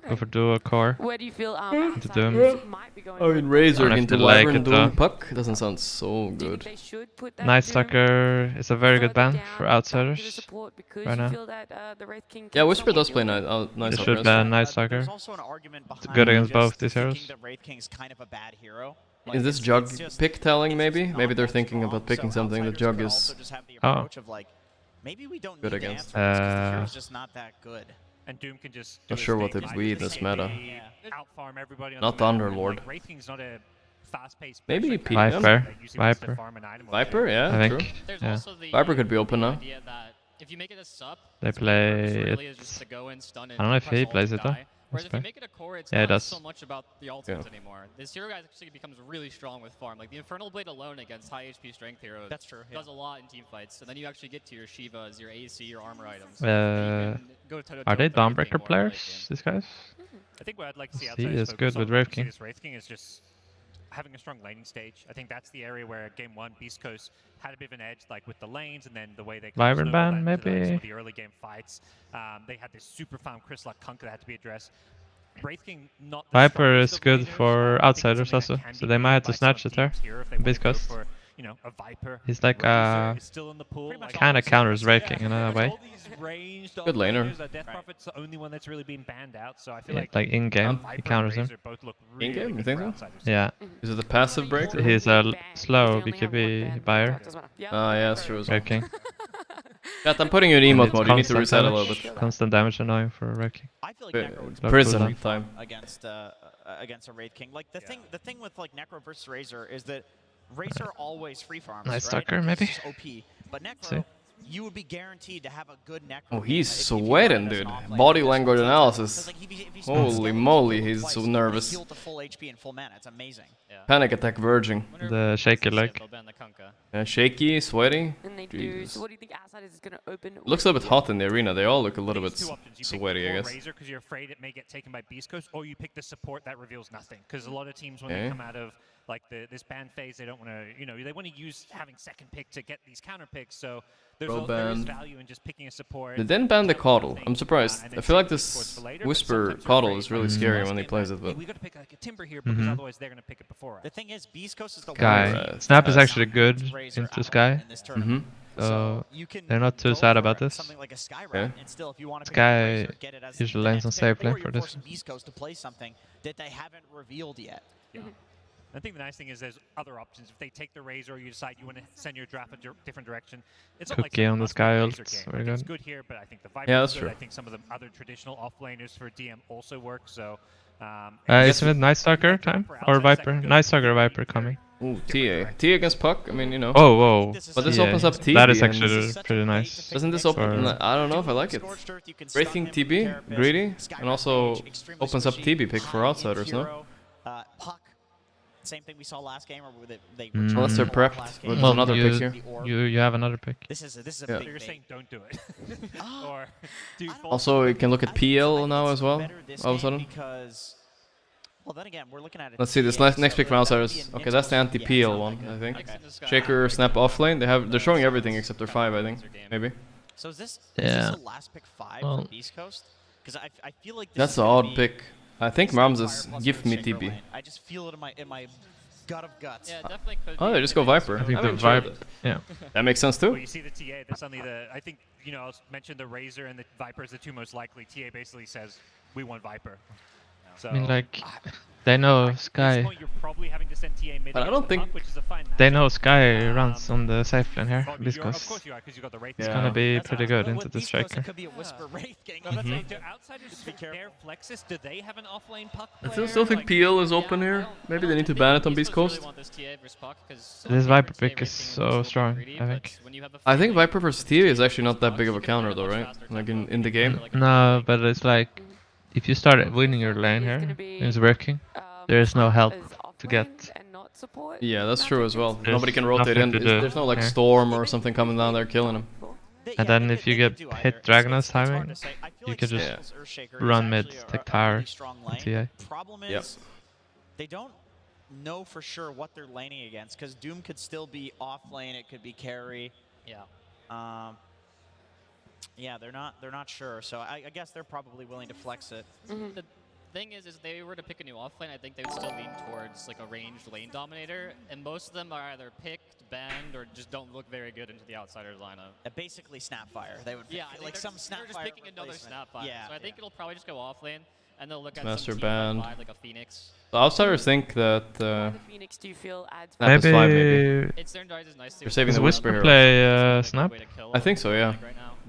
Speaker 8: Okay.
Speaker 3: Go for dual core.
Speaker 8: Where do you feel
Speaker 3: Into Doom.
Speaker 8: outsiders might be going?
Speaker 1: Oh, in Razor
Speaker 3: Don't have
Speaker 1: into
Speaker 3: to like
Speaker 1: Wyvern
Speaker 3: it,
Speaker 1: Doom
Speaker 3: though.
Speaker 1: Puck doesn't sound so
Speaker 8: Do you think
Speaker 1: good.
Speaker 8: they should put that
Speaker 3: Night
Speaker 8: Doom
Speaker 3: Stalker is a very good
Speaker 8: further
Speaker 3: ban
Speaker 8: down
Speaker 3: for
Speaker 8: back to the
Speaker 3: outsiders.
Speaker 8: support because
Speaker 3: right
Speaker 8: you
Speaker 3: now.
Speaker 8: feel that the Wraith King
Speaker 1: Yeah,
Speaker 8: can
Speaker 1: Whisper
Speaker 8: somewhat
Speaker 1: does
Speaker 8: deal
Speaker 1: play
Speaker 8: with it?
Speaker 1: Night
Speaker 3: They
Speaker 1: Stalker.
Speaker 3: should ban Night
Speaker 6: There's
Speaker 3: Stalker.
Speaker 6: also an argument behind
Speaker 3: good against
Speaker 6: just
Speaker 3: both these
Speaker 6: thinking
Speaker 3: heroes.
Speaker 6: that Wraith King's kind of a bad hero.
Speaker 1: Is this
Speaker 6: it's
Speaker 1: Jug
Speaker 6: just-
Speaker 1: pick telling
Speaker 6: it's
Speaker 1: maybe?
Speaker 6: just
Speaker 1: Maybe
Speaker 6: not
Speaker 1: they're
Speaker 6: that
Speaker 1: thinking
Speaker 6: strong,
Speaker 1: about picking
Speaker 6: so
Speaker 1: something that
Speaker 6: outsiders
Speaker 1: Jug
Speaker 6: could
Speaker 1: is
Speaker 6: also just have the
Speaker 3: Oh.
Speaker 6: approach of like, maybe we don't
Speaker 1: good
Speaker 6: need to
Speaker 1: against.
Speaker 6: answer this 'cause the hero's just not that good.
Speaker 5: And Doom can just
Speaker 1: Not
Speaker 5: do
Speaker 1: sure
Speaker 5: his
Speaker 1: what
Speaker 5: thing,
Speaker 1: it
Speaker 5: like,
Speaker 1: be
Speaker 5: the
Speaker 1: this
Speaker 5: same
Speaker 1: meta.
Speaker 5: way, outfarm everybody on
Speaker 1: Not
Speaker 5: the map, and,
Speaker 1: Underlord.
Speaker 5: like, Wraith King's not a fast-paced
Speaker 1: Maybe
Speaker 5: pressure
Speaker 1: P-
Speaker 5: character
Speaker 3: Viper.
Speaker 5: that usually wants to
Speaker 3: Viper.
Speaker 5: farm an item or
Speaker 1: Viper,
Speaker 5: two.
Speaker 1: yeah,
Speaker 3: I
Speaker 1: true.
Speaker 3: think.
Speaker 7: There's
Speaker 3: Yeah.
Speaker 7: also the
Speaker 1: Viper could be open now.
Speaker 7: idea that if you make it a sup,
Speaker 3: They
Speaker 7: its main purpose
Speaker 3: play
Speaker 7: really is
Speaker 3: it.
Speaker 7: just to go in, stun,
Speaker 3: I don't know if
Speaker 7: and
Speaker 3: he
Speaker 7: press
Speaker 3: plays
Speaker 7: ult
Speaker 3: it
Speaker 7: and
Speaker 3: though.
Speaker 7: die. Whereas if you
Speaker 3: Whisper.
Speaker 7: make it a core, it's
Speaker 3: Yeah, he
Speaker 7: not
Speaker 3: does.
Speaker 7: so much about the ultimates anymore. This hero actually becomes really strong with farm. Like the Infernal Blade alone against high HP strength heroes
Speaker 6: That's true, yeah.
Speaker 7: does a lot in team fights. And then you actually get to your Shivas, your AC, your armor items.
Speaker 3: Uh,
Speaker 7: and you can go toe-to-toe
Speaker 3: Are they
Speaker 7: with the Wraith King
Speaker 3: Dawnbreaker
Speaker 7: more
Speaker 3: players, these guys?
Speaker 5: I think what I'd like to see
Speaker 3: He
Speaker 5: outside
Speaker 3: is good with Wraith King.
Speaker 5: This Wraith King is just having a strong laning stage. I think that's the area where game 1 Beast Coast had a bit of an edge, like with the lanes and then the way they kind of
Speaker 3: Wyvern
Speaker 5: snowballed
Speaker 3: ban,
Speaker 5: that into, like, some
Speaker 3: maybe?
Speaker 5: of the early game fights. They had this super farm Chrysalis Kunk that had to be addressed. Wraith King, not the
Speaker 3: Viper
Speaker 5: strongest
Speaker 3: is
Speaker 5: of
Speaker 3: good
Speaker 5: laners,
Speaker 3: for
Speaker 5: I think it's
Speaker 3: outsiders
Speaker 5: something that
Speaker 3: also,
Speaker 5: can
Speaker 3: so
Speaker 5: be
Speaker 3: they might
Speaker 5: played
Speaker 3: have to
Speaker 5: by
Speaker 3: snatch
Speaker 5: some
Speaker 3: it there.
Speaker 5: teams here if they want
Speaker 3: Beast
Speaker 5: to go
Speaker 3: Coast.
Speaker 5: for, you know, a Viper.
Speaker 3: He's like
Speaker 5: Razor is still in the pool, like,
Speaker 3: kind of
Speaker 5: obviously,
Speaker 3: counters
Speaker 5: yeah,
Speaker 3: Wraith King in a
Speaker 5: there's
Speaker 3: way.
Speaker 5: all these ranged
Speaker 1: Good laner.
Speaker 5: offlaners, Death Prophet's the only one that's really been banned out, so I feel
Speaker 3: Yeah,
Speaker 5: like
Speaker 3: like in game,
Speaker 5: Viper
Speaker 3: he
Speaker 5: and
Speaker 3: counters him.
Speaker 5: Razor both look really
Speaker 1: In-game, you
Speaker 5: good
Speaker 1: think
Speaker 5: for
Speaker 1: so?
Speaker 5: outsiders.
Speaker 3: Yeah,
Speaker 1: Is it a passive break?
Speaker 3: he's a slow BKB buyer.
Speaker 1: Ah, yeah, that's true as well.
Speaker 3: Wraith King.
Speaker 1: Chat, I'm putting you in emote
Speaker 3: It's
Speaker 1: mode. You need to
Speaker 3: constant
Speaker 1: reset a
Speaker 3: damage.
Speaker 1: little bit.
Speaker 3: Constant damage annoying for Wraith King.
Speaker 6: I feel like
Speaker 1: Bit-
Speaker 6: Necro would
Speaker 3: Low
Speaker 1: Prison
Speaker 3: cooldown.
Speaker 1: time.
Speaker 6: against a Wraith King. Like the thing with like Necro versus Razor is that Razor always free farms.
Speaker 3: Night
Speaker 6: right?
Speaker 3: Stalker,
Speaker 6: Because
Speaker 3: maybe?
Speaker 6: it's just OP. But
Speaker 3: See.
Speaker 6: Necro, you would be guaranteed to have a good Necro.
Speaker 1: Oh,
Speaker 6: game
Speaker 1: he's
Speaker 6: if you
Speaker 1: sweating,
Speaker 6: run it as
Speaker 1: dude.
Speaker 6: an offlane
Speaker 1: Body
Speaker 6: like this.
Speaker 1: language
Speaker 6: Because,
Speaker 1: analysis.
Speaker 6: like, if he spawns
Speaker 1: Holy
Speaker 6: skeleton
Speaker 1: moly,
Speaker 6: twice,
Speaker 1: he's
Speaker 6: he's
Speaker 1: so
Speaker 6: already
Speaker 1: nervous.
Speaker 6: healed to full HP and full mana. It's amazing.
Speaker 1: Panic attack verging.
Speaker 3: The shaky leg.
Speaker 7: They'll ban the Kunkka.
Speaker 1: Shaky, sweaty.
Speaker 8: And they do.
Speaker 1: Jesus.
Speaker 8: So what do you think Outsiders is going to open?
Speaker 1: Looks a little bit hot in the arena. They all look a little bit
Speaker 5: Two options. You pick
Speaker 1: sweaty, I
Speaker 5: the
Speaker 1: guess.
Speaker 5: Razor because you're afraid it may get taken by Beast Coast, or you pick the support that reveals nothing. Because a lot of teams, when
Speaker 1: Okay.
Speaker 5: they come out of like this ban phase, they don't want to, you know, they want to use having second pick to get these counter picks. So there is
Speaker 1: banned.
Speaker 5: value in just picking a support.
Speaker 1: They didn't ban the
Speaker 5: counter
Speaker 1: Coddle.
Speaker 5: nothing,
Speaker 1: I'm surprised.
Speaker 5: and
Speaker 1: I
Speaker 5: then
Speaker 1: feel like
Speaker 5: save these supports
Speaker 1: this
Speaker 5: for later, but
Speaker 1: Whisper
Speaker 5: sometimes you're
Speaker 1: Coddle
Speaker 5: afraid
Speaker 1: is really
Speaker 5: that
Speaker 1: scary
Speaker 5: you
Speaker 1: when he
Speaker 5: must
Speaker 1: plays
Speaker 5: get
Speaker 1: it,
Speaker 5: that,
Speaker 1: but
Speaker 5: hey, we got to pick like a Timber here because
Speaker 3: Mhm.
Speaker 5: otherwise they're going to pick it before us.
Speaker 6: The thing is, Beast Coast is the
Speaker 3: Sky.
Speaker 6: one
Speaker 3: Snap is
Speaker 6: that
Speaker 3: actually good
Speaker 6: Razor
Speaker 3: into
Speaker 6: out
Speaker 3: Sky.
Speaker 6: in this tournament.
Speaker 1: Mhm.
Speaker 3: So
Speaker 6: you can
Speaker 3: they're not too
Speaker 6: go
Speaker 3: sad
Speaker 6: for
Speaker 3: about this.
Speaker 6: something like a Sky
Speaker 1: Yeah.
Speaker 6: route, and still, if you want to
Speaker 3: Sky
Speaker 6: pick up Razor, get it as
Speaker 3: usually
Speaker 6: the
Speaker 3: lands
Speaker 6: next
Speaker 3: on
Speaker 6: pick,
Speaker 3: safe lane
Speaker 6: or
Speaker 3: for
Speaker 6: you're
Speaker 3: this.
Speaker 6: forcing Beast Coast to play something that they haven't revealed yet.
Speaker 5: Yeah. I think the nice thing is there's other options. If they take the Razor, or you decide you want to send your draft a different direction. It's not like
Speaker 3: Cookie on the
Speaker 5: must
Speaker 3: Sky
Speaker 5: win
Speaker 3: ult,
Speaker 5: Razor game.
Speaker 3: very
Speaker 5: Like, it's
Speaker 3: good.
Speaker 5: good here, but I think the Viper
Speaker 1: Yeah,
Speaker 5: is
Speaker 1: that's
Speaker 5: good.
Speaker 1: true.
Speaker 5: I think some of the other traditional offlaners for DM also work. So,
Speaker 3: Isn't it Night Stalker time? Or Viper? Night Stalker or Viper coming.
Speaker 1: Ooh, TA. TA against Puck? I mean, you know.
Speaker 3: Oh, whoa.
Speaker 1: But this
Speaker 3: Yeah,
Speaker 1: opens up TB.
Speaker 3: that is
Speaker 1: and
Speaker 3: actually pretty nice.
Speaker 1: Doesn't this open?
Speaker 3: for-
Speaker 1: I don't know if I like it. Wraith King TB, greedy, and also opens up TB pick for outsiders, no?
Speaker 6: Puck, same thing we saw last game, or they
Speaker 3: Mm.
Speaker 1: Unless they're prepped
Speaker 6: last
Speaker 1: with
Speaker 6: game.
Speaker 3: Well,
Speaker 1: another
Speaker 3: you,
Speaker 1: pick here.
Speaker 3: you have another pick.
Speaker 6: This is a
Speaker 1: Yeah.
Speaker 5: So
Speaker 6: big
Speaker 5: you're
Speaker 6: bait.
Speaker 5: saying don't do it, or do
Speaker 6: I don't know.
Speaker 1: Also, you can look at
Speaker 6: I think
Speaker 1: PL
Speaker 6: it's
Speaker 1: now as well,
Speaker 6: better this
Speaker 1: all of a
Speaker 6: game
Speaker 1: sudden.
Speaker 6: Because, well, then again, we're looking at it.
Speaker 1: Let's see this next pick from outsiders. Okay, that's the anti-PL one, I think. Shaker, snap offlane. They're showing everything except their 5, I think. Maybe.
Speaker 6: So is this
Speaker 3: Yeah.
Speaker 6: the last pick 5
Speaker 3: Well,
Speaker 6: for Beast Coast? Because I feel like this
Speaker 1: That's
Speaker 6: is
Speaker 1: an
Speaker 6: gonna
Speaker 1: odd
Speaker 6: be
Speaker 1: pick. I think
Speaker 6: Snapfire
Speaker 1: Ramses
Speaker 6: plus
Speaker 1: give me
Speaker 6: Shaker
Speaker 1: TB.
Speaker 6: lane. I just feel it in my gut of guts.
Speaker 7: Yeah, definitely could
Speaker 1: Oh,
Speaker 7: be.
Speaker 1: they just go Viper.
Speaker 3: I think
Speaker 1: I'm
Speaker 3: the
Speaker 1: enjoying
Speaker 3: Viper.
Speaker 1: it.
Speaker 3: Yeah.
Speaker 1: That makes sense
Speaker 5: Well,
Speaker 1: too.
Speaker 5: you see the TA. That's only the. I think you know. I mentioned the Razor and the Viper as the two most likely. TA basically says we want Viper. So
Speaker 3: I mean, like, they know
Speaker 5: at this
Speaker 3: Sky.
Speaker 5: point, you're probably having to send TA mid
Speaker 1: But I
Speaker 5: against
Speaker 1: don't
Speaker 5: the
Speaker 1: think-
Speaker 5: Puck, which is a fine
Speaker 3: They
Speaker 5: matchup.
Speaker 3: know Sky runs on the safe lane here.
Speaker 5: Oh,
Speaker 3: Beast
Speaker 5: you're- Of
Speaker 3: Coast.
Speaker 5: course you are, because you got the Wraith.
Speaker 1: Yeah.
Speaker 3: It's gonna be
Speaker 6: That's
Speaker 3: pretty
Speaker 6: awesome.
Speaker 3: good
Speaker 6: But
Speaker 3: into
Speaker 6: with
Speaker 3: the
Speaker 6: Beast Coast,
Speaker 3: Striker.
Speaker 6: it could be a Whisper Wraith King.
Speaker 5: No, that's
Speaker 3: Mhm.
Speaker 5: like, do outsiders
Speaker 6: Be careful.
Speaker 5: their Flexus? Do they have an offlane Puck
Speaker 1: I
Speaker 5: player?
Speaker 1: still think
Speaker 5: Like,
Speaker 1: PL is open here. Maybe they need to ban it on Beast Coast.
Speaker 3: This Viper pick is so strong, I think.
Speaker 1: I think Viper versus TV is actually not that big of a counter though, right? Like in the game.
Speaker 3: No, but it's like, if you start winning your lane here, it's working. There is no help to get.
Speaker 1: Yeah, that's true as well.
Speaker 3: There's
Speaker 1: Nobody can rotate in.
Speaker 3: nothing to do.
Speaker 1: There's no like
Speaker 3: Yeah.
Speaker 1: Storm or something coming down there killing him.
Speaker 3: And then if you get hit Dragon's timing, you could just run mid, take tower, and TA.
Speaker 6: Problem
Speaker 1: Yep.
Speaker 6: is, they don't know for sure what they're laning against, because Doom could still be off lane. It could be carry.
Speaker 7: Yeah.
Speaker 6: Yeah, they're not sure. So I guess they're probably willing to flex it.
Speaker 7: The thing is if they were to pick a new offlane, I think they would still lean towards like a ranged lane dominator, and most of them are either picked, banned, or just don't look very good into the outsiders lineup.
Speaker 6: Basically Snapfire. They would like some Snapfire.
Speaker 7: They're just picking another Snapfire.
Speaker 6: Yeah.
Speaker 7: So I think it'll probably just go offlane, and they'll look at
Speaker 1: Master
Speaker 7: some
Speaker 1: banned.
Speaker 7: T5 like a Phoenix.
Speaker 1: The outsiders think that
Speaker 8: The Phoenix, do you feel adds
Speaker 1: Snap is 5 maybe.
Speaker 7: It's their is nice too.
Speaker 1: They're saving the
Speaker 3: Does
Speaker 1: Whisper
Speaker 3: Whisper
Speaker 1: Hero.
Speaker 3: play Snap?
Speaker 1: I think so, yeah.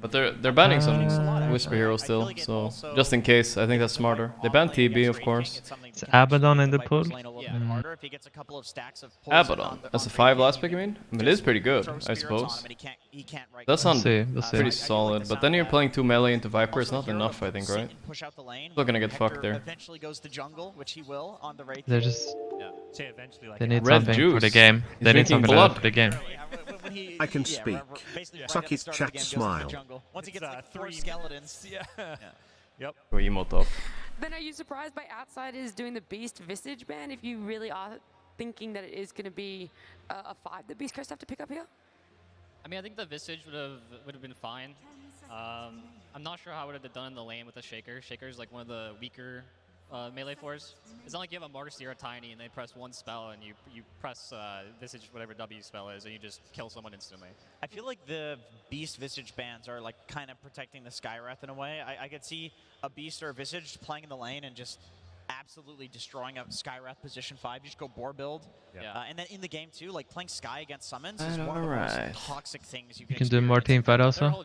Speaker 1: But they're banning some Whisper Hero still, so just in case, I think that's smarter. They banned TB, of course.
Speaker 3: Is Abaddon in the pool?
Speaker 1: Abaddon, that's a 5 last pick, you mean? I mean, it is pretty good, I suppose. That sounds pretty solid, but then you're playing 2 melee into Viper, it's not enough, I think, right? Still gonna get fucked there.
Speaker 3: They're just...
Speaker 5: Eventually, like,
Speaker 3: They need
Speaker 1: Red
Speaker 3: something
Speaker 1: juice.
Speaker 3: for the game.
Speaker 1: He's
Speaker 3: They need
Speaker 1: drinking
Speaker 3: something
Speaker 1: blood.
Speaker 3: for the game.
Speaker 12: I can speak. Suck it, chat, smile.
Speaker 6: Once he gets like 3 skeletons.
Speaker 5: Yep.
Speaker 1: Go emote off.
Speaker 8: Then are you surprised by outsiders doing the Beast Visage ban if you really are thinking that it is going to be a 5 that Beast Coast have to pick up here?
Speaker 7: I mean, I think the Visage would have been fine. I'm not sure how it would have done in the lane with the Shaker. Shaker's like one of the weaker melee fours. It's not like you have a Marcy or a Tiny and they press one spell and you press Visage whatever W spell is and you just kill someone instantly.
Speaker 6: I feel like the Beast Visage bans are like kind of protecting the Skywrath in a way. I could see a Beast or a Visage playing in the lane and just absolutely destroying a Skywrath position 5. You just go boar build.
Speaker 7: Yeah.
Speaker 6: And then in the game too, like playing Sky against summons is one of the most toxic things you
Speaker 3: You can do more team fight also.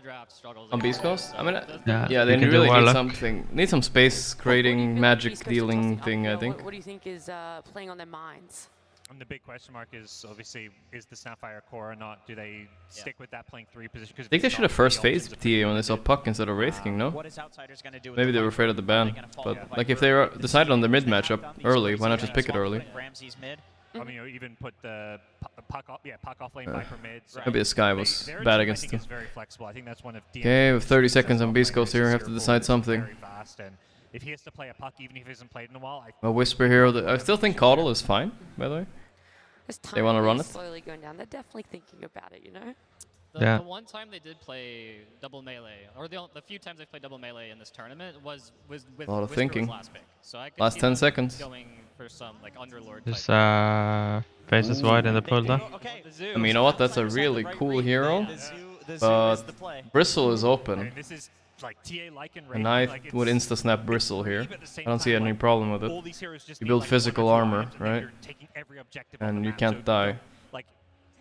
Speaker 1: On Beast Coast? I mean,
Speaker 3: Yeah,
Speaker 1: they
Speaker 3: you can do
Speaker 1: really need
Speaker 3: Warlock.
Speaker 1: something. Need some space creating, magic
Speaker 8: Beast Coast
Speaker 1: dealing
Speaker 8: tossing
Speaker 1: thing, I
Speaker 8: uphill?
Speaker 1: think.
Speaker 8: What do you think is playing on their minds?
Speaker 5: And the big question mark is obviously, is the Snapfire core or not? Do they stick with that playing 3 position?
Speaker 1: I think they should have first phased TA when they saw Puck instead of Wraith King, no? Maybe they were afraid of the ban. But like if they decided on their mid matchup early, why not just pick it early?
Speaker 5: I mean, you even put the Puck off lane, Viper mid. So
Speaker 1: Maybe the Sky was
Speaker 5: their
Speaker 1: bad
Speaker 5: team,
Speaker 1: against
Speaker 5: I think,
Speaker 1: them.
Speaker 5: is very flexible. I think that's one of
Speaker 1: Okay, with 30 seconds on Beast
Speaker 5: Coast
Speaker 1: Coast here, I have to decide something.
Speaker 5: Very fast, and if he has to play a Puck, even if he hasn't played in a while,
Speaker 1: A Whisper Hero, I still think Caudle is fine, by the way. They want to run it?
Speaker 8: Slowly going down. They're definitely thinking about it, you know?
Speaker 7: The one time they did play double melee, or the few times they played double melee in this tournament was with
Speaker 1: A lot of
Speaker 7: Whisper
Speaker 1: thinking.
Speaker 7: was last pick. So I could
Speaker 1: Last
Speaker 7: see
Speaker 1: 10
Speaker 7: them
Speaker 1: seconds.
Speaker 7: going for some like Underlord
Speaker 3: There's
Speaker 7: type.
Speaker 3: faces wide in the pool though.
Speaker 1: I mean, you know what? That's a really cool hero. But Bristle is open.
Speaker 5: this is like TA like and
Speaker 1: And I would insta snap Bristle here. I don't see any problem with it. You build physical armor, right? And you can't die.
Speaker 5: Like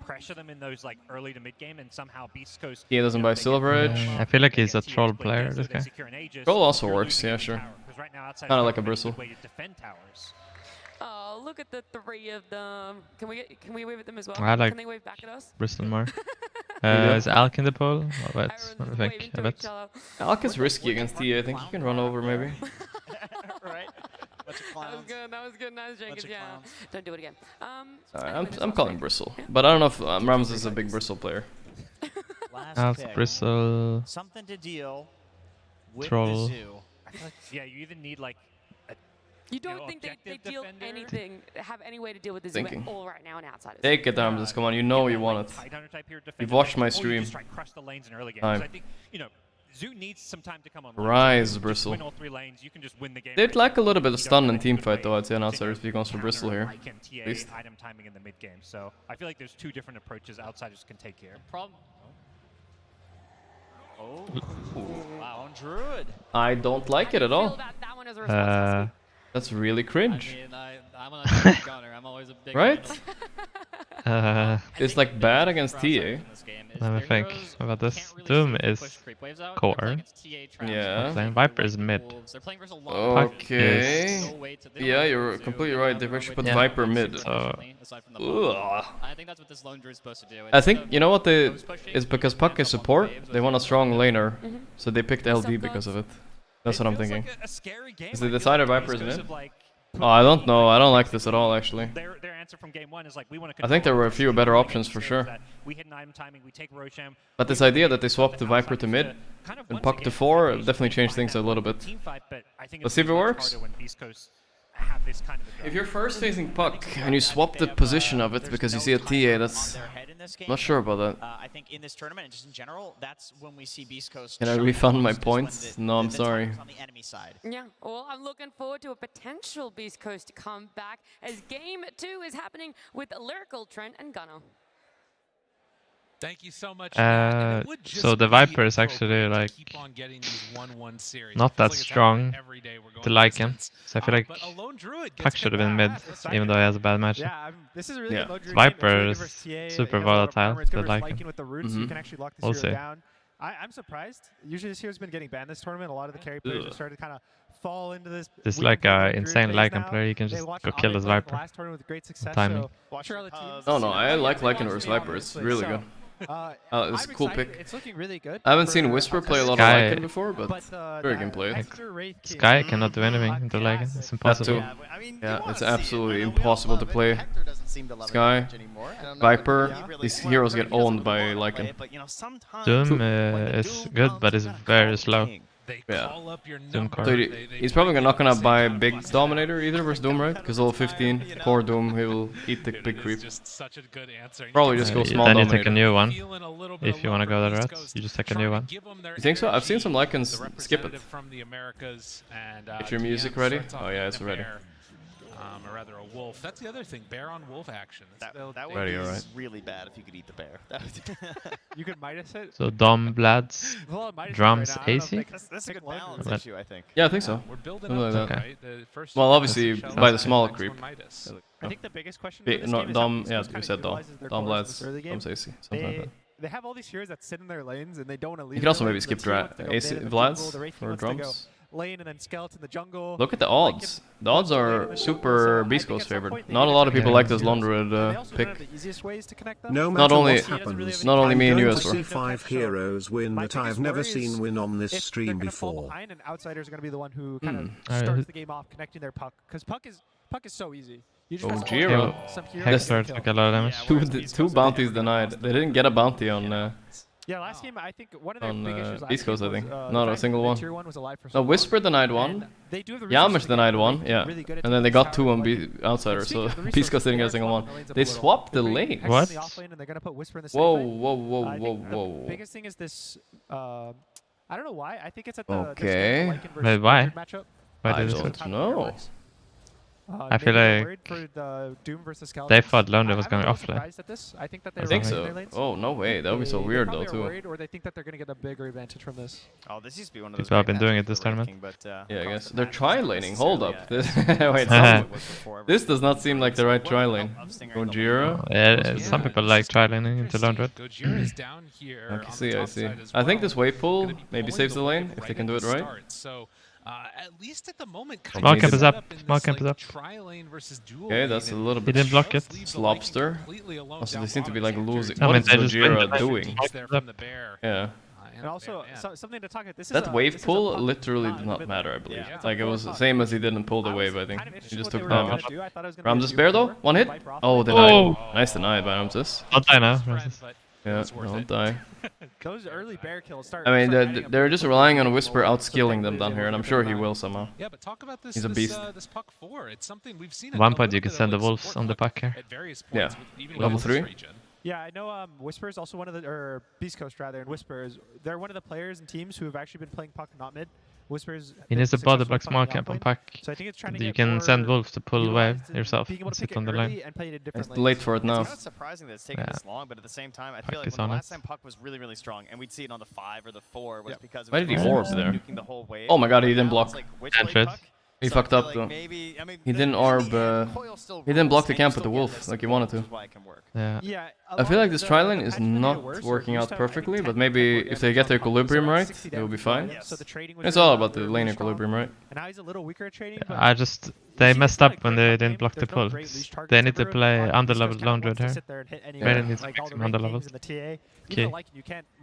Speaker 5: pressure them in those like early to mid game, and somehow Beast Coast.
Speaker 1: He doesn't buy Silver Edge.
Speaker 3: I feel like he's a troll player, this guy.
Speaker 1: Troll also works, yeah, sure. Kinda like a Bristle.
Speaker 8: Oh, look at the 3 of them. Can we wave at them as well?
Speaker 3: I like
Speaker 8: Can they wave back at us?
Speaker 3: Bristol more. Is Alk in the pool? What do you think? I bet.
Speaker 1: Alk is risky against TA. I think he can run over maybe.
Speaker 6: Right?
Speaker 8: That was good. That was good. Nice, Jenkins. Yeah. Don't do it again.
Speaker 1: Sorry, I'm calling Bristle. But I don't know if Rams is a big Bristle player.
Speaker 3: Alk, Bristle,
Speaker 6: Something to deal with
Speaker 3: Troll.
Speaker 6: the zoo.
Speaker 5: I feel like, yeah, you even need like.
Speaker 8: You don't think they deal
Speaker 5: defender?
Speaker 8: anything, have any way to deal with the zoo
Speaker 1: Thinking.
Speaker 8: at all right now in Outsiders?
Speaker 1: Take it, Ramses. Come on, you know you want it. You've watched my stream.
Speaker 5: Crush the lanes in early games.
Speaker 1: Time.
Speaker 5: I think, you know, Zoo needs some time to come on.
Speaker 1: Rise, Bristle.
Speaker 5: Win all 3 lanes, you can just win the game.
Speaker 1: They'd lack a little bit of stun in teamfight though, I'd say, on Outsiders if he goes for Bristle here. At least.
Speaker 5: Item timing in the mid game. So I feel like there's 2 different approaches Outsiders can take here.
Speaker 7: Problem.
Speaker 6: Oh, wow, on Druid.
Speaker 1: I don't like it at all.
Speaker 8: That one is a response.
Speaker 1: That's really cringe.
Speaker 7: I mean, I'm a gunner. I'm always a big
Speaker 1: Right?
Speaker 3: Uh,
Speaker 1: It's like bad against TA.
Speaker 3: let me think about this. Doom is core.
Speaker 1: Yeah.
Speaker 3: Playing Viper is mid.
Speaker 1: Okay. Yeah, you're completely right. They've actually put Viper mid.
Speaker 3: So,
Speaker 7: I think that's what this lone druid is supposed to do.
Speaker 1: I think, you know what they... It's because Puck is support, they want a strong laner. So they picked LD because of it. That's what I'm thinking. Is the decider Viper is mid? Oh, I don't know. I don't like this at all, actually.
Speaker 5: Their answer from game 1 is like, we want to
Speaker 1: I think there were a few better options for sure.
Speaker 5: We hit an item timing, we take Rosham.
Speaker 1: But this idea that they swapped the Viper to mid and Puck to 4 definitely changed things a little bit. Let's see if it works. If you're first facing Puck and you swap the position of it because you see a TA,
Speaker 6: this game.
Speaker 1: Not sure about that.
Speaker 6: I think in this tournament and just in general, that's when we see Beast Coast.
Speaker 1: Can I refund my points? No, I'm sorry.
Speaker 6: On the enemy side.
Speaker 8: Yeah, well, I'm looking forward to a potential Beast Coast comeback as Game 2 is happening with Lyrical, Trent, and Gunnar.
Speaker 4: Thank you so much.
Speaker 3: So the Viper is actually like not that strong to Lycan. So I feel like Puck should have been mid, even though he has a bad match.
Speaker 13: Yeah, this is really good.
Speaker 3: Viper is super volatile to Lycan.
Speaker 13: With the roots, you can actually lock this hero down. I'm surprised. Usually this hero's been getting banned this tournament. A lot of the carry players have started to kind of fall into this.
Speaker 3: This is like an insane Lycan player. You can just go kill his Viper. Timing.
Speaker 1: No, I like Lycan versus Viper. It's really good. It's a cool pick.
Speaker 13: It's looking really good.
Speaker 1: I haven't seen Whisper play a lot of Lycan before, but very can play it.
Speaker 3: Sky cannot do anything into Lycan. It's impossible.
Speaker 1: Yeah, it's absolutely impossible to play. Sky, Viper, these heroes get owned by Lycan.
Speaker 3: Doom is good, but is very slow.
Speaker 1: Yeah. So he's probably not gonna buy a big Dominator either versus Doom, right? Because level 15, core Doom, he will eat the big creep. Probably just go small
Speaker 3: then
Speaker 1: Dominator.
Speaker 3: you take a new one. If you want to go that route, you just take a new one.
Speaker 1: You think so? I've seen some Lycans skip it. Is your music ready? Oh yeah, it's ready.
Speaker 4: Or rather a wolf. That's the other thing, bear on wolf action.
Speaker 14: That would be really bad if you could eat the bear.
Speaker 13: You could Midas it.
Speaker 3: So Dom, Blads, drums, AC?
Speaker 14: That's a good balance issue, I think.
Speaker 1: Yeah, I think so.
Speaker 4: We're building
Speaker 1: like
Speaker 4: up
Speaker 1: that.
Speaker 4: right? The first
Speaker 1: Well, obviously by the small creep.
Speaker 13: I think the biggest question
Speaker 1: Dom, yeah, you said Dom. Dom Blads, Dom's AC, something like that.
Speaker 13: They have all these heroes that sit in their lanes and they don't want to leave.
Speaker 1: You can also maybe skip AC Vlads for drums.
Speaker 13: Lane and then Skeleton in the jungle.
Speaker 1: Look at the odds. The odds are super Beast Coast favored. Not a lot of people like this Lone Druid pick.
Speaker 12: No
Speaker 1: Not
Speaker 12: matter
Speaker 1: only
Speaker 12: what happens,
Speaker 1: not only me and you
Speaker 12: I'm
Speaker 1: as
Speaker 12: going
Speaker 1: well.
Speaker 12: to see 5 heroes win that I've never seen win on this stream
Speaker 13: Fall
Speaker 12: before.
Speaker 13: behind and outsiders are going to be the one who kind of starts the game off connecting their puck, because puck is so easy. You just have to
Speaker 1: Giro.
Speaker 13: some
Speaker 3: Hex Lord took a lot of damage.
Speaker 1: Two bounties denied. They didn't get a bounty on
Speaker 13: yeah, last game I think one of their big issues last
Speaker 1: Beast Coast, I
Speaker 13: game
Speaker 1: think.
Speaker 13: was,
Speaker 1: Not a single one.
Speaker 13: Tier 1 was alive for so
Speaker 1: No,
Speaker 13: long.
Speaker 1: Whisper denied one.
Speaker 13: They do have the
Speaker 1: Yamish
Speaker 13: resources
Speaker 1: denied
Speaker 13: to
Speaker 1: one,
Speaker 13: get
Speaker 1: yeah.
Speaker 13: really good at
Speaker 1: And then they got two on
Speaker 13: tower.
Speaker 1: Outsiders, so
Speaker 13: Speaking of the
Speaker 1: Beast Coast
Speaker 13: resources,
Speaker 1: didn't get a
Speaker 13: they
Speaker 1: single
Speaker 13: are
Speaker 1: one.
Speaker 13: swapping the lanes up
Speaker 1: They
Speaker 13: a little.
Speaker 1: swapped the
Speaker 13: They're
Speaker 1: lane.
Speaker 13: bringing
Speaker 3: What?
Speaker 13: Hexen in the off lane and they're gonna put Whisper in the safe
Speaker 1: Whoa,
Speaker 13: lane.
Speaker 1: whoa,
Speaker 13: I think
Speaker 1: whoa.
Speaker 13: The biggest thing is this. I don't know why. I think it's at the
Speaker 1: Okay.
Speaker 3: But why?
Speaker 13: matchup.
Speaker 3: Why
Speaker 1: I
Speaker 3: did they
Speaker 1: don't
Speaker 3: switch?
Speaker 1: know.
Speaker 3: I feel like they thought London was going off lane.
Speaker 13: I think that
Speaker 1: I think so. Oh, no way. That would be so weird though, too.
Speaker 13: Or they think that they're going to get a bigger advantage from this.
Speaker 14: Oh, this used to be one of those.
Speaker 3: People have been doing it this tournament.
Speaker 1: Yeah, I guess. They're tri-laning. Hold up. This does not seem like the right tri-lane. Gojira.
Speaker 3: Yeah, some people like tri-laning into London.
Speaker 1: I see. I think this wave pool maybe saves the lane, if they can do it right.
Speaker 4: At least at the moment,
Speaker 3: Small camp is up. Small camp is up.
Speaker 1: Okay, that's a little
Speaker 3: He
Speaker 1: bit.
Speaker 3: didn't block it.
Speaker 1: It's Lobster. Also, they seem to be like losing.
Speaker 3: I
Speaker 1: What
Speaker 3: mean,
Speaker 1: is
Speaker 3: they just
Speaker 1: Gojira
Speaker 3: went
Speaker 1: doing? Yeah.
Speaker 13: And also, something to talk about. This
Speaker 1: That
Speaker 13: is
Speaker 1: wave
Speaker 13: this is
Speaker 1: pull
Speaker 13: a
Speaker 1: literally did not matter, I believe. Like, it was the same as he didn't pull the wave, I think. He just took damage. Ramses Bear though? One hit? Oh, denied. Nice denied by Ramses.
Speaker 3: Don't die now, Ramses.
Speaker 1: Yeah, don't die.
Speaker 13: Those early bear kills start.
Speaker 1: I mean, they're just relying on Whisper outskilling them down here, and I'm sure he will somehow.
Speaker 4: Yeah, but talk about this.
Speaker 1: He's a beast.
Speaker 4: This puck 4. It's something we've seen.
Speaker 3: At one point you could send the wolves on the puck here.
Speaker 1: Yeah. Level 3.
Speaker 13: Yeah, I know Whisper is also one of the, or Beast Coast rather, and Whisper is, they're one of the players and teams who have actually been playing puck not mid. Whisper's
Speaker 3: He needs to body block small camp on puck.
Speaker 13: So I think it's trying to
Speaker 3: You
Speaker 13: get
Speaker 3: can
Speaker 13: more
Speaker 3: send wolves to pull wave
Speaker 13: utilized and
Speaker 3: yourself
Speaker 13: being able
Speaker 3: and
Speaker 13: to
Speaker 3: sit
Speaker 13: pick
Speaker 3: on
Speaker 13: it
Speaker 3: the
Speaker 13: early
Speaker 3: lane.
Speaker 13: and play it in
Speaker 1: It's
Speaker 13: different
Speaker 1: late for it now.
Speaker 14: It's not surprising that it's taken this long, but at the same time, I feel like
Speaker 3: is
Speaker 14: when the
Speaker 3: on
Speaker 14: last
Speaker 3: it.
Speaker 14: time Puck was really, really strong, and we'd see it on the 5 or the 4, was because it
Speaker 1: Why
Speaker 14: was
Speaker 1: did he
Speaker 14: really
Speaker 1: orb there?
Speaker 14: nuking the whole wave.
Speaker 1: Oh my god, he didn't
Speaker 14: Now
Speaker 1: block.
Speaker 14: it's like, which
Speaker 3: And
Speaker 14: way
Speaker 3: fit.
Speaker 14: Puck?
Speaker 1: He
Speaker 14: So I
Speaker 1: fucked
Speaker 14: feel
Speaker 1: up
Speaker 14: like
Speaker 1: though.
Speaker 14: maybe, I mean,
Speaker 1: He didn't
Speaker 14: in
Speaker 1: orb.
Speaker 14: the end, Coil still
Speaker 1: He didn't block the
Speaker 14: rules,
Speaker 1: camp
Speaker 14: and
Speaker 1: with the
Speaker 14: still
Speaker 1: wolf
Speaker 14: wins,
Speaker 1: like he wanted to.
Speaker 14: which is why it can work.
Speaker 3: Yeah.
Speaker 13: Yeah,
Speaker 1: I feel like this tri-lane is not working out perfectly, but maybe if they get their equilibrium right, it will be fine.
Speaker 13: So the trading was
Speaker 1: It's
Speaker 13: really
Speaker 1: all
Speaker 13: well,
Speaker 1: about the
Speaker 13: they're
Speaker 1: lane
Speaker 13: really strong.
Speaker 1: equilibrium, right?
Speaker 13: And now he's a little weaker at trading. But
Speaker 3: I just they messed up when they didn't block the pull. They need to play underleveled Lone Druid here. Really needs to make some underlevels. Okay.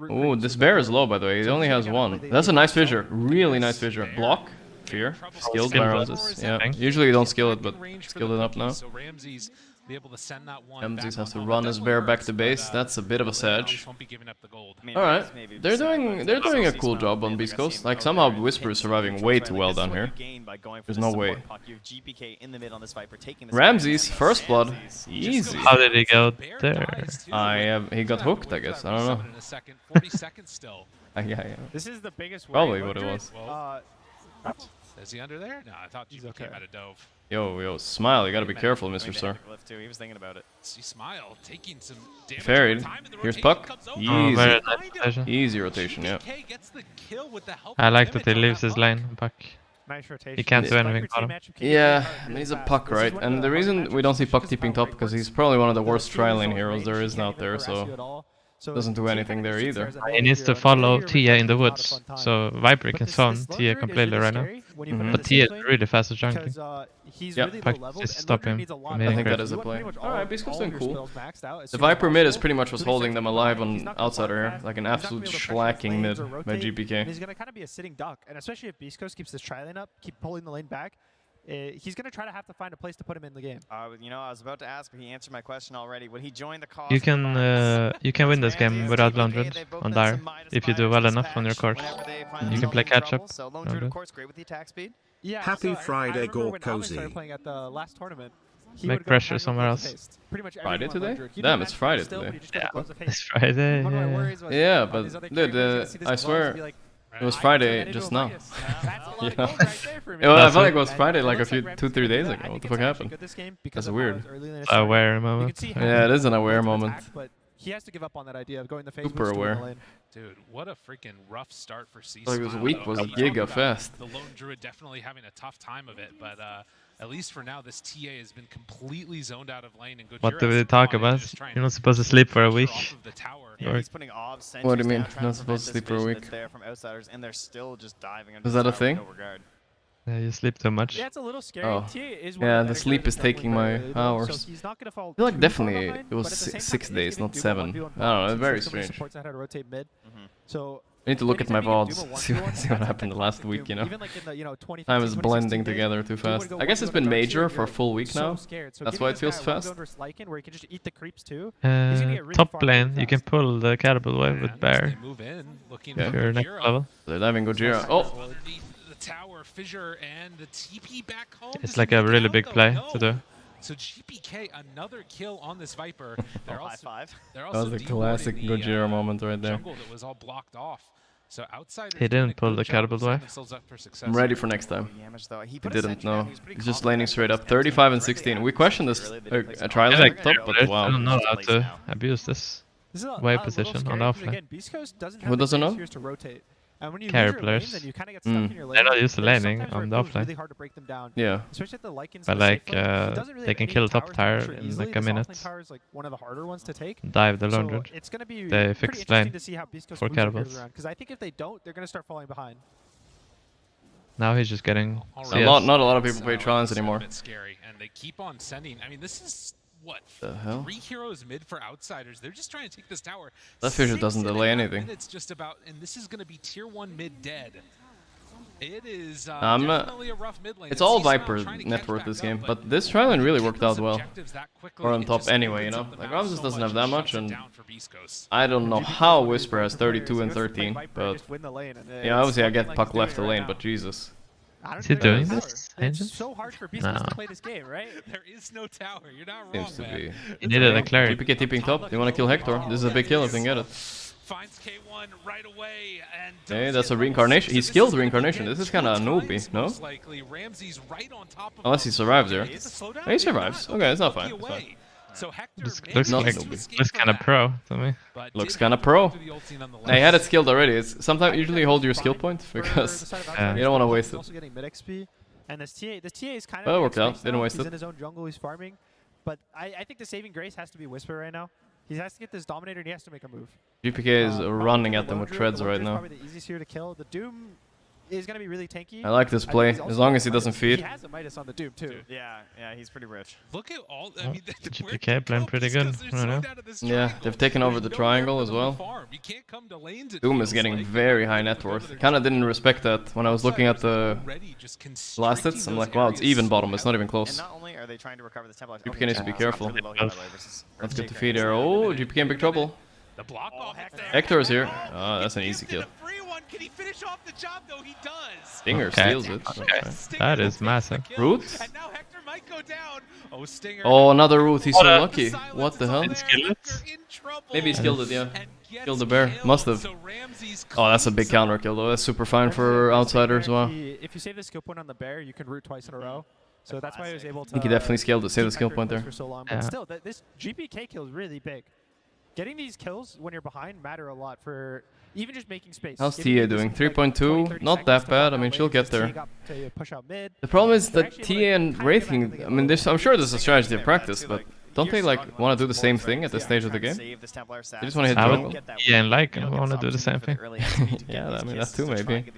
Speaker 1: Ooh, this bear is low by the way. He only has one. That's a nice fissure. Really nice fissure. Block. Fear. Skilled by Ramses. Yeah. Usually you don't skill it, but skilled it up now.
Speaker 4: be able to send that one.
Speaker 1: Ramses has to run his bear back to base. That's a bit of a sedge. Alright, they're doing a cool job on Beast Coast. Like somehow Whisper is surviving way too well down here. There's no way. Ramses, first blood, easy.
Speaker 3: How did he go there?
Speaker 1: He got hooked, I guess. I don't know.
Speaker 4: 40 seconds still.
Speaker 1: Yeah.
Speaker 13: This is the biggest way.
Speaker 1: Probably what it was.
Speaker 4: Is he under there? No, I thought GPK might have dove.
Speaker 1: Yo, Smile, you gotta be careful, Mr. Sir.
Speaker 14: He was thinking about it.
Speaker 4: See Smile taking some damage.
Speaker 1: Ferried. Here's Puck. Easy.
Speaker 3: Very nice rotation.
Speaker 1: Easy rotation, yeah.
Speaker 3: I like that he leaves his lane, Puck.
Speaker 13: Nice rotation.
Speaker 3: He can't do anything about him.
Speaker 1: Yeah, I mean, he's a Puck, right? And the reason we don't see Puck tipping top because he's probably one of the worst tri-lane heroes there is out there, so doesn't do anything there either.
Speaker 3: He needs to follow Tia in the woods, so Viper can stun Tia completely right now. But Tia is really fast at junking.
Speaker 1: Yeah,
Speaker 3: Puck just stop him.
Speaker 1: I think that is a play. Alright, Beast Coast's doing cool. The Viper mid is pretty much what's holding them alive on outsider here, like an absolute shellacking mid by GPK.
Speaker 13: He's gonna kind of be a sitting duck, and especially if Beast Coast keeps this tri-lane up, keep pulling the lane back, he's going to try to have to find a place to put him in the game.
Speaker 14: You know, I was about to ask, but he answered my question already. Would he join the cause?
Speaker 3: You can win this game without Lundred on Dire if you do well enough on your course. You can play catch up.
Speaker 14: So Lundred, of course, great with the attack speed.
Speaker 13: Yeah,
Speaker 12: Happy Friday, Gorgc.
Speaker 13: Started playing at the last tournament.
Speaker 3: Make pressure somewhere else.
Speaker 1: Friday today? Damn, it's Friday today.
Speaker 3: Yeah, it's Friday.
Speaker 1: Yeah, but dude, I swear. It was Friday just now. You know? I felt like it was Friday like a few 2-3 days ago. What the fuck happened? That's weird.
Speaker 3: Aware moment.
Speaker 1: Yeah, it is an aware moment.
Speaker 13: But he has to give up on that idea of going the phase.
Speaker 1: Super aware.
Speaker 4: Dude, what a freaking rough start for C.
Speaker 1: Like this week was giga fast.
Speaker 4: The lone druid definitely having a tough time of it, but at least for now, this TA has been completely zoned out of lane. And
Speaker 3: what do we talk about? You're not supposed to sleep for a week.
Speaker 14: Yeah, he's putting
Speaker 1: what do you mean? Not supposed to sleep for a week?
Speaker 14: From outsiders, and they're still just diving
Speaker 1: is that a thing?
Speaker 3: Yeah, you sleep too much.
Speaker 13: Yeah, it's a little scary.
Speaker 1: Oh. Yeah, the sleep is taking my hours. I feel like definitely it was 6 days, not 7. I don't know, very strange. I need to look at my VODs, see what happened the last week, you know. Time is blending together too fast. I guess it's been major for a full week now. That's why it feels fast.
Speaker 3: Top lane, you can pull the Cannibal wave with Bear. If you're next level.
Speaker 1: They're diving Gorgc. Oh!
Speaker 3: It's like a really big play to do.
Speaker 4: So GPK, another kill on this Viper.
Speaker 14: They're also
Speaker 1: that was a classic Gorgc moment right there.
Speaker 4: That was all blocked off. So
Speaker 3: he didn't pull the Cannibal wave.
Speaker 1: I'm ready for next time. He didn't know. He's just laning straight up. 35 and 16. We questioned this trial
Speaker 3: like
Speaker 1: top, but wow.
Speaker 3: I don't know how to abuse this wave position on the offlane.
Speaker 1: Who doesn't know?
Speaker 13: And when you
Speaker 3: carry players.
Speaker 13: Lanes, you kind of get stuck in your lane.
Speaker 3: They're not used to laning on the offlane.
Speaker 13: Really hard to break them down.
Speaker 1: Yeah.
Speaker 13: Especially at the Lycans.
Speaker 3: But like, they can kill top tier in like a minute.
Speaker 13: Is like one of the harder ones to take.
Speaker 3: Dive the Lundred.
Speaker 13: So it's going to be
Speaker 3: they fixed lane
Speaker 13: to see how
Speaker 3: for Cannibals.
Speaker 13: Because I think if they don't, they're going to start falling behind.
Speaker 3: Now he's just getting
Speaker 1: not a lot of people play Trons anymore.
Speaker 4: Scary, and they keep on sending. I mean, this is what?
Speaker 1: The hell?
Speaker 4: 3 heroes mid for outsiders. They're just trying to take this tower.
Speaker 1: That fissure doesn't delay anything.
Speaker 4: It's just about, and this is going to be tier 1 mid dead. It is definitely a rough mid lane.
Speaker 1: It's all Viper net worth this game, but this tri-lane really worked out well. Or on top anyway, you know? Like Ramses doesn't have that much, and I don't know how Whisper has 32 and 13, but yeah, obviously I get Puck left the lane, but Jesus.
Speaker 3: Is he doing this?
Speaker 13: It's so hard for Beast to play this game, right?
Speaker 4: There is no tower. You're not wrong,
Speaker 1: Seems to be.
Speaker 3: He needed a cleric.
Speaker 1: GPK tipping top. They want to kill Hector. This is a big kill if they can get it.
Speaker 4: Finds K1 right away and
Speaker 1: hey, that's a reincarnation. He skilled reincarnation. This is kind of noobie, no? Unless he survives here. He survives. Okay, it's not fine. It's fine.
Speaker 4: So
Speaker 3: looks kind of pro to me.
Speaker 1: Looks kind of pro. I had it skilled already. It's sometimes usually hold your skill point because you don't want to waste it.
Speaker 13: Also getting mid XP, and this TA is kind of.
Speaker 1: Well, it worked out. Didn't waste it.
Speaker 13: He's in his own jungle. He's farming, but I think the saving grace has to be Whisper right now. He has to get this Dominator and he has to make a move.
Speaker 1: GPK is running at them with treads right now.
Speaker 13: Probably the easiest here to kill. The Doom, is going to be really tanky.
Speaker 1: I like this play, as long as he doesn't feed.
Speaker 13: He has a Midas on the Doom too.
Speaker 14: Yeah, he's pretty rich.
Speaker 4: Look at all. I mean,
Speaker 3: GPK playing pretty good. I don't know.
Speaker 1: Yeah, they've taken over the triangle as well. Doom is getting very high net worth. Kinda didn't respect that when I was looking at the last hits. I'm like, wow, it's even bottom. It's not even close.
Speaker 14: And not only are they trying to recover this temple,
Speaker 1: GPK needs to be careful.
Speaker 14: really low here, by the way, versus
Speaker 1: That's good to
Speaker 14: Gorgc.
Speaker 1: feed there. Oh, GPK in big trouble.
Speaker 4: The block off
Speaker 1: Hector's here. Oh, that's an easy kill.
Speaker 4: Can he finish off the job though? He does.
Speaker 1: Stinger steals it.
Speaker 3: Okay. That is massive.
Speaker 1: Root?
Speaker 4: And now Hector might go down. Oh, Stinger.
Speaker 1: Oh, another root. He's so lucky. What the hell?
Speaker 3: Skill it?
Speaker 1: Maybe he skilled it, yeah. Killed the bear. Must have. Oh, that's a big counter kill though. That's super fine for outsiders as well.
Speaker 13: If you save the skill point on the bear, you can root twice in a row. So that's why he was able to.
Speaker 1: I think he definitely scaled it. Save the skill point there.
Speaker 13: For so long. But still, this GPK kill is really big. Getting these kills when you're behind matter a lot for even just making space.
Speaker 1: How's TA doing? 3.2, not that bad. I mean, she'll get there. The problem is that TA and Wraithking, I mean, I'm sure there's a strategy of practice, but don't they like want to do the same thing at this stage of the game? They just want to hit jungle.
Speaker 3: Yeah, and like, I want to do the same thing.
Speaker 1: Yeah, I mean, that too maybe.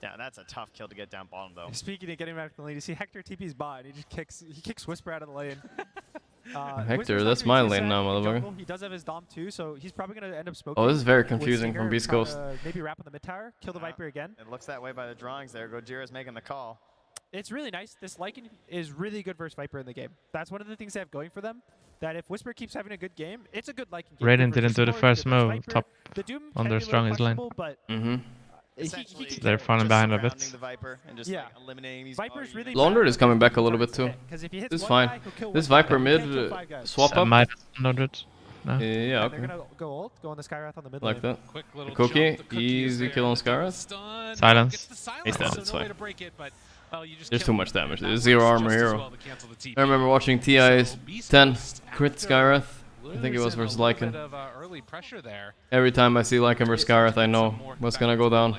Speaker 14: Yeah, that's a tough kill to get down bottom though.
Speaker 13: Speaking of getting back to the lane, you see Hector TP's bot, and he kicks Whisper out of the lane.
Speaker 1: Hector, that's my lane now, motherfucker.
Speaker 13: He does have his Dom too, so he's probably going to end up smoking.
Speaker 1: Oh, this is very confusing from Beast Coast.
Speaker 13: Maybe wrap on the mid tower, kill the Viper again.
Speaker 14: It looks that way by the drawings there. Gojira's making the call.
Speaker 13: It's really nice. This Lycan is really good versus Viper in the game. That's one of the things they have going for them. That if Whisper keeps having a good game, it's a good Lycan game.
Speaker 3: Raiden didn't do the first move top on their strongest lane. They're falling behind a bit.
Speaker 13: Yeah.
Speaker 14: Viper's
Speaker 13: really
Speaker 1: Laundered is coming back a little bit too. This is fine. This Viper mid swap up.
Speaker 3: Might Laundered. No.
Speaker 1: Yeah,
Speaker 13: They're gonna go ult, go on the Skywrath on the mid
Speaker 1: like
Speaker 13: lane.
Speaker 1: that. Cookie, easy kill on Skywrath.
Speaker 3: Silence.
Speaker 1: He's dead, it's fine. There's too much damage. There's zero armor hero. I remember watching TI's 10 crit Skywrath. I think it was versus Lycan. Every time I see Lycan versus Skywrath, I know what's gonna go down.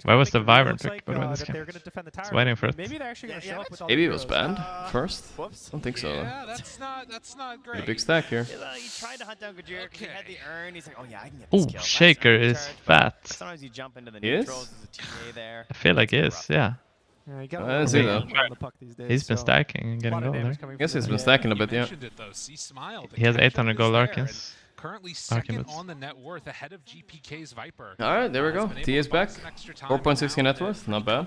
Speaker 3: Where was the Vibrant pick by the way this game? I was waiting for it.
Speaker 1: Maybe it was banned first? I don't think so.
Speaker 4: Yeah, that's not great.
Speaker 1: A big stack here.
Speaker 14: He tried to hunt down Gorgc. He had the urn. He's like, oh yeah, I can get
Speaker 3: Ooh,
Speaker 14: this kill.
Speaker 3: Shaker is fat.
Speaker 14: Sometimes you jump into the
Speaker 1: He is?
Speaker 14: neutrals. There's a TA there.
Speaker 3: I feel like he is, yeah.
Speaker 13: Yeah,
Speaker 1: I didn't see that.
Speaker 3: He's been stacking and getting gold there.
Speaker 1: I guess he's been stacking a bit, yeah.
Speaker 3: He has 800 gold Arkans.
Speaker 4: Currently second on the net worth ahead of GPK's Viper.
Speaker 1: Alright, there we go. T is back. 4.6k net worth, not bad.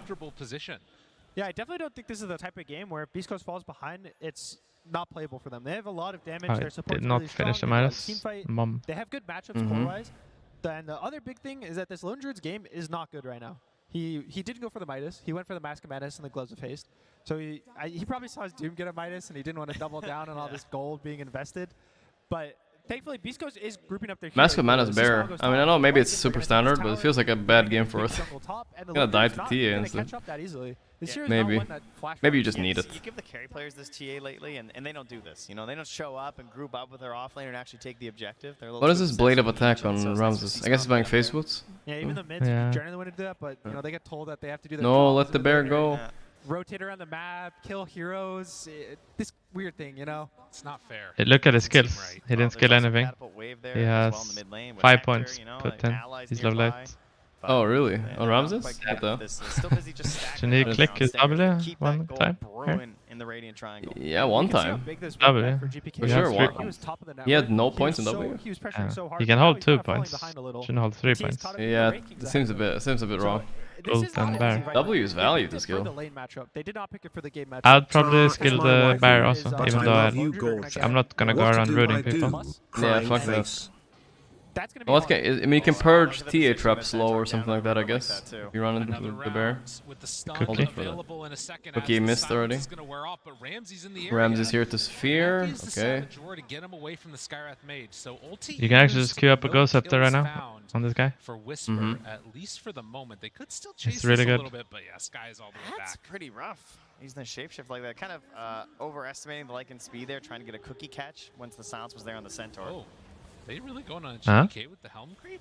Speaker 13: Yeah, I definitely don't think this is the type of game where if Beast Coast falls behind, it's not playable for them. They have a lot of damage. Their support
Speaker 3: did not
Speaker 13: really
Speaker 3: finish
Speaker 13: strong.
Speaker 3: the
Speaker 13: They have
Speaker 3: Midas.
Speaker 13: team fight.
Speaker 3: Mom.
Speaker 13: They have good matchups core-wise. Then the other big thing is that this Lone Druid's game is not good right now. He didn't go for the Midas. He went for the Mask of Madness and the Gloves of Haste. So he probably saw his Doom get a Midas and he didn't want to double down on all this gold being invested. But thankfully, Beast Coast is grouping up their
Speaker 1: Mask of Mana's bear. I mean, I know maybe it's super standard, but it feels like a bad game for us. I'm gonna die to TA instead. Maybe. Maybe you just need it.
Speaker 14: You give the carry players this TA lately, and they don't do this. You know, they don't show up and group up with their offlaner and actually take the objective.
Speaker 1: What is this blade of attack on Ramses? I guess it's buying face boots.
Speaker 13: Yeah, even the mids generally want to do that, but you know they get told that they have to do that.
Speaker 1: No, let the bear go.
Speaker 13: Rotate around the map, kill heroes. This weird thing, you know.
Speaker 4: It's not fair.
Speaker 3: Hey, look at his skills. He didn't skill anything. He has 5 points, put 10. He's level 8.
Speaker 1: Oh, really? On Ramses? What the?
Speaker 3: Should he click his W one time?
Speaker 1: Yeah, one time.
Speaker 3: W.
Speaker 1: For sure, he had no points in W.
Speaker 3: He can hold 2 points. Shouldn't hold 3 points.
Speaker 1: Yeah, it seems a bit wrong. W is value to skill.
Speaker 3: I'd probably skill the bear also, even though I'm not gonna go around rooting people.
Speaker 1: Yeah, fuck that. Well, okay, I mean, you can purge TA trap slow or something like that, I guess. If you run into the bear.
Speaker 3: Cookie.
Speaker 1: Cookie missed already. Ramsey's here to sphere. Okay.
Speaker 3: You can actually just queue up a Ghost Scepter right now on this guy.
Speaker 4: At least for the moment, they could still
Speaker 3: chase really good.
Speaker 4: a little bit, but yeah, Sky is all the way back.
Speaker 14: That's pretty rough. Using the shapeshift like that, kind of overestimating the Lycan speed there, trying to get a cookie catch once the silence was there on the Centaur.
Speaker 4: Oh. They really going on a GPK with the helm creep?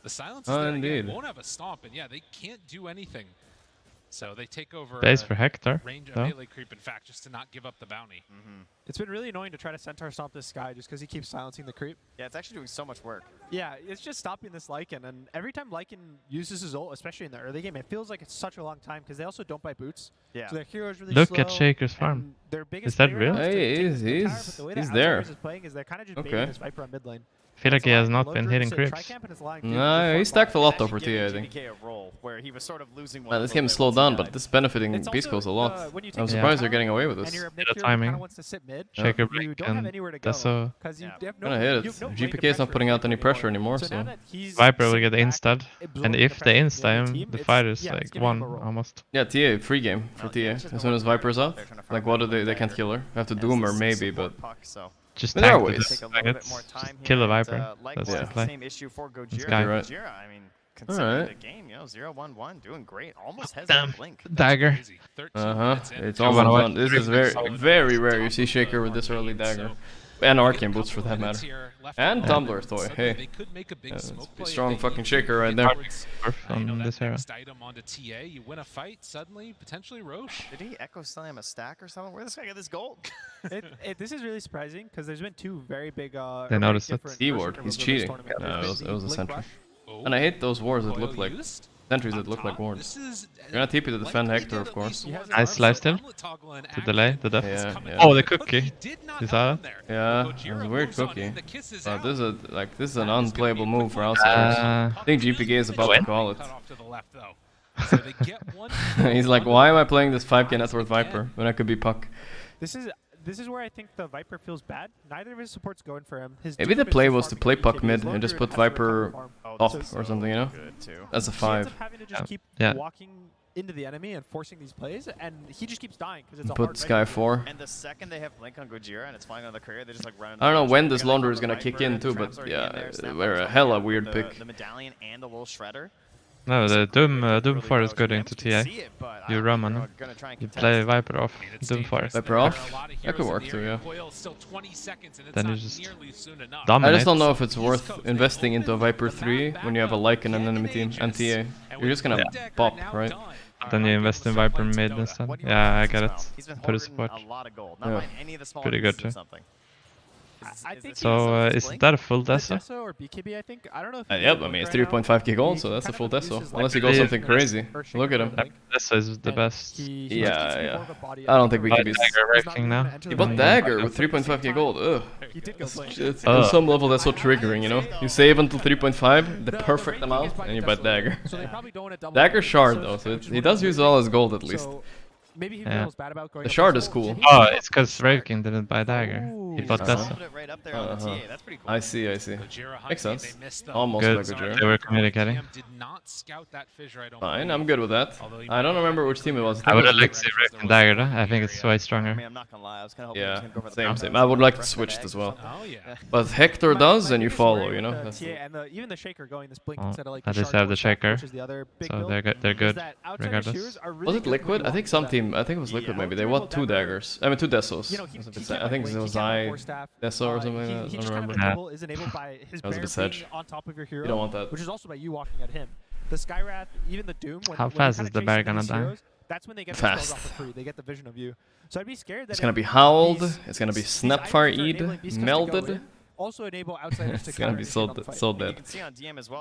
Speaker 4: The silence is there again. Won't have a stomp, and yeah, they can't do anything. So they take over
Speaker 3: Base for Hector,
Speaker 4: range of
Speaker 3: though.
Speaker 4: melee creep, in fact, just to not give up the bounty.
Speaker 13: It's been really annoying to try to centaur stomp this guy just because he keeps silencing the creep.
Speaker 14: Yeah, it's actually doing so much work.
Speaker 13: Yeah, it's just stopping this Lycan, and every time Lycan uses his ult, especially in the early game, it feels like it's such a long time because they also don't buy boots.
Speaker 14: Yeah.
Speaker 13: So their hero's really
Speaker 3: Look
Speaker 13: slow,
Speaker 3: at Shaker's farm.
Speaker 13: and their
Speaker 3: Is
Speaker 13: biggest
Speaker 3: that
Speaker 13: play
Speaker 3: real?
Speaker 13: right now is to
Speaker 1: Hey,
Speaker 13: take this blue tower,
Speaker 1: he's
Speaker 13: but the way
Speaker 1: he's
Speaker 13: that
Speaker 1: there.
Speaker 13: Outsiders is playing is they're kind of just
Speaker 1: Okay.
Speaker 13: baiting this Viper on mid lane.
Speaker 3: I feel like he
Speaker 13: It's
Speaker 3: has
Speaker 13: allowing
Speaker 3: not
Speaker 13: the
Speaker 3: been
Speaker 13: Lone
Speaker 3: hitting
Speaker 13: Druid to
Speaker 3: creeps.
Speaker 13: tricamp, and it's allowing Duke
Speaker 1: Nah,
Speaker 13: to
Speaker 1: he
Speaker 13: farm
Speaker 1: stacked a
Speaker 13: bot.
Speaker 1: lot though for
Speaker 14: Giving
Speaker 1: TA, I think.
Speaker 14: GBK a role where he was sort of losing one
Speaker 1: Nah,
Speaker 14: a
Speaker 1: this
Speaker 14: little
Speaker 1: game
Speaker 14: bit
Speaker 1: slowed
Speaker 14: with
Speaker 1: down,
Speaker 14: TI.
Speaker 1: but this is benefiting
Speaker 13: It's
Speaker 1: Beast
Speaker 13: also,
Speaker 1: Coast a lot.
Speaker 13: when you take
Speaker 1: I'm
Speaker 13: the
Speaker 1: surprised
Speaker 13: tower
Speaker 1: they're getting away with
Speaker 13: and
Speaker 1: this.
Speaker 13: your
Speaker 3: Bit
Speaker 13: mid
Speaker 3: of
Speaker 13: hero kinda
Speaker 3: timing.
Speaker 13: wants to sit mid,
Speaker 3: Shaker
Speaker 13: you
Speaker 3: blink
Speaker 13: don't have
Speaker 3: and
Speaker 13: anywhere to go.
Speaker 3: that's so.
Speaker 13: 'cause you have
Speaker 1: Gonna
Speaker 13: no,
Speaker 1: hit
Speaker 13: you
Speaker 1: it.
Speaker 13: have no lane to
Speaker 1: GPK is not
Speaker 13: pressure
Speaker 1: putting out any
Speaker 13: anymore.
Speaker 1: pressure anymore,
Speaker 13: So
Speaker 1: so.
Speaker 13: now that he's
Speaker 3: Viper will
Speaker 13: sitting
Speaker 3: get
Speaker 13: back,
Speaker 3: instad,
Speaker 13: absorbing
Speaker 3: and
Speaker 13: the
Speaker 3: if
Speaker 13: pressure
Speaker 3: they
Speaker 13: from the
Speaker 3: insta
Speaker 13: other
Speaker 3: him,
Speaker 13: team,
Speaker 3: the
Speaker 13: it's-
Speaker 3: fight is
Speaker 13: yeah, it's
Speaker 3: like
Speaker 13: giving him
Speaker 3: won
Speaker 13: a role.
Speaker 3: almost.
Speaker 1: Yeah, TA, free game for TA. As soon as Viper's out, like what do they can't kill her. Have to doom her maybe, but
Speaker 3: Just
Speaker 1: I mean, there are
Speaker 3: tank with
Speaker 1: ways.
Speaker 3: this.
Speaker 14: Take a
Speaker 3: Like,
Speaker 14: little bit
Speaker 3: it's
Speaker 14: more
Speaker 3: just
Speaker 14: time
Speaker 3: kill
Speaker 14: here,
Speaker 3: the
Speaker 14: and,
Speaker 3: Viper.
Speaker 14: likewise,
Speaker 3: That's the
Speaker 14: the
Speaker 3: play.
Speaker 14: same issue for Gorgc.
Speaker 3: guy.
Speaker 1: Right.
Speaker 14: Gorgc, I mean, considering
Speaker 1: Alright.
Speaker 14: the game, 0-1-1, doing great. Almost has
Speaker 3: Damn.
Speaker 14: a blink.
Speaker 3: Dagger.
Speaker 1: It's almost done. This is very rare. You see Shaker with this early dagger. And Arcane Boots for that matter. And Tumblr toy, hey. It's a strong fucking Shaker right there.
Speaker 3: On this era.
Speaker 4: Next item onto TA, you win a fight, suddenly, potentially Roche.
Speaker 14: Did he echo slam a stack or something? Where this guy get this gold?
Speaker 13: This is really surprising because there's been two very big.
Speaker 3: They noticed it.
Speaker 1: Keyword, he's cheating. No, it was a sentry. And I hate those wars that look like sentries that look like wards. You're not TP to defend Hector, of course.
Speaker 3: Nice lifesteal. To delay the death.
Speaker 1: Yeah.
Speaker 3: Oh, the cookie. You saw that?
Speaker 1: Yeah, it was a weird cookie. But this is an unplayable move for outsiders. I think GPK is about to call it. He's like, why am I playing this 5k net worth Viper when I could be Puck?
Speaker 13: This is where I think the Viper feels bad. Neither of his supports going for him.
Speaker 1: Maybe the play was to play Puck mid and just put Viper up or something, you know? As a 5.
Speaker 13: He ends up having to just keep walking into the enemy and forcing these plays, and he just keeps dying because it's a
Speaker 1: Put
Speaker 13: hard
Speaker 1: Sky 4.
Speaker 14: And the second they have blink on Gojira and it's flying on the career, they just like run.
Speaker 1: I don't know when this Laundry is gonna kick in too, but yeah, we're a hella weird pick.
Speaker 14: The medallion and the little shredder.
Speaker 3: No, the Doom Fire is good into TA. You run on him. You play Viper off, Doom Fire.
Speaker 1: Viper off? That could work too, yeah.
Speaker 3: Then you just
Speaker 1: I
Speaker 3: dominate.
Speaker 1: just don't know if it's worth investing into a Viper 3 when you have a Lycan and enemy team and TA. You're just gonna pop, right?
Speaker 3: Then you invest in Viper mid instead. Yeah, I get it. Put a support.
Speaker 1: Yeah.
Speaker 3: Pretty good too.
Speaker 13: I think
Speaker 3: So is that a full Deso?
Speaker 13: Deso or BKB, I think. I don't know if
Speaker 1: Yep, I mean it's 3.5k gold, so that's a full Deso. Unless you go something crazy. Look at him.
Speaker 3: Deso is the best.
Speaker 1: Yeah. I don't think we can be.
Speaker 3: Dagger Wrecking now.
Speaker 1: He bought Dagger with 3.5k gold. Ugh. It's on some level that's so triggering, you know? You save until 3.5, the perfect amount, and you buy Dagger. Dagger shard though, so he does use all his gold at least.
Speaker 13: Maybe he
Speaker 3: Yeah.
Speaker 13: feels bad about going
Speaker 1: The
Speaker 13: up
Speaker 1: shard
Speaker 13: this
Speaker 1: is
Speaker 13: hole.
Speaker 1: cool.
Speaker 3: Oh, it's because Raveking didn't buy Dagger. He bought Deso.
Speaker 1: I see. Makes sense. Almost
Speaker 3: Good.
Speaker 1: like Gojira.
Speaker 3: They were communicating.
Speaker 1: Fine, I'm good with that. I don't remember which team it was.
Speaker 3: I would have liked to see Raveking Dagger though. I think it's way stronger.
Speaker 1: Yeah, same. I would like to switch it as well. But Hector does, and you follow, you know? That's
Speaker 13: and even the Shaker going this blink
Speaker 3: Oh,
Speaker 13: instead of like
Speaker 3: I
Speaker 13: the
Speaker 3: just
Speaker 13: shard
Speaker 3: have the
Speaker 13: or staff,
Speaker 3: Shaker,
Speaker 13: which is the other big
Speaker 3: so
Speaker 13: build,
Speaker 3: they're
Speaker 13: is
Speaker 3: good
Speaker 13: that outsider
Speaker 3: regardless.
Speaker 13: shears are really
Speaker 1: Was it
Speaker 13: good when
Speaker 1: Liquid?
Speaker 13: you
Speaker 1: I think
Speaker 13: want
Speaker 1: some
Speaker 13: that.
Speaker 1: team, I think it was Liquid maybe. They want 2 daggers. I mean 2 Desos.
Speaker 13: You know, he
Speaker 1: I
Speaker 13: can't
Speaker 1: think it
Speaker 13: blink,
Speaker 1: was
Speaker 13: he can't
Speaker 1: I
Speaker 13: force staff.
Speaker 1: Deso or something like that. I
Speaker 13: He
Speaker 1: don't
Speaker 13: just kind
Speaker 1: remember.
Speaker 13: of is enabled by his
Speaker 1: That was a
Speaker 13: bear
Speaker 1: bit
Speaker 13: being
Speaker 1: sedge.
Speaker 13: on top of your hero.
Speaker 1: You don't want that.
Speaker 13: Which is also by you walking at him. The Skywrath, even the Doom.
Speaker 3: How fast is the bear gonna die?
Speaker 13: That's when they get
Speaker 1: Fast.
Speaker 13: the spells off for free. They get the vision of you. So I'd be scared that
Speaker 1: It's gonna
Speaker 13: if
Speaker 1: be Howled,
Speaker 13: these-
Speaker 1: it's gonna be
Speaker 13: these
Speaker 1: Snapfire
Speaker 13: items are
Speaker 1: Eid,
Speaker 13: enabling Beast Coast to go
Speaker 1: Melded.
Speaker 13: in, also enable outsiders to
Speaker 1: It's gonna be so dead.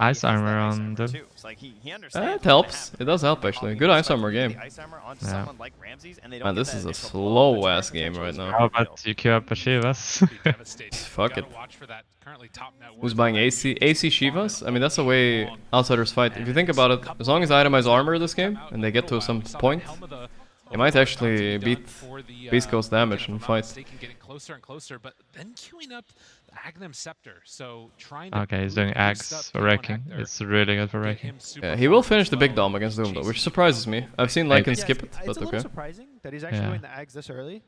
Speaker 3: Ice armor on Doom.
Speaker 1: It helps. It does help actually. Good ice armor game.
Speaker 3: Yeah.
Speaker 1: Man, this is a slow ass game right now.
Speaker 3: How about you queue up a Shivas?
Speaker 1: Fuck it. Who's buying AC? AC Shivas? I mean, that's the way outsiders fight. If you think about it, as long as I itemize armor this game, and they get to some point, they might actually beat Beast Coast damage and fight.
Speaker 4: Getting closer and closer, but then queuing up the Aghanim Scepter. So trying
Speaker 3: Okay, he's doing Axe for Wrecking. It's really good for Wrecking.
Speaker 1: Yeah, he will finish the big dom against Doom though, which surprises me. I've seen Lycan skip it,
Speaker 13: It's
Speaker 1: but
Speaker 13: a little
Speaker 1: okay.
Speaker 13: surprising that he's actually
Speaker 3: Yeah.
Speaker 13: going the Ags this early.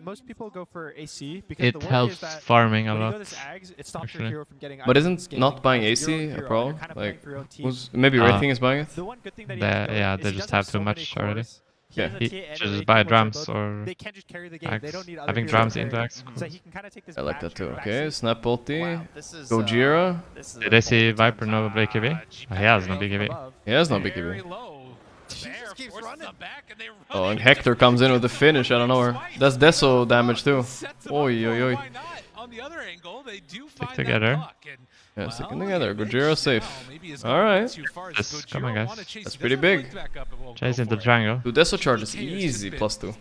Speaker 13: Most people go for AC because
Speaker 3: It
Speaker 13: the worry
Speaker 3: helps
Speaker 13: is that
Speaker 3: farming a
Speaker 13: when you go
Speaker 3: lot,
Speaker 13: this Ags, it stops
Speaker 3: actually.
Speaker 13: your hero from getting
Speaker 1: But
Speaker 13: items
Speaker 1: isn't not buying AC
Speaker 13: your own
Speaker 1: a
Speaker 13: hero, and
Speaker 1: problem?
Speaker 13: you're kind of playing
Speaker 1: Like,
Speaker 13: for your own team.
Speaker 1: who's maybe Wraithing is buying it?
Speaker 13: The one good thing that he
Speaker 3: They-
Speaker 13: has going
Speaker 3: yeah,
Speaker 13: is
Speaker 3: they
Speaker 13: he
Speaker 3: just
Speaker 13: doesn't
Speaker 3: have too
Speaker 13: so
Speaker 3: much
Speaker 13: many
Speaker 3: already.
Speaker 13: cores.
Speaker 1: Yeah.
Speaker 13: has a
Speaker 3: He
Speaker 13: TA and
Speaker 3: should
Speaker 13: they
Speaker 3: just buy
Speaker 13: can
Speaker 3: drums
Speaker 13: multi-build.
Speaker 3: or
Speaker 13: They can't just carry the game. They don't need other
Speaker 3: I think
Speaker 13: heroes
Speaker 3: drums
Speaker 13: to
Speaker 3: into
Speaker 13: carry.
Speaker 3: Axe.
Speaker 13: So he can kind of take this
Speaker 1: I like
Speaker 13: back
Speaker 1: that too.
Speaker 13: to
Speaker 1: Okay,
Speaker 13: backseat.
Speaker 1: Snap ulti. Gojira.
Speaker 3: Did they see Viper no BKB? Oh, he has no BKB.
Speaker 1: He has no BKB. Oh, and Hector comes in with the finish out of nowhere. That's Deso damage too. Oi, oi, oi.
Speaker 4: On the other angle, they do
Speaker 3: Stick together.
Speaker 1: Yeah, sticking together. Gojira safe. Alright.
Speaker 3: Yes, come on, guys.
Speaker 1: That's pretty big.
Speaker 3: Chasing the triangle.
Speaker 1: Dude, Deso charge is easy, +2.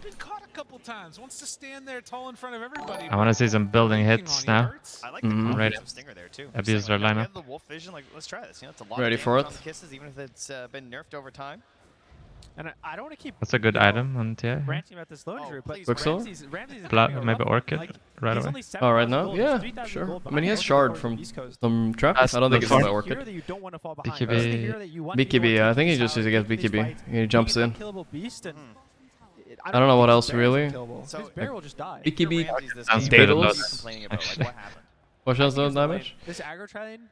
Speaker 3: I want to see some building hits now.
Speaker 14: I like the
Speaker 3: Ready.
Speaker 14: Stinger there too.
Speaker 3: Abuse their lineup.
Speaker 14: The wolf vision, like, let's try this. You know, it's a lot
Speaker 1: Ready
Speaker 14: of
Speaker 1: for
Speaker 14: damage
Speaker 1: it.
Speaker 14: on the kisses, even if it's been nerfed over time.
Speaker 13: And I don't want to keep.
Speaker 3: That's a good item on TA.
Speaker 13: Ranting about this lone druid, but
Speaker 1: Quicksilver?
Speaker 3: Maybe Orchid right away.
Speaker 1: Oh, right now? Yeah, sure. I mean, he has shard from some traps. I don't think it's gonna Orchid.
Speaker 3: BKB.
Speaker 1: BKB, I think he just gets BKB. He jumps in. I don't know what else really. BKB,
Speaker 3: Sounds pretty low.
Speaker 1: Daedalus. What else low damage?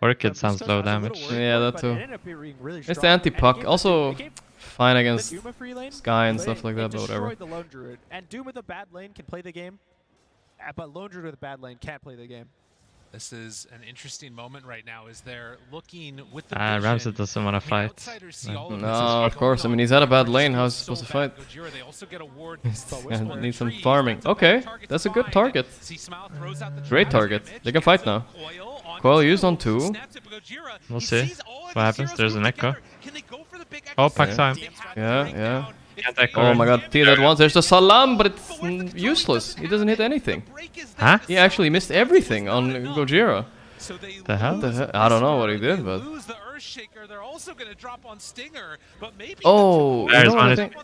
Speaker 3: Orchid sounds low damage.
Speaker 1: Yeah, that too. It's the anti-puck. Also fine against Sky and stuff like that, but whatever.
Speaker 13: The lone druid. And Doom with a bad lane can play the game, but lone druid with a bad lane can't play the game.
Speaker 4: This is an interesting moment right now as they're looking with the
Speaker 3: Ramsey doesn't want to fight.
Speaker 1: No, of course. I mean, he's at a bad lane. How's he supposed to fight? He needs some farming. Okay, that's a good target. Great target. They can fight now. Coil used on 2.
Speaker 3: We'll see what happens. There's an echo. Oh, pack time.
Speaker 1: Yeah, yeah.
Speaker 3: Echo.
Speaker 1: Oh my god, T that once. There's the Salam, but it's useless. He doesn't hit anything.
Speaker 3: Huh?
Speaker 1: He actually missed everything on Gojira.
Speaker 3: The hell?
Speaker 1: I don't know what he did, but... Oh, you know what I think?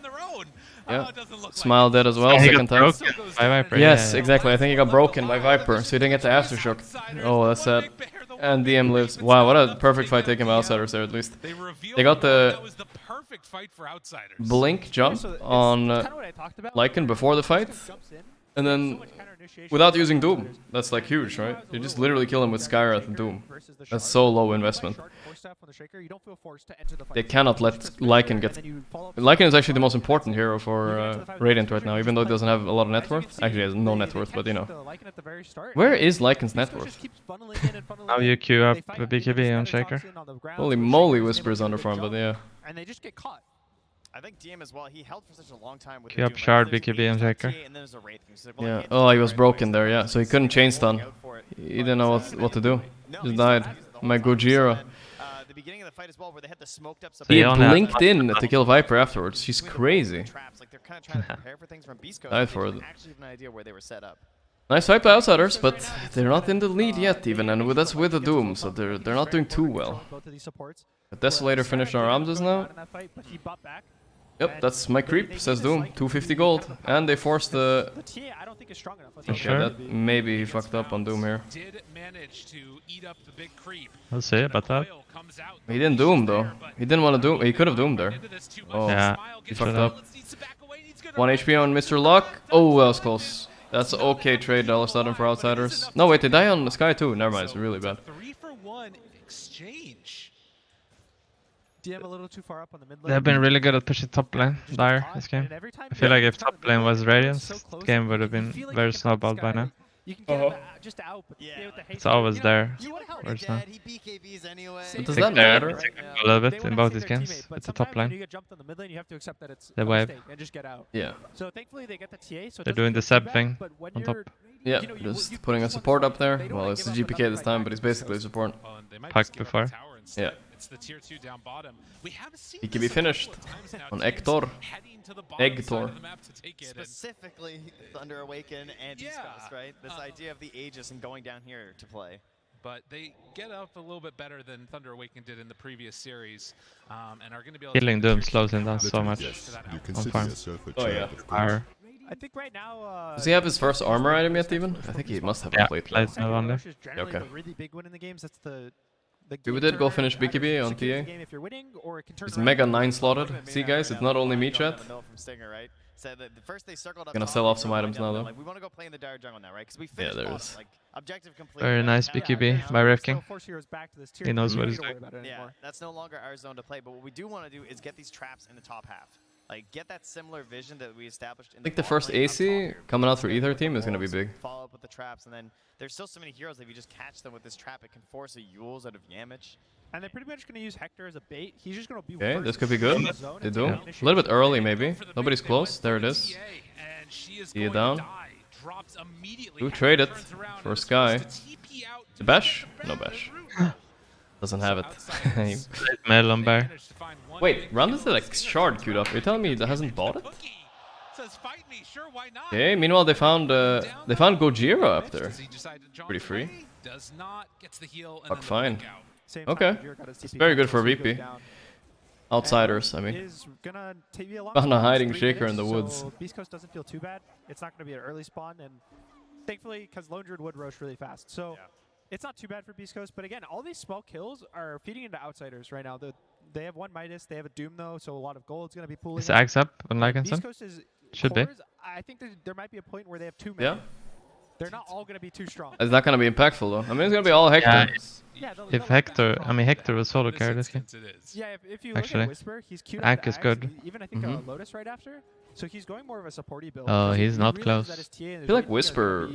Speaker 1: Yeah, Smile dead as well, second time.
Speaker 3: By Viper.
Speaker 1: Yes,
Speaker 3: yeah.
Speaker 1: exactly. I think he got broken by Viper, so he didn't get the aftershock. Oh, that's sad. And DM lives. Wow, what a perfect fight taken by Outsiders there, at least. They got the blink jump on Lycan before the fight, and then without using Doom. That's like huge, right? You just literally kill him with Skywrath and Doom. That's so low investment. They cannot let Lycan get... Lycan is actually the most important hero for Radiant right now, even though he doesn't have a lot of net worth. Actually, he has no net worth, but you know. Where is Lycan's net worth?
Speaker 3: Now you queue up the BKB on Shaker.
Speaker 1: Holy moly, Whispers under farm, but yeah.
Speaker 13: And they just get caught.
Speaker 14: I think DM as well, he held for such a long time with
Speaker 3: Queue up Shard, BKB and Shaker.
Speaker 1: Yeah, oh, he was broken there, yeah. So he couldn't chain stun. He didn't know what to do. Just died. My Gojira.
Speaker 14: The beginning of the fight as well, where they had the smoked up
Speaker 1: He blinked in to kill Viper afterwards. She's crazy. Died for it. Nice fight by Outsiders, but they're not in the lead yet even, and that's with the Doom, so they're not doing too well. But Desolator finished our Ramses now. Yep, that's my creep, says Doom. 250 gold. And they forced the... Okay, that maybe he fucked up on Doom here.
Speaker 3: We'll see about that.
Speaker 1: He didn't Doom though. He didn't want to Doom. He could have Doomed there. Oh,
Speaker 3: yeah,
Speaker 1: he fucked up. 1 HP on Mr. Luck. Oh, that was close. That's okay trade, all of a sudden, for Outsiders. No, wait, they die on the Sky too. Never mind, it's really bad.
Speaker 4: 3-for-1 exchange.
Speaker 13: DM a little too far up on the mid lane.
Speaker 3: They've been really good at pushing top lane, Dire, this game. I feel like if top lane was Radiance, the game would have been very snowballed by now. It's always there. Where's not?
Speaker 1: But does that matter?
Speaker 3: A little bit in both these games. It's a top lane. They wave.
Speaker 1: Yeah.
Speaker 3: They're doing the Seb thing on top.
Speaker 1: Yeah, just putting a support up there. Well, it's the GPK this time, but he's basically a support.
Speaker 3: Packed before.
Speaker 1: Yeah.
Speaker 4: It's the tier 2 down bottom. We haven't seen
Speaker 1: he can be finished on Hector. Hector.
Speaker 14: Specifically, Thunder Awaken and East Coast, right? This idea of the Aegis and going down here to play.
Speaker 4: But they get up a little bit better than Thunder Awaken did in the previous series, and are going to be able
Speaker 3: Killing Doom slows him down so much on farm.
Speaker 1: Oh yeah.
Speaker 3: Fire.
Speaker 13: I think right now.
Speaker 1: Does he have his first armor item yet even? I think he must have a plate.
Speaker 3: Only.
Speaker 1: Okay.
Speaker 13: Really big win in the games. That's the
Speaker 1: we did go finish BKB on TA. It's mega 9 slotted. See guys, it's not only me chat. Gonna sell off some items now though.
Speaker 14: We want to go play in the Dire jungle now, right? Because we
Speaker 1: yeah, there is.
Speaker 3: Very nice BKB by Rifking. He knows what he's doing.
Speaker 14: Yeah, that's no longer our zone to play. But what we do want to do is get these traps in the top half. Like, get that similar vision that we established in
Speaker 1: I think the first AC coming out for either team is going to be big.
Speaker 14: Follow up with the traps, and then there's still so many heroes that if you just catch them with this trap, it can force a Yules out of Yamich.
Speaker 13: And they're pretty much going to use Hector as a bait. He's just going to be
Speaker 1: Okay, this could be good. They do. A little bit early, maybe. Nobody's close. There it is. See you down. Do trade it for Sky. The bash? No bash. Doesn't have it.
Speaker 3: Male on bear.
Speaker 1: Wait, Round is like shard queued up. You're telling me that hasn't bought it? Okay, meanwhile they found Gojira up there. Pretty free. Fuck fine. Okay. It's very good for VP. Outsiders, I mean. Found a hiding shaker in the woods.
Speaker 13: Beast Coast doesn't feel too bad. It's not going to be an early spawn, and thankfully, because Lone Druid would roach really fast. So it's not too bad for Beast Coast. But again, all these small kills are feeding into outsiders right now. They have one Midas, they have a Doom though, so a lot of gold's going to be pooling.
Speaker 3: Is Axe up on Lycanson? Should be.
Speaker 13: I think there might be a point where they have 2 men.
Speaker 1: Yeah.
Speaker 13: They're not all going to be too strong.
Speaker 1: It's not gonna be impactful though. I mean, it's gonna be all Hector.
Speaker 3: Yeah, if Hector, I mean Hector will solo carry this game.
Speaker 13: Yeah, if you
Speaker 3: actually,
Speaker 13: look at Whisper, he's cute.
Speaker 3: Axe is good.
Speaker 13: Even I think Lotus right after. So he's going more of a supporty build.
Speaker 3: Oh, he's not close.
Speaker 1: I feel like Whisper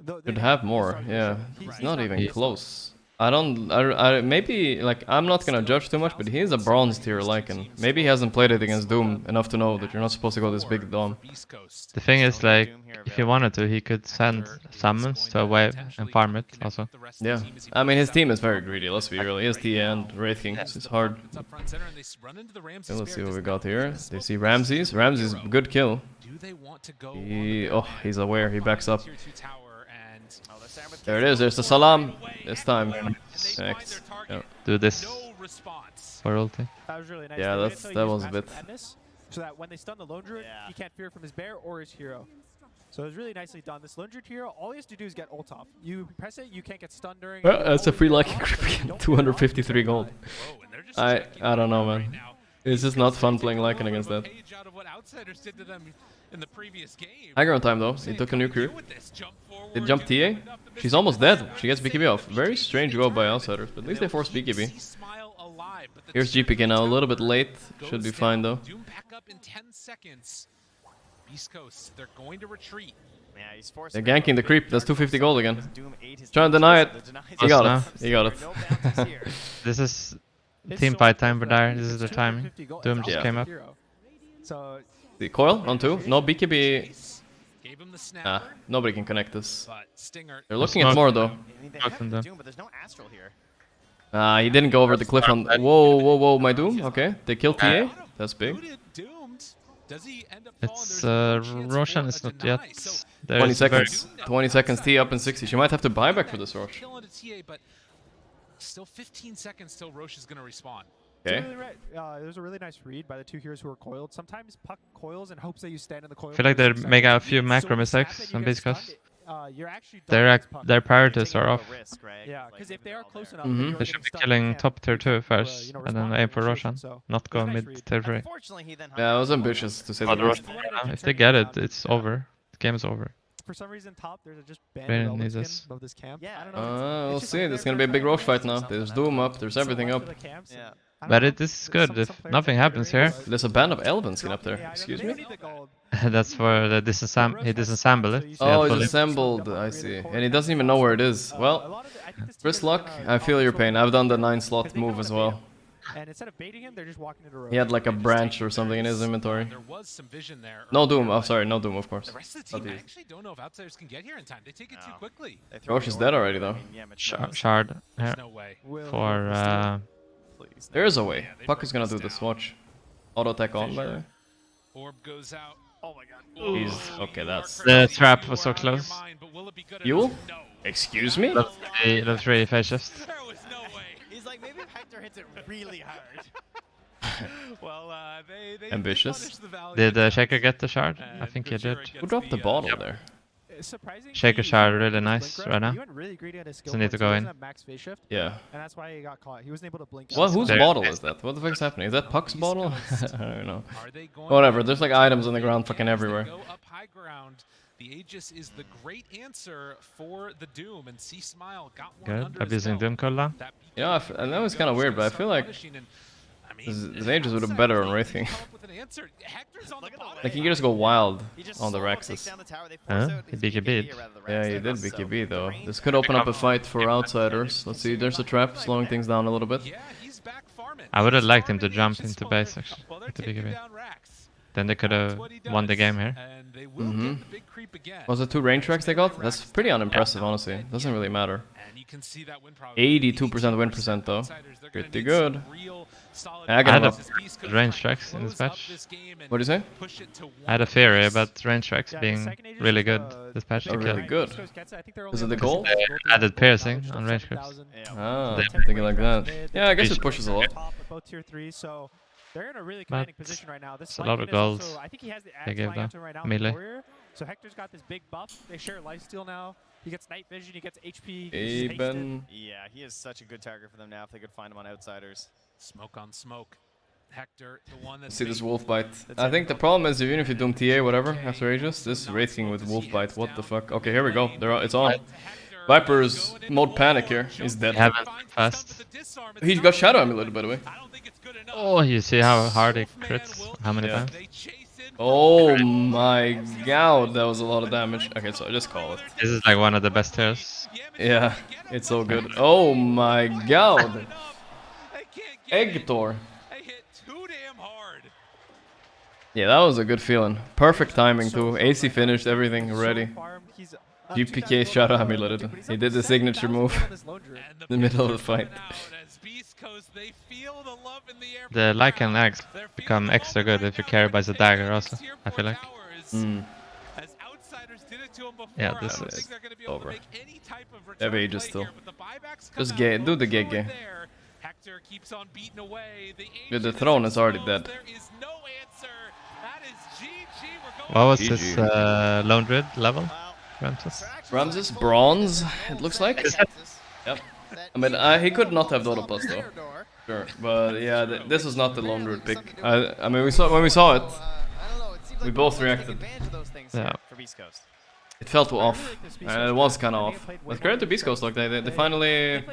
Speaker 1: could have more. Yeah, he's not even close. I maybe, like, I'm not gonna judge too much, but he's a bronze tier Lycan. Maybe he hasn't played it against Doom enough to know that you're not supposed to go this big Dom.
Speaker 3: The thing is, like, if he wanted to, he could send summons to a wave and farm it also.
Speaker 1: Yeah, I mean, his team is very greedy, let's be real. He has TA and Wraith King, so it's hard. Okay, let's see what we got here. They see Ramses. Ramses, good kill. He's aware, he backs up. There it is, there's the Salam. This time. Next. Yeah.
Speaker 3: Do this for ulti.
Speaker 13: That was really nice.
Speaker 1: Yeah, that was a bit.
Speaker 13: So that when they stun the Lone Druid, he can't fear from his bear or his hero. So it was really nicely done. This Lone Druid hero, all he has to do is get ult off. You press it, you can't get stunned during.
Speaker 1: Well, that's a free Lycan creep again. 253 gold. I don't know, man. It's just not fun playing Lycan against that. Aggro time though. He took a new creep. They jump TA. She's almost dead. She gets BKB off. Very strange go by outsiders, but at least they force BKB. Here's GPK now, a little bit late. Should be fine though. They're ganking the creep. That's 250 gold again. Trying to deny it. He got it. He got it.
Speaker 3: This is team fight time for Dire. This is the timing. Doom just came up.
Speaker 1: The coil on 2. No BKB. Nobody can connect this. They're looking at more though. He didn't go over the cliff on. Whoa, my Doom. Okay, they killed TA. That's big.
Speaker 3: It's Roshan is not yet.
Speaker 1: 20 seconds. 20 seconds. T up in 60. She might have to buy back for this Rosh.
Speaker 4: Still 15 seconds till Roche is gonna respawn.
Speaker 1: Okay.
Speaker 13: There's a really nice read by the 2 heroes who are coiled. Sometimes Puck coils and hopes that you stand in the coil.
Speaker 3: I feel like they're making a few macro mistakes on Beast Coast. Their priorities are off.
Speaker 13: Yeah, because if they are close enough,
Speaker 3: they should be killing top tier 2 first, and then aim for Roshan, not go mid tier 3.
Speaker 1: Yeah, it was ambitious to say the least.
Speaker 3: If they get it, it's over. The game's over.
Speaker 13: For some reason, top there's just banned above this camp.
Speaker 6: Yeah,
Speaker 13: I don't know.
Speaker 1: We'll see. There's gonna be a big Roche fight now. There's Doom up. There's everything up.
Speaker 6: Yeah.
Speaker 3: But this is good if nothing happens here.
Speaker 1: There's a band of Elven skin up there. Excuse me?
Speaker 3: That's for the he disassembled it.
Speaker 1: Oh, it's assembled. I see. And he doesn't even know where it is. Well, first luck. I feel your pain. I've done the 9-slot move as well.
Speaker 13: And instead of baiting him, they're just walking into a row.
Speaker 1: He had like a branch or something in his inventory. No Doom. Oh, sorry, no Doom, of course.
Speaker 4: The rest of the team actually don't know if outsiders can get here in time. They take it too quickly.
Speaker 1: Roche is dead already, though.
Speaker 3: Shard for.
Speaker 1: There is a way. Puck is gonna do this. Watch. Auto attack on, by the way.
Speaker 4: Orb goes out. Oh my god.
Speaker 1: He's okay. That's
Speaker 3: the trap was so close.
Speaker 1: Yule? Excuse me?
Speaker 3: That's really face shift.
Speaker 6: There was no way. He's like, maybe if Hector hits it really hard.
Speaker 4: Well, they
Speaker 1: ambitious.
Speaker 3: Did Shaker get the shard? I think he did.
Speaker 1: Who dropped the bottle there?
Speaker 3: Shaker shard really nice right now. Doesn't need to go in.
Speaker 1: Yeah.
Speaker 13: And that's why he got caught. He wasn't able to blink.
Speaker 1: Well, whose bottle is that? What the fuck is happening? Is that Puck's bottle? I don't know. Whatever. There's like items on the ground fucking everywhere.
Speaker 4: The Aegis is the great answer for the Doom, and C-Smile got one
Speaker 3: good.
Speaker 4: under
Speaker 3: Abusing Doom cooldown.
Speaker 1: Yeah, I know it's kind of weird, but I feel like His Aegis would have been better on Wraith King. Like, he can just go wild on the Rexes.
Speaker 3: Huh? He BKB'd.
Speaker 1: Yeah, he did BKB though. This could open up a fight for outsiders. Let's see, there's a trap slowing things down a little bit.
Speaker 3: I would have liked him to jump into base actually, with the BKB. Then they could have won the game here.
Speaker 1: Was it 2 range tracks they got? That's pretty unimpressive, honestly. Doesn't really matter. 82% win percent though. Pretty good. I
Speaker 3: had a range tracks in this patch.
Speaker 1: What do you say?
Speaker 3: I had a theory about range tracks being really good this patch.
Speaker 1: Oh, really good. Is it the goal?
Speaker 3: They added piercing on range grips.
Speaker 1: Ah, thinking like that. Yeah, I guess it pushes a lot.
Speaker 13: They're in a really commanding position right now.
Speaker 3: It's a lot of goals.
Speaker 13: I think he has the
Speaker 3: they gave them
Speaker 13: right now
Speaker 3: melee.
Speaker 13: So Hector's got this big buff. They share lifesteal now. He gets night vision. He gets HP.
Speaker 1: Eben.
Speaker 14: Yeah, he is such a good target for them now if they could find him on outsiders.
Speaker 4: Smoke on smoke. Hector, the one that's
Speaker 1: See this wolf bite. I think the problem is even if you doom TA whatever after Aegis, this Wraith King with wolf bite. What the fuck? Okay, here we go. It's on. Viper's mode panic here. He's dead.
Speaker 3: Haven't fast.
Speaker 1: He got Shadow Amulet by the way.
Speaker 3: Oh, you see how hard he crits? How many times?
Speaker 1: Oh my god, that was a lot of damage. Okay, so I just call it.
Speaker 3: This is like one of the best tiers.
Speaker 1: Yeah, it's so good. Oh my god. Eggtor. Yeah, that was a good feeling. Perfect timing too. AC finished, everything ready. GPK Shadow Amulet. He did the signature move in the middle of the fight.
Speaker 3: The Lycan eggs become extra good if you carry by the dagger also, I feel like. Yeah, this is
Speaker 1: over. They have Aegis still. Just do the gig. Dude, the throne is already dead.
Speaker 3: What was his Lone Druid level?
Speaker 1: Ramses? Bronze, it looks like. Yep. I mean, he could not have Dodo Plus though. Sure, but yeah, this was not the Lone Druid pick. I mean, when we saw it, we both reacted.
Speaker 3: Yeah.
Speaker 1: It felt off. It was kind of off. But credit to Beast Coast, like they finally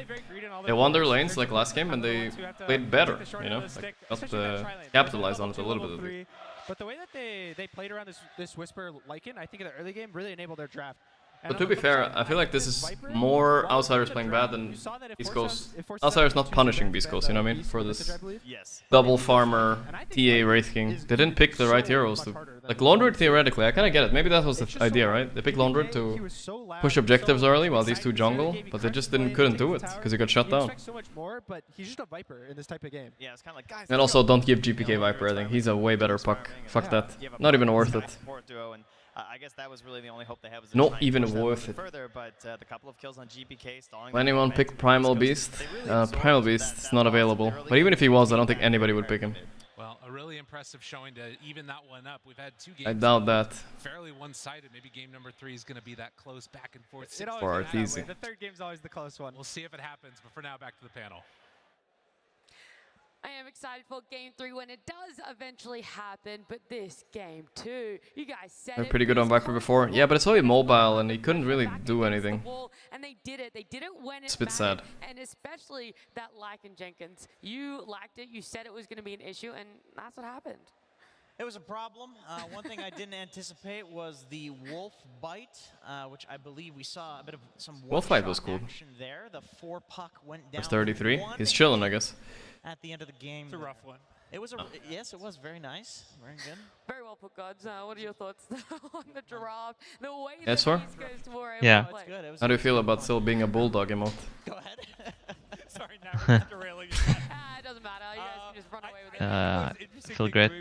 Speaker 1: won their lanes like last game and they played better. You know, like, got capitalized on it a little bit. At least.
Speaker 13: But the way that they played around this Whisper Lycan, I think in the early game really enabled their draft.
Speaker 1: But to be fair, I feel like this is more outsiders playing bad than Beast Coast. Outsiders not punishing Beast Coast, you know what I mean? For this double farmer TA Wraith King. They didn't pick the right heroes to... Like Lone Druid theoretically, I kinda get it. Maybe that was the idea, right? They picked Lone Druid to push objectives early while these two jungle, but they just couldn't do it because he got shut down. And also don't give GPK Viper, I think. He's a way better puck. Fuck that. Not even worth it.
Speaker 14: I guess that was really the only hope they have.
Speaker 1: Not even worth it.
Speaker 14: Further, but the couple of kills on GPK stalling.
Speaker 1: Anyone pick Primal Beast? Primal Beast is not available. But even if he was, I don't think anybody would pick him.
Speaker 4: Well, a really impressive showing to even that one up. We've had 2 games.
Speaker 1: I doubt that.
Speaker 4: Fairly one-sided. Maybe game number 3 is going to be that close back and forth.
Speaker 1: Or it's easy.
Speaker 13: The third game's always the close one.
Speaker 4: We'll see if it happens. But for now, back to the panel.
Speaker 8: I am excited for game 3 when it does eventually happen, but this game 2, you guys said
Speaker 1: they're pretty good on Viper before. Yeah, but it's so immobile and he couldn't really do anything.
Speaker 8: And they did it when
Speaker 1: it's a bit sad.
Speaker 8: And especially that Lycan Jenkins. You liked it, you said it was going to be an issue, and that's what happened.
Speaker 6: It was a problem. One thing I didn't anticipate was the wolf bite, which I believe we saw a bit of some
Speaker 1: wolf bite was cool.
Speaker 6: There. The 4 puck went down.
Speaker 1: It's 33. He's chilling, I guess.
Speaker 6: At the end of the game.
Speaker 7: It's a rough one.
Speaker 6: It was yes, it was very nice. Very good.
Speaker 8: Very well put, Gods. What are your thoughts on the draft? The way
Speaker 1: yes, sir?
Speaker 3: Yeah.
Speaker 1: How do you feel about still being a bulldog emote?
Speaker 6: Go ahead.
Speaker 7: Sorry, now derailing.
Speaker 8: It doesn't matter. You guys can just run away with it.
Speaker 3: I feel great.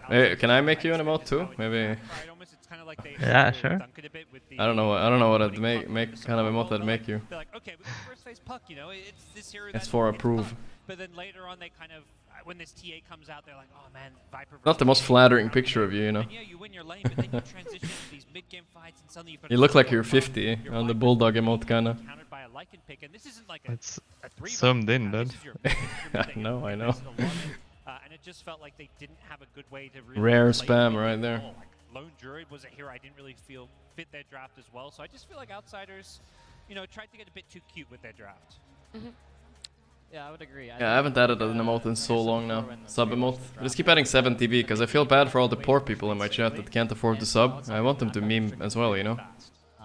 Speaker 1: Hey, can I make you an emote too? Maybe.
Speaker 3: Yeah, sure.
Speaker 1: I don't know what I'd make kind of emote I'd make you. It's for approve.
Speaker 5: But then later on, they kind of, when this TA comes out, they're like, oh man, Viper.
Speaker 1: Not the most flattering picture of you, you know.
Speaker 5: Yeah, you win your lane, but then you transition to these mid-game fighs, and suddenly
Speaker 1: you look like you're 50 on the bulldog emote, kinda.
Speaker 5: Countered by a Lycan pick, and this isn't like
Speaker 3: it's zoomed in, dude.
Speaker 1: I know.
Speaker 5: And it just felt like they didn't have a good way to really
Speaker 1: rare spam right there.
Speaker 5: Like Lone Druid was a hero I didn't really feel fit their draft as well, so I just feel like outsiders, you know, tried to get a bit too cute with their draft.
Speaker 7: Yeah, I would agree.
Speaker 1: Yeah, I haven't added an emote in so long now. Sub emote. I just keep adding 7 TB because I feel bad for all the poor people in my chat that can't afford to sub. I want them to meme as well, you know?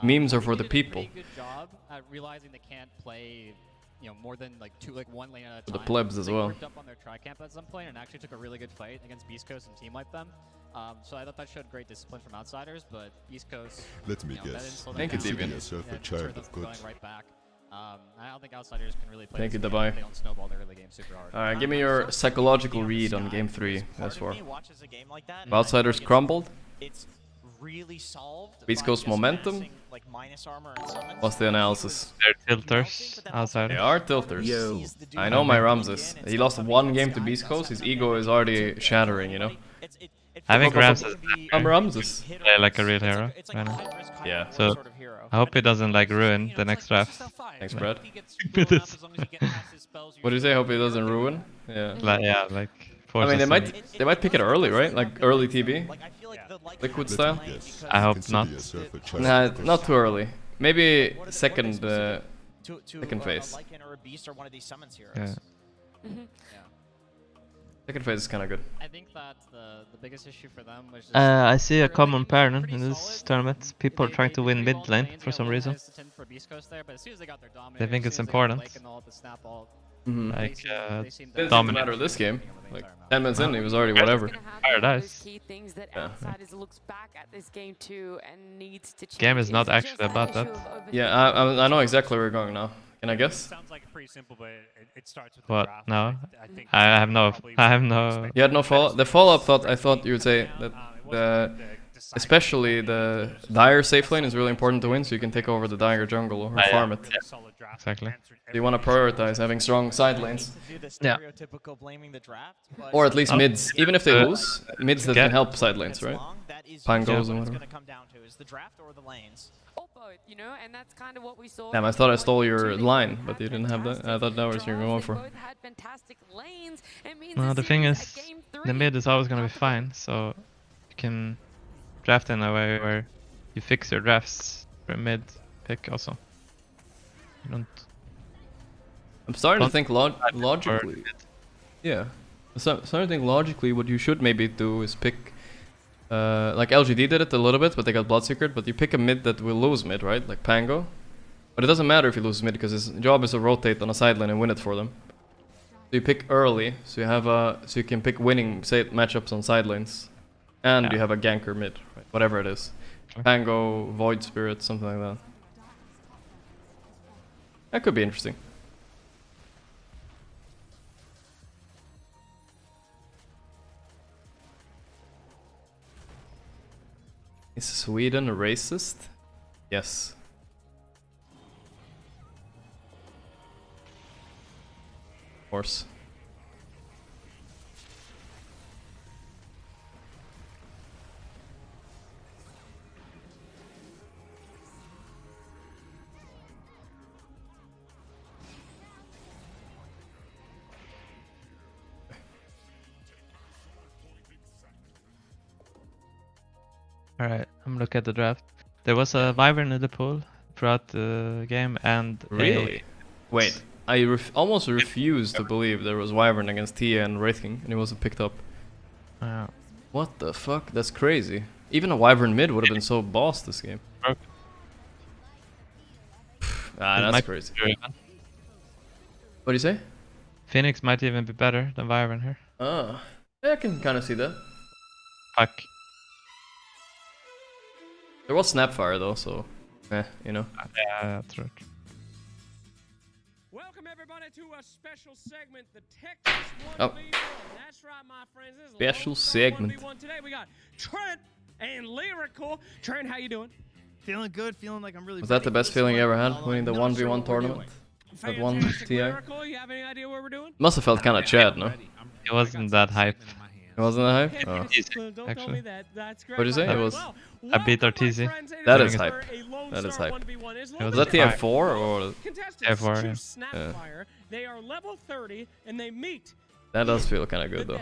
Speaker 1: Memes are for the people.
Speaker 7: Good job at realizing they can't play, you know, more than like one lane at a time.
Speaker 1: For the plebs as well.
Speaker 7: They grouped up on their tri-camp at some point and actually took a really good fight against Beast Coast and team wiped them. So I thought that showed great discipline from outsiders, but Beast Coast.
Speaker 9: Let me guess.
Speaker 1: Thank you, Deviant.
Speaker 9: Yourself a child of good.
Speaker 7: Going right back. I don't think outsiders can really play.
Speaker 1: Thank you, Dabai.
Speaker 7: They don't snowball the early game super hard.
Speaker 1: Alright, give me your psychological read on game 3. That's for. Outsiders crumbled.
Speaker 6: It's really solved.
Speaker 1: Beast Coast momentum.
Speaker 6: Like minus armor and summons.
Speaker 1: What's the analysis?
Speaker 3: They're tilters outside.
Speaker 1: They are tilters.
Speaker 12: Yo.
Speaker 1: I know my Ramses. He lost 1 game to Beast Coast. His ego is already shattering, you know?
Speaker 3: I think Ramses
Speaker 1: I'm Ramses.
Speaker 3: play like a real hero right now.
Speaker 1: Yeah.
Speaker 3: So I hope he doesn't like ruin the next draft.
Speaker 1: Thanks, Brad.
Speaker 3: With this.
Speaker 1: What do you say? Hope he doesn't ruin? Yeah.
Speaker 3: Like.
Speaker 1: I mean, they might pick it early, right? Like early TB, liquid style.
Speaker 3: I hope not.
Speaker 1: Nah, not too early. Maybe second phase.
Speaker 3: Yeah.
Speaker 1: Second phase is kind of good.
Speaker 7: I think that the biggest issue for them was just
Speaker 3: I see a common pattern in this tournament. People are trying to win mid lane for some reason. They think it's important. Like
Speaker 1: It doesn't matter this game. Like 10 minutes in, he was already whatever.
Speaker 3: Paradise. Game is not actually about that.
Speaker 1: Yeah, I know exactly where you're going now. Can I guess?
Speaker 5: Sounds like pretty simple, but it starts with
Speaker 3: What?
Speaker 5: the draft.
Speaker 3: No.
Speaker 5: I think
Speaker 3: I have no.
Speaker 1: You had no follow. The follow-up thought I thought you would say that especially the Dire safe lane is really important to win, so you can take over the Dire jungle or farm it.
Speaker 3: Yeah, exactly.
Speaker 1: You want to prioritize having strong side lanes.
Speaker 3: Yeah.
Speaker 1: Or at least mids. Even if they lose, mids that can help side lanes, right? Pangos and whatever.
Speaker 8: You know, and that's kind of what we saw.
Speaker 1: Damn, I thought I stole your line, but you didn't have that. I thought that was what you were going for.
Speaker 3: No, the thing is, the mid is always gonna be fine, so you can draft in a way where you fix your drafts for a mid pick also. You don't.
Speaker 1: I'm starting to think logically. Yeah, I'm starting to think logically what you should maybe do is pick. Like LGD did it a little bit, but they got Bloodseeker. But you pick a mid that will lose mid, right? Like Pango. But it doesn't matter if he loses mid because his job is to rotate on a side lane and win it for them. So you pick early, so you have so you can pick winning matchups on side lanes, and you have a ganker mid, right? Whatever it is, Pango, Void Spirit, something like that. That could be interesting. Is Sweden a racist? Yes. Of course.
Speaker 3: Alright, I'm looking at the draft. There was a Wyvern in the pool throughout the game and
Speaker 1: really? Wait, I almost refuse to believe there was Wyvern against Tia and Wraith King and he wasn't picked up. What the fuck? That's crazy. Even a Wyvern mid would have been so boss this game. That's crazy. What do you say?
Speaker 3: Phoenix might even be better than Wyvern here.
Speaker 1: Ah, yeah, I can kind of see that.
Speaker 3: Fuck.
Speaker 1: There was Snapfire though, so you know.
Speaker 3: Yeah, that's right.
Speaker 10: Welcome everybody to a special segment, the Texas 1v1. That's right, my friends. This is
Speaker 1: special segment.
Speaker 10: Today we got Trent and Lyrical. Trent, how you doing?
Speaker 15: Feeling good, feeling like I'm really.
Speaker 1: Was that the best feeling you ever had, winning the 1v1 tournament? That one TI?
Speaker 10: Lyrical, you have any idea what we're doing?
Speaker 1: Must have felt kind of Chad, no?
Speaker 3: It wasn't that hype.
Speaker 1: It wasn't that hype?
Speaker 10: Oh.
Speaker 3: Actually.
Speaker 1: What did you say? It was.
Speaker 3: I beat RTZ.
Speaker 1: That is hype. That is hype. Was that TF4 or?
Speaker 3: TF4,
Speaker 1: yeah.
Speaker 10: They are level 30 and they meet.
Speaker 1: That does feel kind of good though.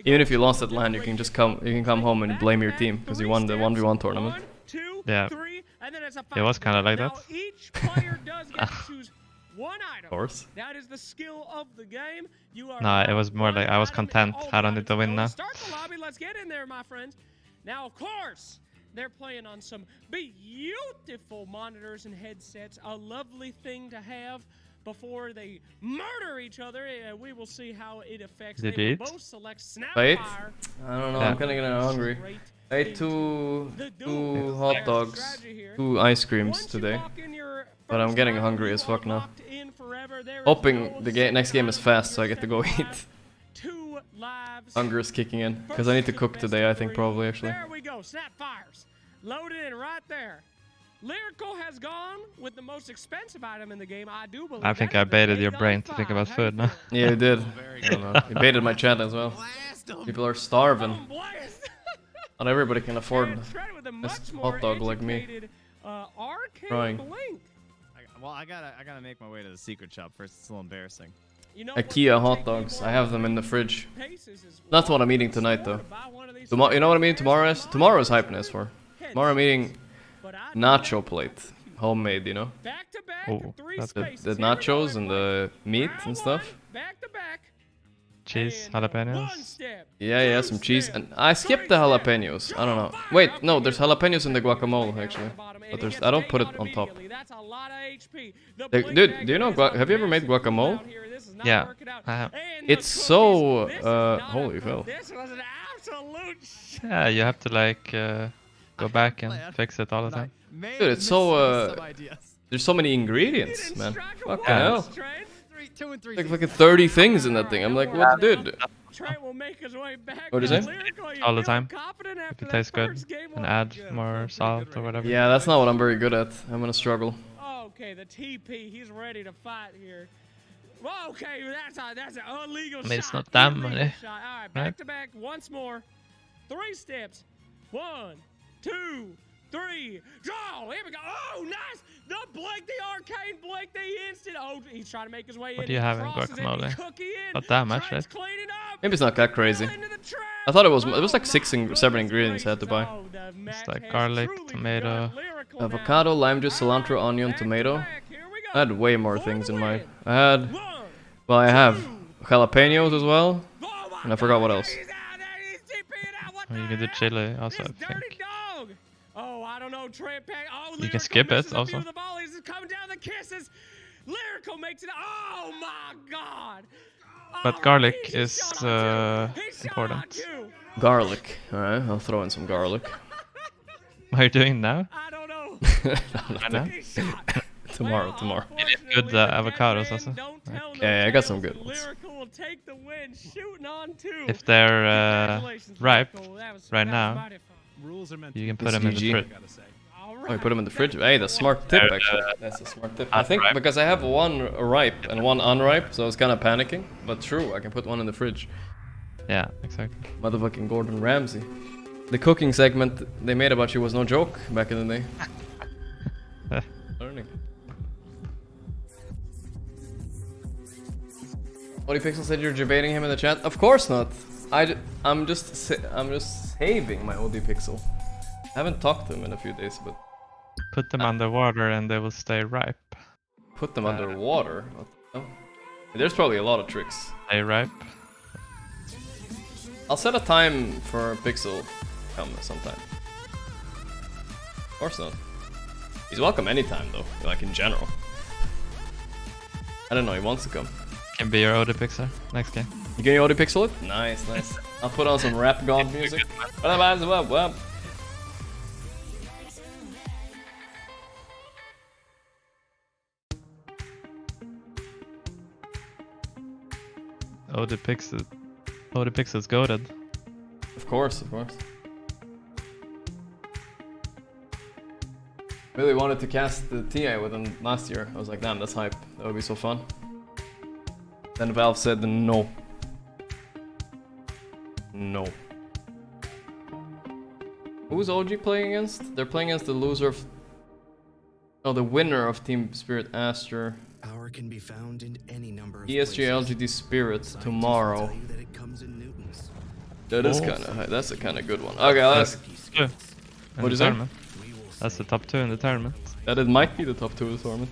Speaker 1: Even if you lost at LAN, you can just come home and blame your team because you won the 1v1 tournament.
Speaker 3: Yeah. It was kind of like that.
Speaker 10: Each player does get to choose one item.
Speaker 1: Of course.
Speaker 10: That is the skill of the game. You are
Speaker 3: No, it was more like I was content. I don't need to win now.
Speaker 10: Start the lobby. Let's get in there, my friends. Now, of course, they're playing on some beautiful monitors and headsets. A lovely thing to have before they murder each other. We will see how it affects.
Speaker 3: Did
Speaker 10: they
Speaker 3: you
Speaker 10: will
Speaker 3: eat?
Speaker 10: both select Snapfire.
Speaker 1: Wait. I don't know.
Speaker 3: Yeah.
Speaker 1: I'm kind of getting hungry. I ate two hot dogs, 2 ice creams today. But I'm getting hungry as fuck now. Hoping the next game is fast so I get to go eat. Hunger is kicking in. Because I need to cook today, I think, probably, actually.
Speaker 10: There we go. Snap fires. Loaded in right there. Lyrical has gone with the most expensive item in the game, I do believe.
Speaker 3: I think I baited your brain to think about food now.
Speaker 1: Yeah, you did. I don't know. You baited my chat as well. People are starving. Not everybody can afford a hot dog like me. Trying.
Speaker 14: Well, I gotta make my way to the secret shop first. It's a little embarrassing.
Speaker 1: IKEA hot dogs. I have them in the fridge. That's what I'm eating tonight, though. You know what I mean? Tomorrow is hypeness for. Tomorrow I'm eating nacho plate, homemade. You know.
Speaker 3: Oh, that's good.
Speaker 1: The nachos and the meat and stuff.
Speaker 3: Cheese, jalapenos.
Speaker 1: Yeah, some cheese. And I skipped the jalapenos. I don't know. Wait, no, there's jalapenos in the guacamole actually. But I don't put it on top. Dude, do you know? Have you ever made guacamole?
Speaker 3: Yeah, I have.
Speaker 1: It's so holy hell.
Speaker 3: Yeah, you have to like go back and fix it all the time.
Speaker 1: Dude, it's so there's so many ingredients, man. Fuck the hell. Like fucking 30 things in that thing. I'm like, what, dude? What do you say?
Speaker 3: All the time. If it tastes good, and add more salt or whatever.
Speaker 1: Yeah, that's not what I'm very good at. I'm gonna struggle.
Speaker 10: Okay, the TP, he's ready to fight here. Well, okay, that's an illegal
Speaker 3: I mean, it's
Speaker 10: shot.
Speaker 3: not that many.
Speaker 10: All right, back to back once more. 3 steps. 1, 2, 3. Draw. Here we go. Oh, nice. The Blake the arcane, Blake the instant. Oh, he's trying to make his way in.
Speaker 3: What do you have in guacamole? Not that much, right?
Speaker 1: Maybe it's not that crazy. I thought it was like 6 or 7 ingredients I had to buy.
Speaker 3: It's like garlic, tomato,
Speaker 1: avocado, lime juice, cilantro, onion, tomato. I had way more things in mine. I have jalapenos as well, and I forgot what else.
Speaker 3: Oh, you can do chili also, I think.
Speaker 10: Oh, I don't know,
Speaker 3: you can skip it also.
Speaker 10: Coming down the kisses. Lyrical makes it. Oh my god.
Speaker 3: But garlic is important.
Speaker 1: Garlic. Alright, I'll throw in some garlic.
Speaker 3: What are you doing now?
Speaker 10: I don't know.
Speaker 1: Tomorrow.
Speaker 3: You need good avocados also.
Speaker 1: Okay, I got some good ones.
Speaker 3: If they're ripe right now, you can put them in the fridge.
Speaker 1: Oh, you put them in the fridge? Hey, that's a smart tip actually. That's a smart tip. I think because I have one ripe and one unripe, so I was kind of panicking. But true, I can put one in the fridge.
Speaker 3: Yeah, exactly.
Speaker 1: Motherfucking Gordon Ramsay. The cooking segment they made about you was no joke back in the day. Learning. ODPixel said you're debating him in the chat. Of course not. I'm just saving my ODPixel. I haven't talked to him in a few days, but
Speaker 3: put them underwater and they will stay ripe.
Speaker 1: Put them underwater? What the hell? There's probably a lot of tricks.
Speaker 3: Stay ripe.
Speaker 1: I'll set a time for Pixel come sometime. Of course not. He's welcome anytime though, like in general. I don't know, he wants to come.
Speaker 3: Can be your ODPixel next game.
Speaker 1: You can ODPixel it? Nice. I'll put on some rap god music.
Speaker 3: ODPixel's goated.
Speaker 1: Of course. Really wanted to cast the TI with him last year. I was like, damn, that's hype. That would be so fun. Then Valve said no. No. Who's OG playing against? They're playing against the loser of... Oh, the winner of Team Spirit Aster.
Speaker 11: Power can be found in any number of
Speaker 1: ESG LGD Spirit tomorrow. That is kind of high. That's a kind of good one. Okay, let's... What is that?
Speaker 3: That's the top 2 in the tournament.
Speaker 1: That it might be the top 2 in the tournament.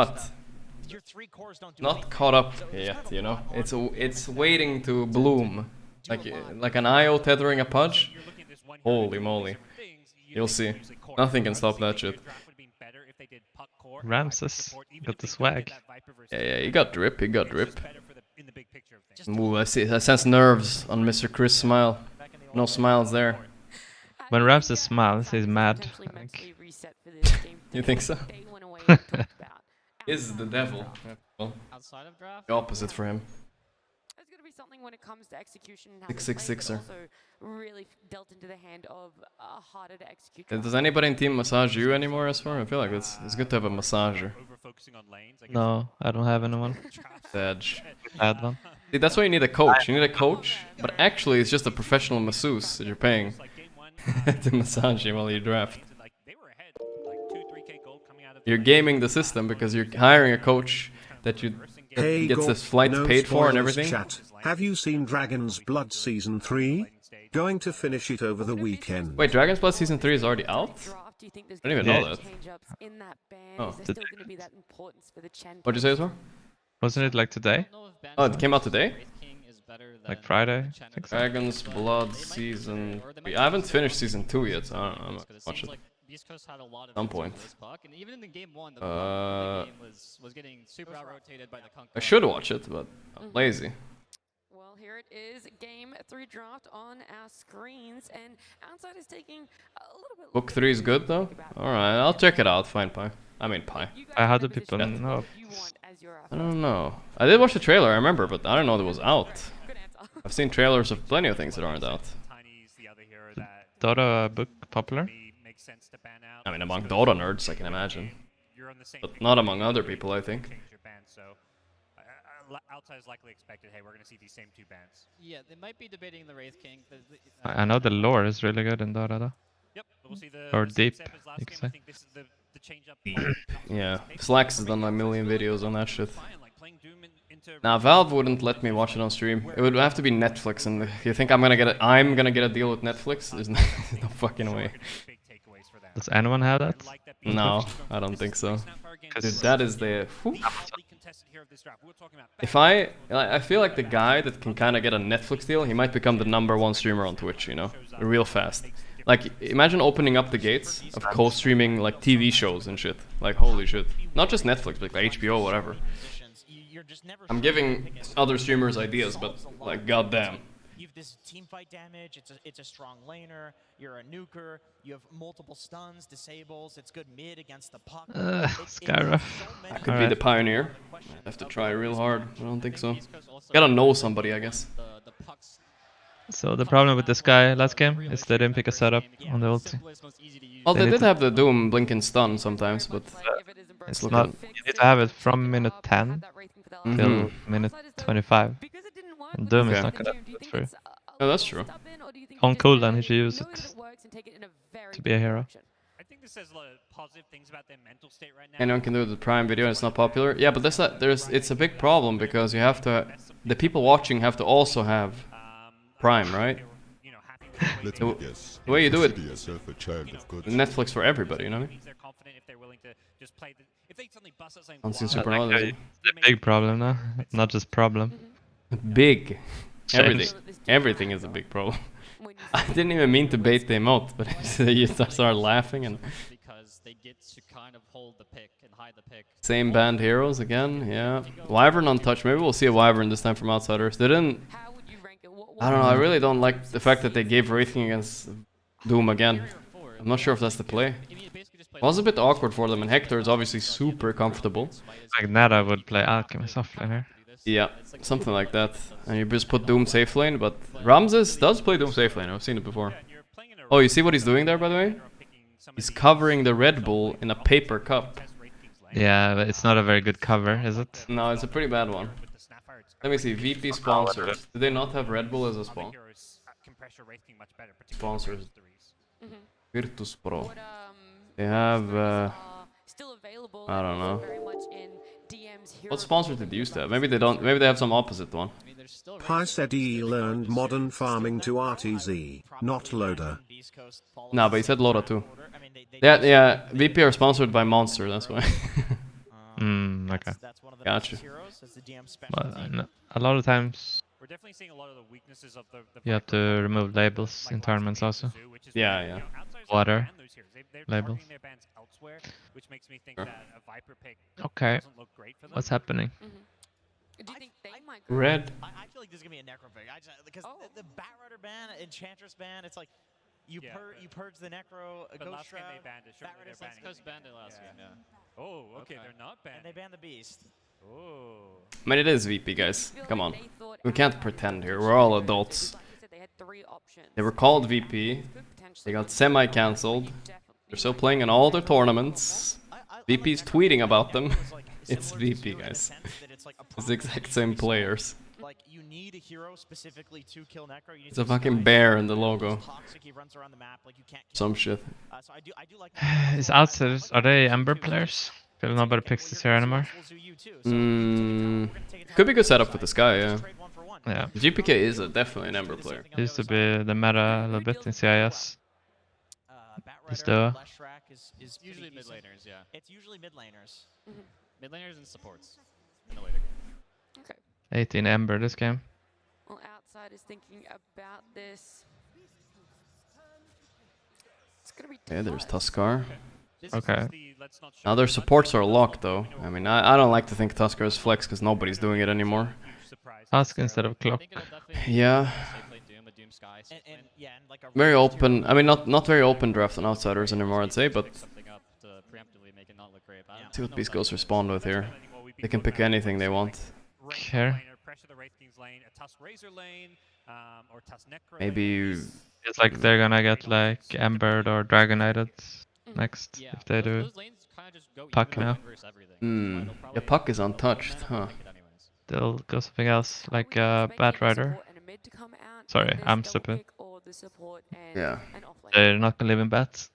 Speaker 1: not caught up yet, you know. It's waiting to bloom, like an IO tethering a punch. Holy moly, you'll see. Nothing can stop that shit.
Speaker 3: Ramses got the swag.
Speaker 1: Yeah, he got drip, he got drip. Ooh, I see, I sense nerves on Mr. Chris' smile. No smiles there.
Speaker 3: When Ramses smiles, he's mad. Like.
Speaker 1: You think so? Is the devil. Well, the opposite for him.
Speaker 8: Something when it comes to execution.
Speaker 1: 666er.
Speaker 8: Also really dealt into the hand of harder to execute.
Speaker 1: Does anybody in team massage you anymore, S4? I feel like it's good to have a massager.
Speaker 3: No, I don't have anyone.
Speaker 1: Edge.
Speaker 3: Bad one.
Speaker 1: See, that's why you need a coach. You need a coach, but actually it's just a professional masseuse that you're paying to massage you while you draft. You're gaming the system because you're hiring a coach that you gets his flights paid for and everything.
Speaker 12: Chat. Have you seen Dragon's Blood Season 3? Going to finish it over the weekend.
Speaker 1: Wait, Dragon's Blood Season 3 is already out? I didn't even know that. Oh. What'd you say as well?
Speaker 3: Wasn't it like today?
Speaker 1: Oh, it came out today?
Speaker 3: Like Friday?
Speaker 1: Dragon's Blood Season 3. I haven't finished Season 2 yet, so I don't know. I'm gonna watch it.
Speaker 7: Beast Coast had a lot of
Speaker 1: some point.
Speaker 7: And even in the game 1, the game was getting super out-rotated by the Kunk.
Speaker 1: I should watch it, but I'm lazy.
Speaker 8: Well, here it is, game 3 draft on our screens, and Outside is taking a little bit.
Speaker 1: Book 3 is good though? Alright, I'll check it out, fine pie. I mean pie.
Speaker 3: How do people know?
Speaker 1: I don't know. I did watch the trailer, I remember, but I don't know that it was out. I've seen trailers of plenty of things that aren't out.
Speaker 3: Dota book popular?
Speaker 1: I mean, among Dota nerds, I can imagine. But not among other people, I think.
Speaker 5: Outside is likely expected, hey, we're going to see these same two bands.
Speaker 7: Yeah, they might be debating the Wraith King.
Speaker 3: I know the lore is really good in Dota though.
Speaker 5: Yep, we'll see the
Speaker 3: or deep, you could say.
Speaker 1: Yeah, Slacks has done a million videos on that shit. Now, Valve wouldn't let me watch it on stream. It would have to be Netflix, and if you think I'm gonna get a deal with Netflix, there's no fucking way.
Speaker 3: Does anyone have that?
Speaker 1: No, I don't think so. Dude, that is the... If I feel like the guy that can kind of get a Netflix deal, he might become the #1 streamer on Twitch, you know? Real fast. Like, imagine opening up the gates of co-streaming, like, TV shows and shit. Like, holy shit. Not just Netflix, but like HBO, whatever. I'm giving other streamers ideas, but, like, goddamn.
Speaker 6: You have this team fight damage, it's a strong laner, you're a nuker, you have multiple stuns, disables, it's good mid against the puck.
Speaker 3: Skyruff.
Speaker 1: I could be the pioneer. I have to try real hard, I don't think so. Gotta know somebody, I guess.
Speaker 3: So the problem with this guy last game is they didn't pick a setup on the ulti.
Speaker 1: Well, they did have the Doom blink and stun sometimes, but
Speaker 3: it's not. You need to have it from minute 10 till minute 25. And Doom is not gonna do it for you.
Speaker 1: No, that's true.
Speaker 3: On cooldown, he should use it to be a hero.
Speaker 5: I think this says a lot of positive things about their mental state right now.
Speaker 1: Anyone can do the Prime video, and it's not popular. Yeah, but it's a big problem because you have to. The people watching have to also have Prime, right? The way you do it, Netflix for everybody, you know what I mean? Unseen Supernova.
Speaker 3: It's a big problem now, not just problem.
Speaker 1: Big. Everything is a big problem. I didn't even mean to bait them out, but you start laughing and... Same band heroes again, yeah. Wyvern untouched. Maybe we'll see a Wyvern this time from Outsiders. They didn't... I don't know, I really don't like the fact that they gave Wraith King against Doom again. I'm not sure if that's the play. It was a bit awkward for them, and Hector is obviously super comfortable.
Speaker 3: Like Nada would play Alchemist offlaner.
Speaker 1: Yeah, something like that. And you just put Doom safe lane, but Ramses does play Doom safe lane, I've seen it before. Oh, you see what he's doing there, by the way? He's covering the Red Bull in a paper cup.
Speaker 3: Yeah, but it's not a very good cover, is it?
Speaker 1: No, it's a pretty bad one. Let me see, VP sponsors. Do they not have Red Bull as a spawn? Sponsors. Virtus Pro. They have, I don't know. What sponsors did they used to have? Maybe they don't, maybe they have some opposite one.
Speaker 12: Pi said he learned modern farming to RTZ, not Loader.
Speaker 1: No, but he said Loda too. Yeah, VP are sponsored by Monster, that's why.
Speaker 3: Okay.
Speaker 1: Gotcha.
Speaker 3: But a lot of times
Speaker 5: we're definitely seeing a lot of the weaknesses of the
Speaker 3: You have to remove labels in tournaments also.
Speaker 1: Yeah, yeah.
Speaker 3: Water
Speaker 5: They're
Speaker 3: labels.
Speaker 5: targeting their bans elsewhere, which makes me think that a Viper pick
Speaker 3: Okay.
Speaker 5: doesn't look great for them.
Speaker 3: What's happening?
Speaker 8: Do you think they might go?
Speaker 1: Red.
Speaker 6: I feel like this is gonna be a necro pick. Because the Batrider ban, Enchantress ban, it's like you purge the necro, a
Speaker 5: But
Speaker 6: Ghost
Speaker 5: last game
Speaker 6: Shroud.
Speaker 5: they banned it. Surely they're banning
Speaker 7: Coast banned it last game. Yeah.
Speaker 5: Oh, okay, they're not banned.
Speaker 6: And they banned the Beast.
Speaker 5: Oh.
Speaker 1: I mean, it is VP, guys. Come on. We can't pretend here. We're all adults. They were called VP. They got semi-cancelled. They're still playing in all their tournaments. VP's tweeting about them. It's VP, guys. It's the exact same players.
Speaker 6: Like you need a hero specifically to kill Necro.
Speaker 1: It's a fucking bear in the logo.
Speaker 6: Toxic, he runs around the map like you can't kill
Speaker 1: Some
Speaker 6: him.
Speaker 1: shit.
Speaker 6: So I do like
Speaker 3: Is Outsiders, are they Ember players? Feel nobody picks this here anymore.
Speaker 1: Could be good setup with this guy, yeah.
Speaker 3: Yeah.
Speaker 1: GPK is definitely an Ember player.
Speaker 3: Used to be the meta a little bit in CIS. Is the
Speaker 7: It's usually mid laners, yeah.
Speaker 6: It's usually mid laners.
Speaker 7: Mid laners and supports in the later game.
Speaker 8: Okay.
Speaker 3: 18 Ember this game.
Speaker 8: Well, Outside is thinking about this. It's gonna be
Speaker 1: Yeah, there's Tuskar.
Speaker 3: Okay.
Speaker 1: Now their supports are locked though. I mean, I don't like to think Tuskar is flex because nobody's doing it anymore.
Speaker 3: Tusk instead of Clock.
Speaker 1: Yeah. Very open. I mean, not very open draft on Outsiders anymore, I'd say, but see what Beast Ghosts respond with here. They can pick anything they want.
Speaker 3: Here.
Speaker 1: Maybe
Speaker 3: It's like they're gonna get like Embered or Dragon Knighted next if they do. Puck now.
Speaker 1: Yeah, Puck is untouched, huh?
Speaker 3: They'll go something else, like Batrider. Sorry, I'm stupid.
Speaker 1: Yeah.
Speaker 3: They're not gonna live in bats.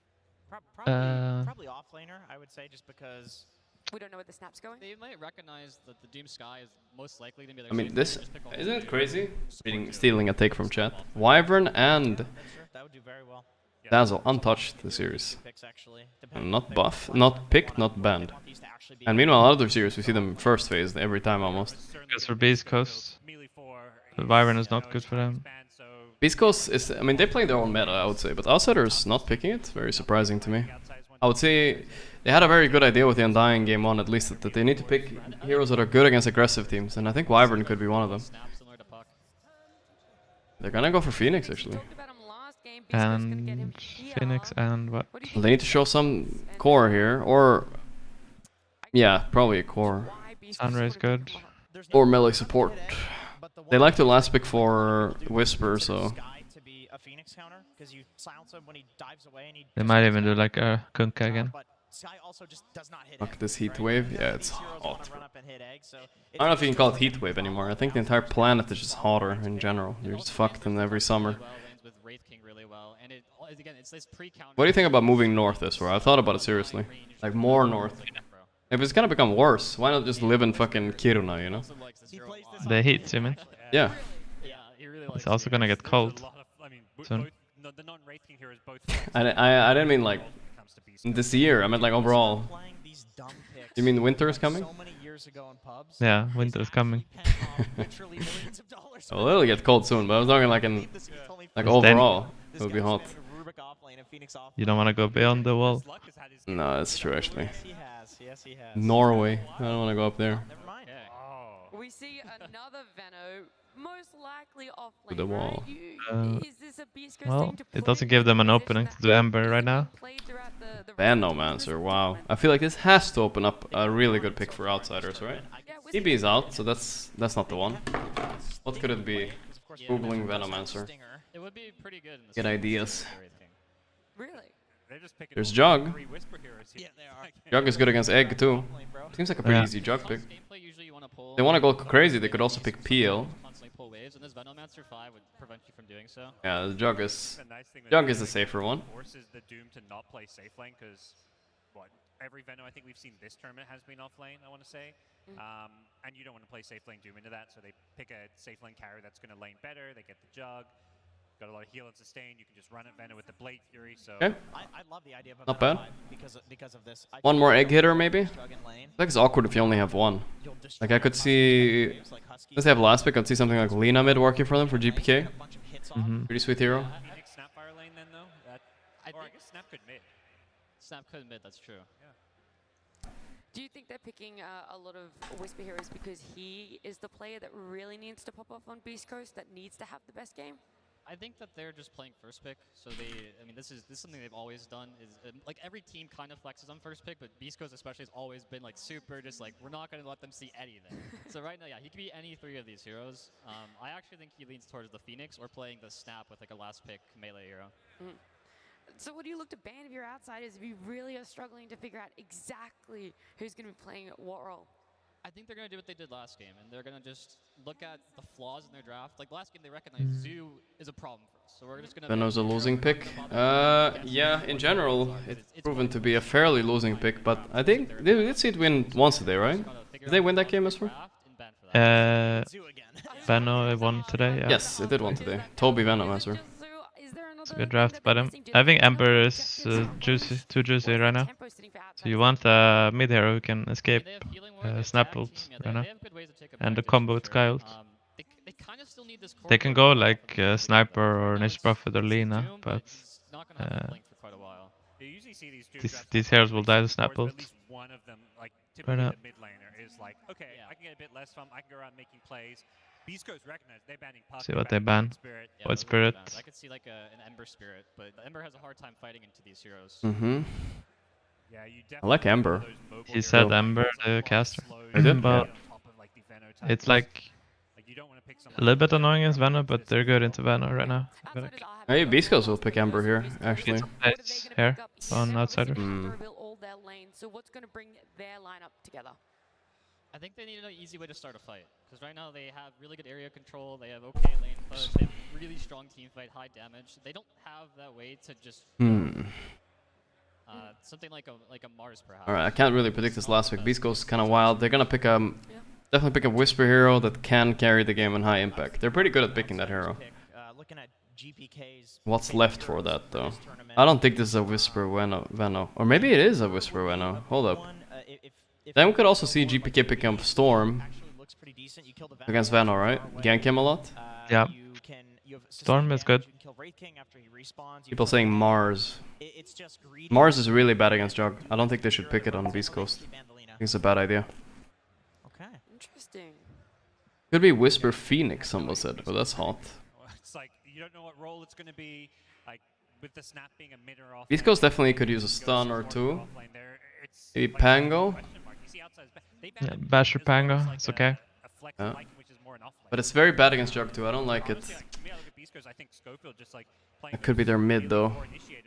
Speaker 6: Probably offlaner, I would say, just because
Speaker 8: we don't know where the snap's going.
Speaker 7: They might recognize that the Doom Sky is most likely to be their
Speaker 1: I mean,
Speaker 7: safe
Speaker 1: this
Speaker 7: lane, just pick all
Speaker 1: isn't
Speaker 7: the
Speaker 1: it crazy? Stealing a take from chat. Wyvern and
Speaker 6: that would do very well.
Speaker 1: Dazzle untouched the series. And not buff, not picked, not banned. And meanwhile, other series we see them first phase every time almost.
Speaker 3: Because for Beast Coast, the Wyvern is not good for them.
Speaker 1: Beast Coast is, I mean, they play their own meta, I would say, but Outsiders not picking it, very surprising to me. I would say they had a very good idea with the Undying game 1, at least, that they need to pick heroes that are good against aggressive teams, and I think Wyvern could be one of them. They're gonna go for Phoenix, actually.
Speaker 3: And Phoenix and what?
Speaker 1: Well, they need to show some core here, or... Yeah, probably a core.
Speaker 3: Sunray's good.
Speaker 1: Or melee support. They like to last pick for Whisper, so...
Speaker 3: They might even do like a Kunkka again.
Speaker 1: Fuck this heat wave. Yeah, it's hot. I don't know if you can call it heat wave anymore. I think the entire planet is just hotter in general. You're just fucked in every summer. What do you think about moving north this way? I've thought about it seriously. Like more north. If it's gonna become worse, why not just live in fucking Kiruna, you know?
Speaker 3: The heat, you mean?
Speaker 1: Yeah.
Speaker 3: It's also gonna get cold soon.
Speaker 1: I didn't mean like this year. I meant like overall. You mean winter is coming?
Speaker 3: Yeah, winter is coming.
Speaker 1: Well, it'll get cold soon, but I was talking like in like overall. It would be hot.
Speaker 3: You don't want to go beyond the wall.
Speaker 1: No, that's true actually. Norway. I don't want to go up there.
Speaker 8: We see another Veno, most likely off
Speaker 1: To the wall.
Speaker 3: Well, it doesn't give them an opening to do Ember right now.
Speaker 1: Venomancer, wow. I feel like this has to open up a really good pick for Outsiders, right? EB is out, so that's not the one. What could it be? Googling Venomancer.
Speaker 7: It would be pretty good.
Speaker 1: Get ideas.
Speaker 8: Really?
Speaker 1: There's Jug. Jug is good against Egg too. Seems like a pretty easy Jug pick. They want to go crazy, they could also pick PL.
Speaker 7: And this Venomancer 5 would prevent you from doing so.
Speaker 1: Yeah, the Jug is the safer one.
Speaker 5: Forces the Doom to not play safe lane because what every Veno I think we've seen this tournament has been off lane. I want to say, and you don't want to play safe lane Doom into that, so they pick a safe lane carry that's going to lane better. They get the Jug. Got a lot of heal and sustain. You can just run at Veno with the Blade Fury. So
Speaker 1: okay.
Speaker 6: I love the idea of
Speaker 1: not bad.
Speaker 6: Because of this.
Speaker 1: One more egg hitter maybe? I think it's awkward if you only have one. Like I could see, let's say I have last pick, I'd see something like Lina mid working for them for GPK. Pretty sweet hero.
Speaker 5: Snapfire lane then though? I guess Snap could mid.
Speaker 7: Snap could mid, that's true.
Speaker 8: Do you think they're picking a lot of Whisper heroes because he is the player that really needs to pop off on Beast Coast, that needs to have the best game?
Speaker 7: I think that they're just playing first pick, so I mean, this is something they've always done. Is like every team kind of flexes on first pick, but Beast Coast especially has always been like super, just like we're not going to let them see anything. So right now, yeah, he could be any three of these heroes. I actually think he leans towards the Phoenix or playing the Snap with like a last pick melee hero.
Speaker 8: So what do you look to ban if you're outsiders, if you really are struggling to figure out exactly who's going to be playing what role?
Speaker 7: I think they're going to do what they did last game, and they're going to just look at the flaws in their draft. Like last game, they recognized Zoo is a problem for us, so we're just going to...
Speaker 1: Venom's a losing pick. Yeah, in general, it's proven to be a fairly losing pick, but I think they did see it win once today, right? Did they win that game as well?
Speaker 3: Venom won today, yeah.
Speaker 1: Yes, it did win today. Toby Venom as well.
Speaker 3: It's a good draft by them. I think Ember is juicy, too juicy right now. So you want a mid hero who can escape Snap ult right now. And the combo with Sky ult. They can go like Sniper or Niche Prophet or Lina, but these heroes will die to Snap ult.
Speaker 5: One of them, like typically the mid laner, is like, okay, I can get a bit less fun, I can go around making plays. Beast Coast recognize they're banning Puck.
Speaker 3: See what they ban. What Spirit?
Speaker 7: I could see like an Ember Spirit, but the Ember has a hard time fighting into these heroes.
Speaker 5: Yeah, you
Speaker 1: I like Ember.
Speaker 3: He said Ember, the caster.
Speaker 1: I did?
Speaker 3: But it's like a little bit annoying as Venom, but they're good into Venom right now.
Speaker 1: Hey, Beast Coast will pick Ember here, actually.
Speaker 3: It's here on Outsider.
Speaker 8: So what's going to bring their lineup together?
Speaker 7: I think they need an easy way to start a fight, because right now they have really good area control, they have okay lane push, they have really strong team fight, high damage. They don't have that way to just something like a Mars perhaps.
Speaker 1: Alright, I can't really predict this last pick. Beast Coast is kind of wild. They're gonna pick a definitely pick a Whisper hero that can carry the game on high impact. They're pretty good at picking that hero. What's left for that though? I don't think this is a Whisper Veno. Or maybe it is a Whisper Veno. Hold up. Then we could also see GPK picking up Storm against Veno, right? Gank him a lot?
Speaker 3: Yeah. Storm is good.
Speaker 1: People saying Mars. Mars is really bad against Jug. I don't think they should pick it on Beast Coast. I think it's a bad idea.
Speaker 8: Okay. Interesting.
Speaker 1: Could be Whisper Phoenix, someone said. But that's hot.
Speaker 5: It's like, you don't know what role it's going to be. Like, with the Snap being a mid or off.
Speaker 1: Beast Coast definitely could use a stun or two. Maybe Pango.
Speaker 3: Yeah, Basher Pango, it's okay.
Speaker 1: Yeah. But it's very bad against Jug too, I don't like it. It could be their mid though.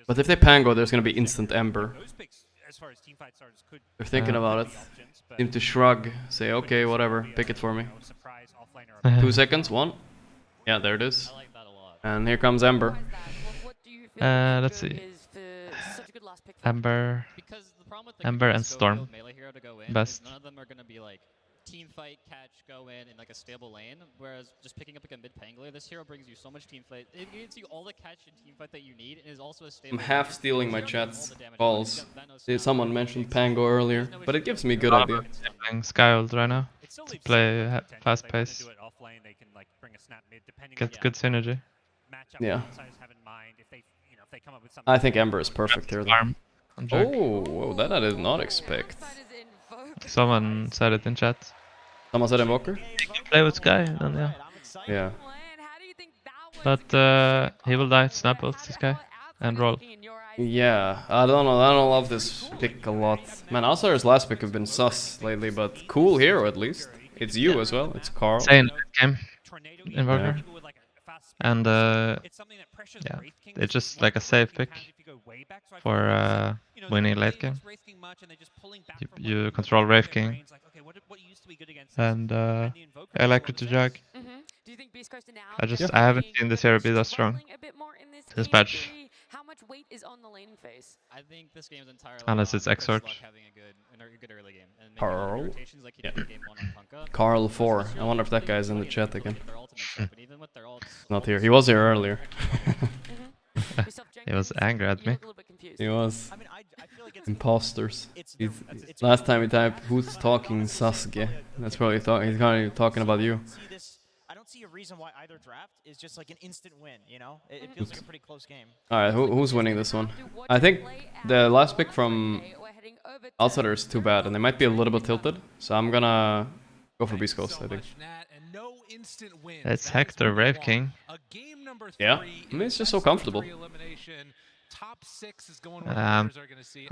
Speaker 1: But if they Pango, there's gonna be instant Ember. They're thinking about it. Seem to shrug, say okay, whatever, pick it for me. 2 seconds, 1. Yeah, there it is. And here comes Ember.
Speaker 3: Let's see. Ember and Storm. Best.
Speaker 7: None of them are going to be like team fight, catch, go in like a stable lane, whereas just picking up like a mid pangler, this hero brings you so much team fight. It gives you all the catch and team fight that you need, and is also a stable.
Speaker 1: I'm half stealing my chat's calls. Someone mentioned Pango earlier, but it gives me a good idea.
Speaker 3: Playing Sky ult right now to play fast pace. Get good synergy.
Speaker 1: Yeah. I think Ember is perfect here though. Oh, whoa, that I did not expect.
Speaker 3: Someone said it in chat.
Speaker 1: Someone said Invoker?
Speaker 3: Play with Sky, then yeah.
Speaker 1: Yeah.
Speaker 3: But he will die to Snap ult, this guy, and roll.
Speaker 1: Yeah, I don't know, I don't love this pick a lot. Man, Outsider's last pick have been sus lately, but cool hero at least. It's you as well, it's Carl.
Speaker 3: Same game, Invoker. Yeah. And yeah, it's just like a safe pick for winning late game. You control Wraith King, and I like it to Jug. I haven't seen this hero be that strong. This patch.
Speaker 8: How much weight is on the lane phase?
Speaker 7: I think this game's entirely
Speaker 3: unless it's Exort.
Speaker 7: Having a good early game. And
Speaker 1: Carl?
Speaker 7: Like yeah. Game 1 on Punka.
Speaker 1: Carl 4. I wonder if that guy's in the chat again. Not here. He was here earlier.
Speaker 3: He was angry at me.
Speaker 1: He was. Imposters. Last time he typed, who's talking Sasuke? That's probably he's kind of talking about you.
Speaker 6: I don't see a reason why either draft is just like an instant win, you know? It feels like a pretty close game.
Speaker 1: Alright, who's winning this one? I think the last pick from Outsider is too bad, and they might be a little bit tilted, so I'm gonna go for Beast Coast, I think.
Speaker 3: It's Hector Wraith King.
Speaker 1: Yeah, I mean, it's just so comfortable.
Speaker 3: I'm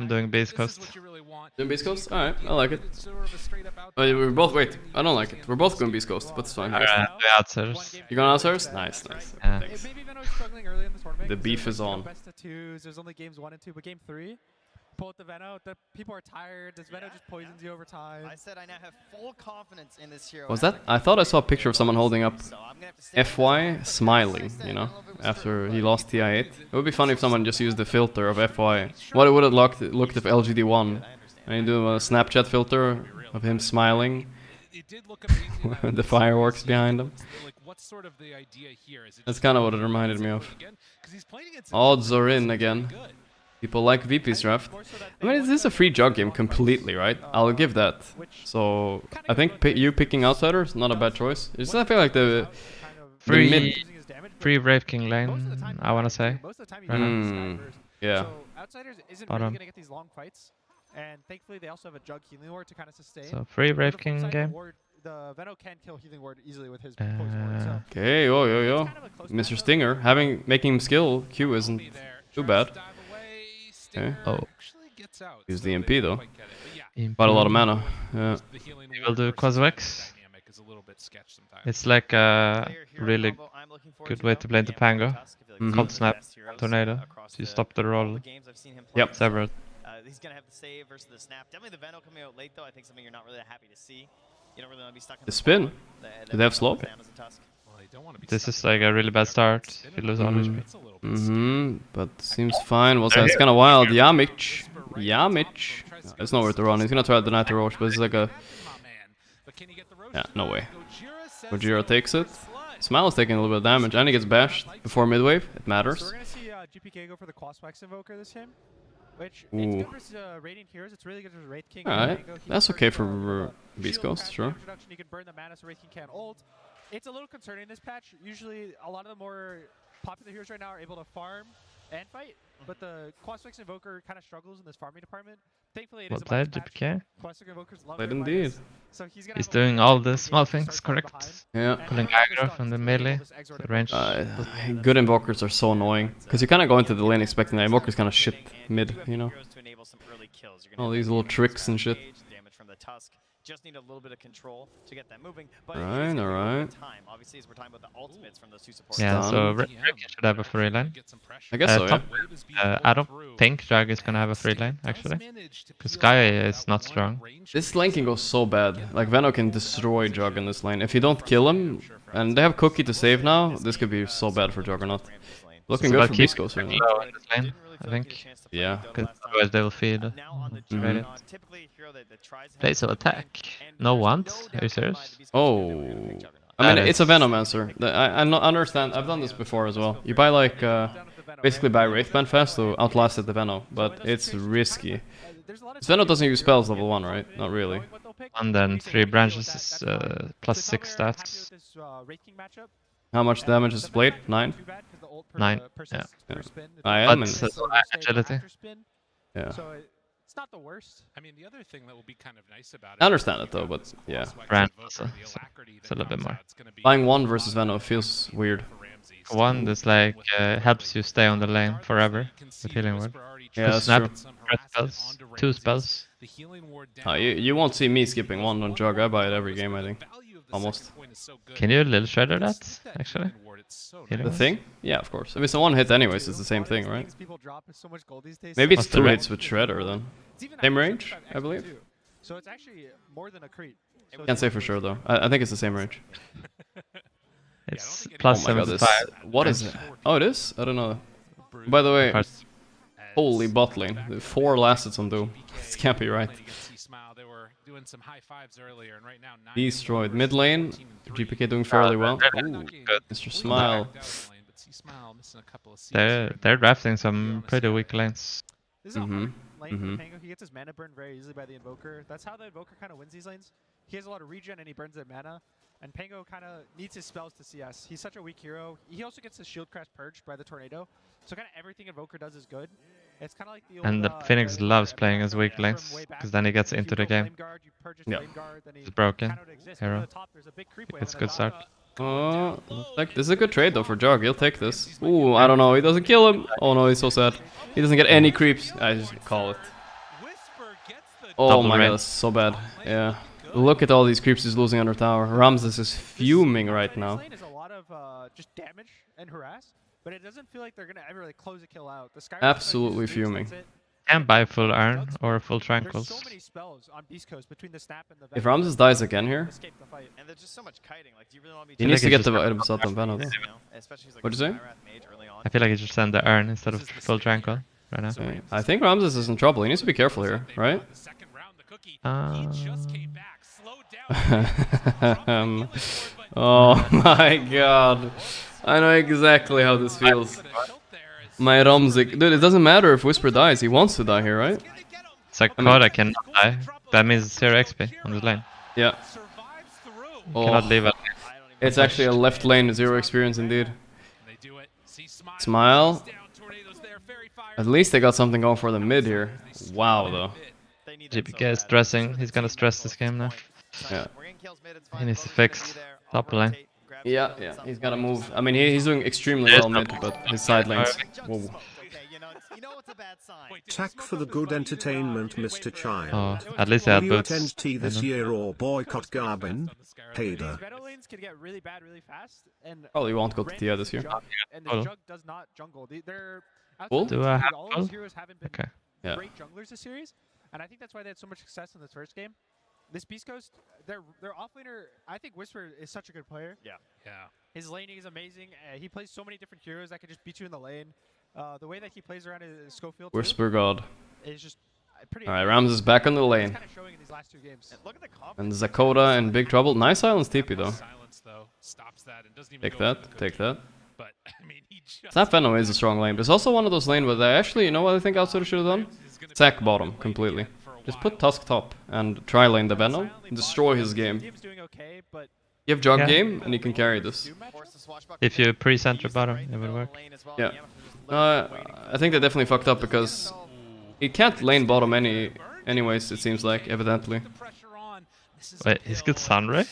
Speaker 3: doing Beast Coast.
Speaker 1: Doing Beast Coast? Alright, I like it. Oh, we're both, wait, I don't like it. We're both going Beast Coast, but it's fine.
Speaker 3: Outsiders.
Speaker 1: You going Outsiders? Nice, nice.
Speaker 3: Yeah.
Speaker 1: Thanks.
Speaker 13: Maybe Veno is struggling early in the tournament.
Speaker 1: The beef is on.
Speaker 13: Best of twos. There's only games 1 and 2, but game 3, pull out the Veno. The people are tired. This Veno just poisons you over time.
Speaker 14: I said I now have full confidence in this hero.
Speaker 1: Was that? I thought I saw a picture of someone holding up FY smiling, you know, after he lost TI8. It would be funny if someone just used the filter of FY. What would it looked if LGD won? And you do a Snapchat filter of him smiling. The fireworks behind him. That's kind of what it reminded me of. Odds are in again. People like VP's draft. I mean, this is a free jug game completely, right? I'll give that. So I think you picking Outsider is not a bad choice. It's just I feel like the
Speaker 3: free Wraith King lane, I want to say.
Speaker 1: Yeah.
Speaker 13: So Outsiders isn't really gonna get these long fights, and thankfully they also have a jug healing ward to kind of sustain.
Speaker 3: So free Wraith King game.
Speaker 13: The Veno can kill healing ward easily with his poison ward. So.
Speaker 1: Okay, yo. Mr. Stinger, making him skill Q isn't too bad. Okay.
Speaker 3: Oh.
Speaker 1: Use the MP though. Quite a lot of mana. Yeah.
Speaker 3: He will do Quasvex. It's like a really good way to play into Pango. Cold Snap, Tornado. So you stop the roll.
Speaker 1: Yep.
Speaker 3: Several.
Speaker 14: He's gonna have the save versus the snap. Definitely the Veno coming out late though. I think something you're not really happy to see. You don't really want to be stuck in
Speaker 1: the spin. Do they have slow?
Speaker 3: This is like a really bad start. If you lose all HP.
Speaker 1: But seems fine. Well, it's kind of wild. Yamich. There's nowhere to run. He's gonna try to deny the Roche, but it's like a. Yeah, no way. Gorgc takes it. Smile is taking a little bit of damage, and he gets bashed before midwave. It matters.
Speaker 13: So we're gonna see GPK go for the Quasvex Invoker this game, which it's good versus Radiant Heroes. It's really good versus Wraith King.
Speaker 1: Alright, that's okay for Beast Ghost, sure.
Speaker 13: You can burn the mana so Wraith King can't ult. It's a little concerning this patch. Usually, a lot of the more popular heroes right now are able to farm and fight, but the Quasvex Invoker kind of struggles in this farming department. Thankfully, it is a
Speaker 3: played GPK.
Speaker 13: Quasvex Invokers love
Speaker 1: played indeed.
Speaker 13: So
Speaker 3: he's doing all the small things correct.
Speaker 1: Yeah.
Speaker 3: Pulling aggro from the melee. The range.
Speaker 1: Good invokers are so annoying because you kind of go into the lane expecting that invokers kind of shit mid, you know. All these little tricks and shit.
Speaker 14: Just need a little bit of control to get that moving.
Speaker 1: Alright.
Speaker 14: Obviously, as we're talking about the ultimates from those two supports.
Speaker 3: Yeah, so Rick should have a free lane.
Speaker 1: I guess so,
Speaker 3: yeah. I don't think Jag is gonna have a free lane, actually. Because Sky is not strong.
Speaker 1: This lane can go so bad. Like, Veno can destroy Jug in this lane. If you don't kill him, and they have Cookie to save now, this could be so bad for Juggernaut. Looking good for Beast Ghost right now.
Speaker 3: I think.
Speaker 1: Yeah.
Speaker 3: Because otherwise they will feed. Place of attack. No want? Are you serious?
Speaker 1: Oh. I mean, it's a Venomancer. I understand. I've done this before as well. You buy like, basically buy Wraith Band fast to outlast the Veno, but it's risky. Veno doesn't use spells level 1, right? Not really.
Speaker 3: And then 3 branches is plus 6 stats.
Speaker 1: How much damage is Blade? 9?
Speaker 3: 9, yeah.
Speaker 1: I am in
Speaker 3: agility.
Speaker 1: Yeah.
Speaker 13: So it's not the worst.
Speaker 4: I mean, the other thing that will be kind of nice about it.
Speaker 1: I understand it though, but yeah.
Speaker 3: Brand also, so it's a little bit more.
Speaker 1: Buying 1 versus Veno feels weird.
Speaker 3: 1 is like helps you stay on the lane forever with healing ward.
Speaker 1: Yeah, that's
Speaker 3: snap,
Speaker 1: true.
Speaker 3: spells, 2 spells.
Speaker 1: You won't see me skipping 1 on Jug. I buy it every game, I think. Almost.
Speaker 3: Can you little shredder that, actually?
Speaker 1: The thing? Yeah, of course. If it's a 1 hit anyways, it's the same thing, right? Maybe it's 2 hits with Shredder then. Same range, I believe?
Speaker 13: So it's actually more than a Crete.
Speaker 1: Can't say for sure though. I think it's the same range.
Speaker 3: It's plus
Speaker 1: oh my god,
Speaker 3: 75.
Speaker 1: What is it? Oh, it is? I don't know. By the way, holy bot lane. 4 last hits on Doom. This can't be right. Destroyed. Mid lane, GPK doing fairly well. Ooh, Mr. Smile.
Speaker 3: They're drafting some pretty weak lanes.
Speaker 13: lane for Pango. He gets his mana burned very easily by the Invoker. That's how the Invoker kind of wins these lanes. He has a lot of regen and he burns their mana. And Pango kind of needs his spells to CS. He's such a weak hero. He also gets his shield crash purged by the Tornado. So kind of everything Invoker does is good. It's kind of like the old,
Speaker 3: And the Phoenix loves playing as weak lanes, because then he gets into the game.
Speaker 1: Yeah.
Speaker 3: It's broken hero. It's a good start.
Speaker 1: Like this is a good trade though for Jog. He'll take this. Ooh, I don't know. He doesn't kill him. Oh no, he's so sad. He doesn't get any creeps. I just call it. Oh my god, that's so bad. Yeah. Look at all these creeps he's losing under tower. Ramses is fuming right now.
Speaker 13: Is a lot of just damage and harass, but it doesn't feel like they're gonna ever like close a kill out. The Sky
Speaker 1: Absolutely fuming.
Speaker 3: Can buy full urn or full tranquils.
Speaker 13: There's so many spells on Beast Coast between the snap and the
Speaker 1: If Ramses dies again here,
Speaker 14: And there's just so much kiting. Like, do you really want to be
Speaker 1: he needs to get the items out of Venom. What'd you say?
Speaker 3: I feel like he should send the urn instead of full tranquil right now.
Speaker 1: Okay. I think Ramses is in trouble. He needs to be careful here, right? Oh my god. I know exactly how this feels. My Ramzik. Dude, it doesn't matter if Whisper dies. He wants to die here, right?
Speaker 3: Sakura cannot die. That means 0 XP on the lane.
Speaker 1: Yeah.
Speaker 3: Cannot leave it.
Speaker 1: It's actually a left lane 0 experience indeed. Smile. At least they got something going for the mid here. Wow, though.
Speaker 3: GPK is stressing. He's gonna stress this game now.
Speaker 1: Yeah.
Speaker 3: He needs to fix top lane.
Speaker 1: Yeah, yeah. He's gotta move. I mean, he's doing extremely well mid, but his side lanes. Whoa.
Speaker 12: Tack for the good entertainment, Mr. Child.
Speaker 3: Oh, at least he had
Speaker 12: Will you
Speaker 3: boots.
Speaker 12: attend tea this year or boycott Garbin? Hader.
Speaker 13: Veto lanes can get really bad really fast, and
Speaker 1: Probably won't go to TI this year.
Speaker 13: and the Jug does not jungle. They're
Speaker 1: Full?
Speaker 13: outside of
Speaker 3: Do I
Speaker 13: the
Speaker 3: have
Speaker 13: all
Speaker 3: full?
Speaker 13: those heroes haven't been
Speaker 3: Okay.
Speaker 1: Yeah.
Speaker 13: great junglers this series, and I think that's why they had so much success in this first game. This Beast Coast, their offlaner, I think Whisper is such a good player.
Speaker 14: Yeah.
Speaker 13: His laning is amazing. He plays so many different heroes that can just beat you in the lane. The way that he plays around his Schofield
Speaker 1: Whisper God.
Speaker 13: is just pretty.
Speaker 1: Alright, Rams is back on the lane.
Speaker 13: Kind of showing in these last two games.
Speaker 1: And Zakota in big trouble. Nice silence TP though. Take that, take that. Snap Venom is a strong lane, but it's also one of those lanes where they actually, you know what I think Outsider should have done? Sack bottom completely. Just put Tusk top and try lane the Venom. Destroy his game. You have Jog game and you can carry this.
Speaker 3: If you pre-center bottom, it would work.
Speaker 1: Yeah. I think they definitely fucked up because he can't lane bottom anyways, it seems like, evidently.
Speaker 3: Wait, he's good Sunray?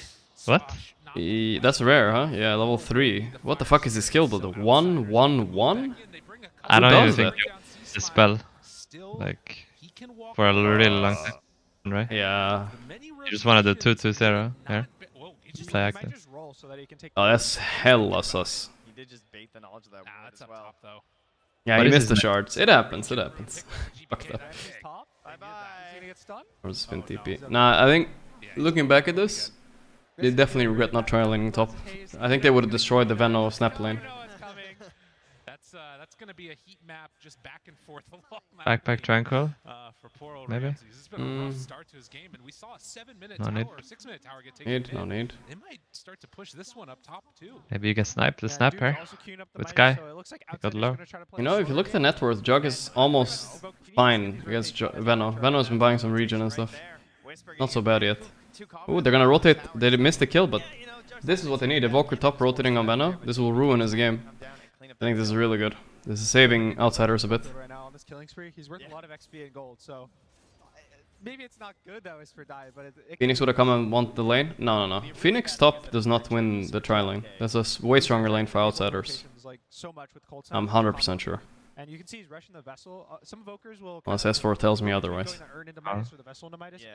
Speaker 3: What?
Speaker 1: That's rare, huh? Yeah, level 3. What the fuck is his skill build? 1-1-1?
Speaker 3: I don't even think
Speaker 1: that?
Speaker 3: the spell. Like, for a really long time, right?
Speaker 1: Yeah.
Speaker 3: You just want to do 2-2-0 here. Play active.
Speaker 1: Oh, that's hella sus.
Speaker 14: He did just bait the knowledge of that word as well.
Speaker 1: Yeah,
Speaker 3: What
Speaker 1: he
Speaker 3: is
Speaker 1: missed
Speaker 3: his
Speaker 1: the shards. It happens, it happens. Fucked up. Or spin TP. Nah, I think, looking back at this, they definitely regret not trialing top. I think they would have destroyed the Venom snap lane.
Speaker 4: That's gonna be a heat map just back and forth along
Speaker 3: Backpack Tranquil?
Speaker 4: for poor old
Speaker 3: Maybe?
Speaker 4: Ramsey. This has been a rough start to his game, and we saw a 7-minute
Speaker 3: No
Speaker 4: tower
Speaker 3: need.
Speaker 4: or 6-minute tower get taken.
Speaker 1: No need.
Speaker 4: They might start to push this one up top too.
Speaker 3: Maybe you can snipe the snap here with Sky. He got low.
Speaker 1: You know, if you look at the net worth, Jug is almost fine against Venom. Venom has been buying some regen and stuff. Not so bad yet. Ooh, they're gonna rotate. They missed the kill, but this is what they need. Evoker top rotating on Venom. This will ruin his game. I think this is really good. This is saving Outsiders a bit.
Speaker 13: Right now on this killing spree, he's worth a lot of XP and gold. So maybe it's not good that Whisper died, but
Speaker 1: Phoenix would have come and want the lane? No, no, no. Phoenix top does not win the tri lane. That's a way stronger lane for Outsiders. I'm 100% sure.
Speaker 13: And you can see he's rushing the vessel. Some Evokers will.
Speaker 1: Unless S4 tells me otherwise.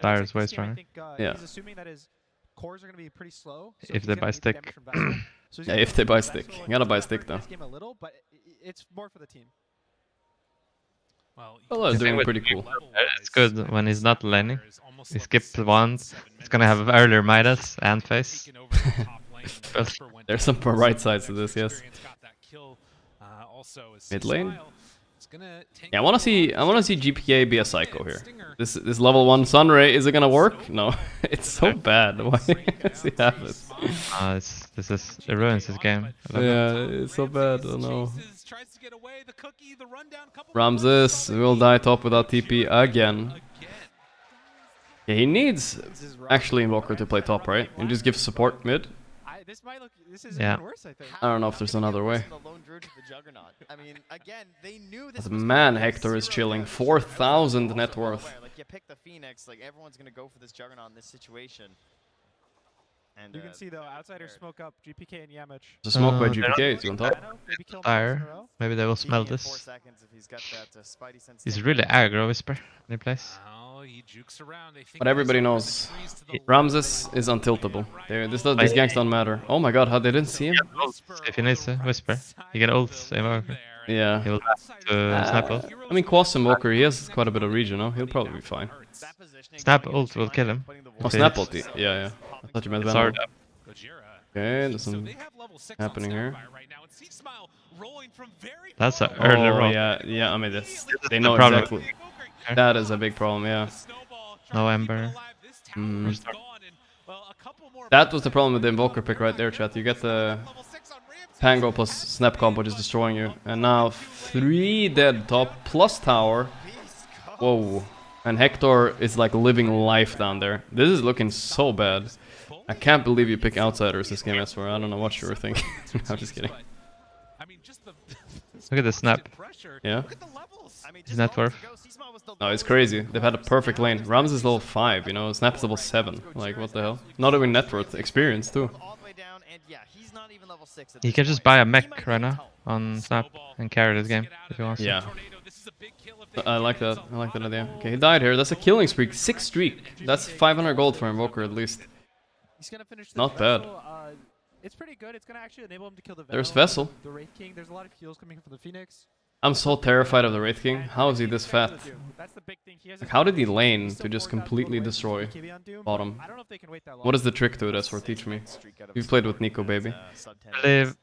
Speaker 3: Dire is way stronger.
Speaker 1: Yeah.
Speaker 13: He's assuming that his cores are going to be pretty slow. So
Speaker 3: If they buy stick.
Speaker 1: Yeah, if they buy stick. You gotta buy stick though.
Speaker 13: Game a little, but it's more for the team.
Speaker 1: Well, they're doing pretty cool.
Speaker 3: It's good when he's not laning. He skips one. He's gonna have earlier Midas and face.
Speaker 1: There's some right sides to this, yes. Mid lane. Yeah, I wanna see GPK be a psycho here. This level 1 Sunray, is it gonna work? No, it's so bad. Why does he have it?
Speaker 3: It ruins his game.
Speaker 1: Yeah, it's so bad. I don't know.
Speaker 4: tries to get away. The cookie, the rundown.
Speaker 1: Ramses will die top without TP again. Yeah, he needs actually Invoker to play top, right? And just give support mid.
Speaker 13: This is
Speaker 3: Yeah.
Speaker 13: even worse, I think.
Speaker 1: I don't know if there's another way.
Speaker 14: I mean, again, they knew this
Speaker 1: But
Speaker 14: was
Speaker 1: man,
Speaker 14: gonna be a
Speaker 1: Hector is
Speaker 14: 0-0.
Speaker 1: chilling. 4,000 net worth.
Speaker 14: Like you pick the Phoenix, like everyone's gonna go for this Juggernaut in this situation. And
Speaker 13: You can see though, outsiders smoke up GPK and Yamich.
Speaker 1: The smoke by GPK is on top.
Speaker 3: Fire. Maybe they will smell this. He's really aggro, Whisper, when he plays.
Speaker 1: But everybody knows Ramses is untiltable. These ganks don't matter. Oh my god, how they didn't see him?
Speaker 3: If he needs to Whisper, he can ult Invoker.
Speaker 1: Yeah.
Speaker 3: He will snap ult.
Speaker 1: I mean, Quas Invoker, he has quite a bit of regen, no? He'll probably be fine.
Speaker 3: Snap ult will kill him.
Speaker 1: Oh, snap ult, yeah, yeah. I thought you meant
Speaker 3: It's
Speaker 1: Venom.
Speaker 3: hard.
Speaker 1: Okay, there's some happening here.
Speaker 3: That's an early roll.
Speaker 1: Yeah, I mean, they
Speaker 3: the
Speaker 1: know
Speaker 3: problem.
Speaker 1: exactly. That is a big problem, yeah.
Speaker 3: No Ember.
Speaker 1: That was the problem with the Invoker pick right there, chat. You get the Pango plus Snap combo just destroying you. And now 3 dead top plus tower. Whoa. And Hector is like living life down there. This is looking so bad. I can't believe you pick outsiders this game, I swear. I don't know what you were thinking. I'm just kidding.
Speaker 3: Look at the snap.
Speaker 1: Yeah?
Speaker 3: His net worth.
Speaker 1: No, it's crazy. They've had a perfect lane. Rams is level 5, you know, Snap is level 7. Like, what the hell? Not even net worth, experience too.
Speaker 3: He can just buy a mech right now on Snap and carry this game if he wants to.
Speaker 1: Yeah. I like that. I like that idea. Okay, he died here. That's a killing streak. 6 streak. That's 500 gold for Invoker at least.
Speaker 13: He's gonna finish
Speaker 1: Not bad.
Speaker 13: It's pretty good. It's gonna actually enable him to kill the Venom.
Speaker 1: There's Vessel.
Speaker 13: The Wraith King. There's a lot of heals coming from the Phoenix.
Speaker 1: I'm so terrified of the Wraith King. How is he this fat?
Speaker 13: That's the big thing.
Speaker 1: Like, how did he lane to just completely destroy bottom? What is the trick to it, Eswar? Teach me. You've played with Nico, baby.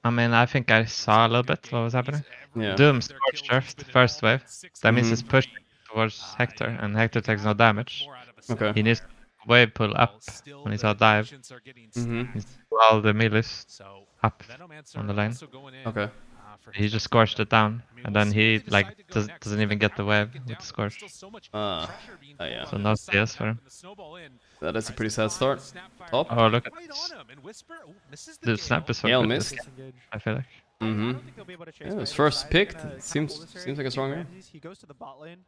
Speaker 3: I think I saw a little bit what was happening.
Speaker 1: Yeah.
Speaker 3: Doom Scorched Earth, first wave. That means he's pushing towards Hector, and Hector takes no damage.
Speaker 1: Okay.
Speaker 3: He needs to wave pull up when he's out dive. He's all the melees up on the lane.
Speaker 1: Okay.
Speaker 3: He just scorched it down, and then he like doesn't even get the wave with scorch.
Speaker 1: Yeah.
Speaker 3: So no CS for him.
Speaker 1: That is a pretty sad start. Top.
Speaker 3: Oh, look at this. The snap is so
Speaker 1: Gale
Speaker 3: good
Speaker 1: missed.
Speaker 3: this game, I feel like.
Speaker 1: Yeah, his first picked. Seems like a strong game.
Speaker 13: He goes to the bot lane.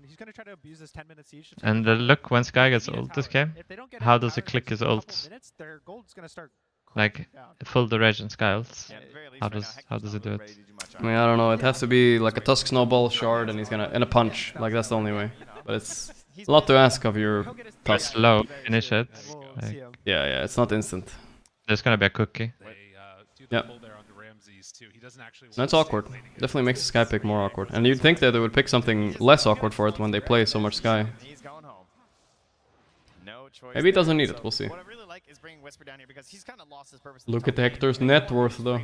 Speaker 13: He's gonna try to abuse this 10-minute siege.
Speaker 3: And look, when Sky gets ult this game, how does he click his ult?
Speaker 13: Their gold's gonna start
Speaker 3: Like full duration Sky ults. How does he do it?
Speaker 1: I mean, I don't know. It has to be like a Tusk Snowball shard, and he's gonna and a punch. Like that's the only way. But it's a lot to ask of your Tusk.
Speaker 3: Slow finish it. Like,
Speaker 1: yeah, it's not instant.
Speaker 3: there's gonna be a cookie.
Speaker 1: Yeah. That's awkward. Definitely makes the Sky pick more awkward. And you'd think that they would pick something less awkward for it when they play so much Sky. Maybe it doesn't need it, we'll see. Look at Hector's net worth though.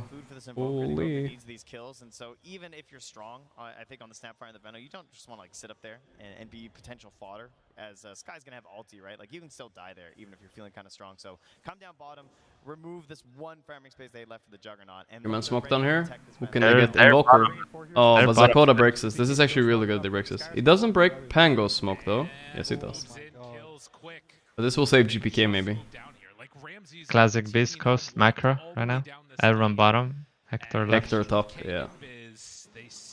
Speaker 1: Holy.
Speaker 14: These kills, and so even if you're strong, I think on the Snapfire and the Venom, you don't just want to like sit up there and be potential fodder, as Sky's gonna have ulti, right? Like you can still die there even if you're feeling kind of strong. So come down bottom, remove this one farming space they left for the Juggernaut. And
Speaker 1: Your man smoke down here. Who can they get? Invoker. Oh, but Zakota breaks this. This is actually really good. They breaks this. It doesn't break Pango's smoke though. Yes, it does. But this will save GPK maybe.
Speaker 3: Classic Beast Coast macro right now. Everyone bottom. Hector left.
Speaker 1: Hector top, yeah.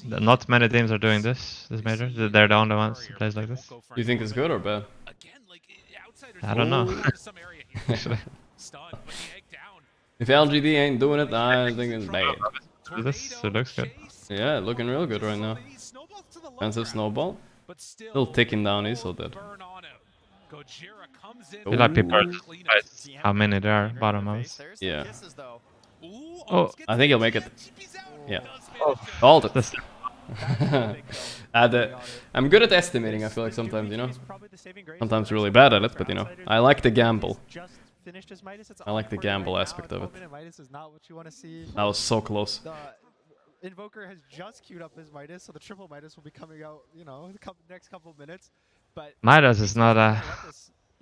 Speaker 3: Not many teams are doing this major. They're the only ones who plays like this.
Speaker 1: You think it's good or bad?
Speaker 3: I don't know.
Speaker 1: If LGD ain't doing it, I think it's bad.
Speaker 3: This looks good.
Speaker 1: Yeah, looking real good right now. Expensive snowball. Still ticking down, he's so dead.
Speaker 3: I feel like people are surprised how many there are bottom of us.
Speaker 1: Yeah.
Speaker 3: Oh,
Speaker 1: I think he'll make it. Yeah. Called it. I'm good at estimating, I feel like sometimes, you know. Sometimes really bad at it, but you know. I like the gamble. I like the gamble aspect of it. That was so close.
Speaker 13: Invoker has just queued up his Midas, so the triple Midas will be coming out, you know, the next couple of minutes. But
Speaker 3: Midas is not a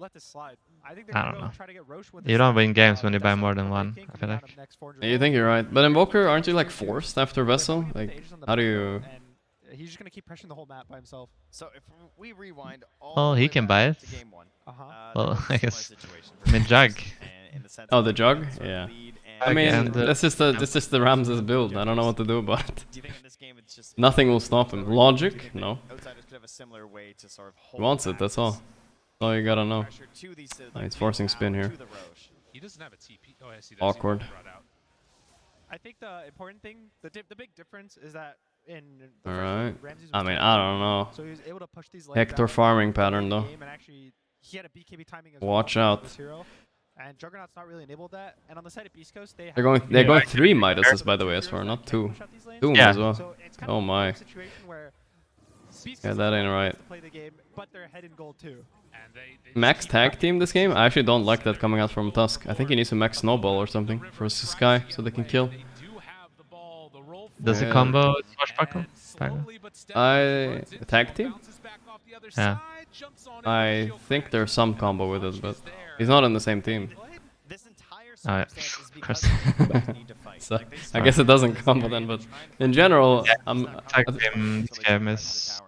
Speaker 13: let this slide. I think
Speaker 3: I don't know.
Speaker 13: try to get Roche with
Speaker 3: You don't win games when you buy more than one, I feel like.
Speaker 1: You think you're right, but Invoker, aren't you like forced after Vessel? Like, how do you?
Speaker 13: He's just gonna keep pressuring the whole map by himself.
Speaker 14: So if we rewind all
Speaker 3: Oh,
Speaker 14: the
Speaker 3: he
Speaker 14: way
Speaker 3: can
Speaker 14: back
Speaker 3: buy it.
Speaker 14: to game one,
Speaker 3: Well,
Speaker 14: there was a
Speaker 3: I
Speaker 14: similar
Speaker 3: guess.
Speaker 14: situation
Speaker 3: I mean,
Speaker 14: for
Speaker 3: Jug.
Speaker 14: in the sense
Speaker 1: Oh,
Speaker 14: of
Speaker 1: the
Speaker 14: they
Speaker 1: Jug?
Speaker 14: sort of
Speaker 1: Yeah.
Speaker 14: lead
Speaker 1: I
Speaker 14: and-
Speaker 1: mean,
Speaker 3: And,
Speaker 1: this is the Ramses build. I don't know what to do about it.
Speaker 14: Do you think in this game it's just
Speaker 1: Nothing will stop him. Logic? No.
Speaker 14: outsiders could have a similar way to sort of
Speaker 1: He
Speaker 14: hold
Speaker 1: wants it.
Speaker 14: back
Speaker 1: That's all.
Speaker 14: this
Speaker 1: That's all you gotta know.
Speaker 14: pressure to these,
Speaker 1: Oh,
Speaker 14: like,
Speaker 1: he's forcing spin here.
Speaker 14: to the Roche.
Speaker 4: He doesn't have a TP. Oh, I see.
Speaker 1: Awkward.
Speaker 13: I think the important thing, the big difference is that in the
Speaker 1: All
Speaker 13: first
Speaker 1: right.
Speaker 13: round, Ramses
Speaker 1: I
Speaker 13: was
Speaker 1: mean,
Speaker 13: down
Speaker 1: I
Speaker 13: two,
Speaker 1: don't know.
Speaker 13: So he was able to push these lanes
Speaker 1: Hector
Speaker 13: out
Speaker 1: farming
Speaker 13: late
Speaker 1: pattern
Speaker 13: in the
Speaker 1: though.
Speaker 13: game, and actually, he had a BKB timing as
Speaker 1: Watch
Speaker 13: well
Speaker 1: out.
Speaker 13: with this hero. And Juggernaut's not really enabled that. And on the side of Beast Coast, they're
Speaker 1: They're going 3 Midases by the way as far, not 2. Doom
Speaker 3: Yeah.
Speaker 1: as well.
Speaker 13: So it's kind
Speaker 1: Oh
Speaker 13: of a
Speaker 1: my.
Speaker 13: situation where Beast
Speaker 1: Yeah,
Speaker 13: Coast
Speaker 1: that ain't
Speaker 13: wants
Speaker 1: right.
Speaker 13: to play the game, but they're ahead in gold too.
Speaker 1: Max tag team this game? I actually don't like that coming out from Tusk. I think he needs to max snowball or something for Sky so they can kill.
Speaker 3: Does he
Speaker 1: Yeah.
Speaker 3: combo Swashbuckle?
Speaker 1: Tag team?
Speaker 3: Yeah.
Speaker 1: I think there's some combo with it, but he's not in the same team.
Speaker 3: Oh, yeah. Of course.
Speaker 1: So I guess it doesn't combo then, but in general, I'm
Speaker 3: Tag team this game is...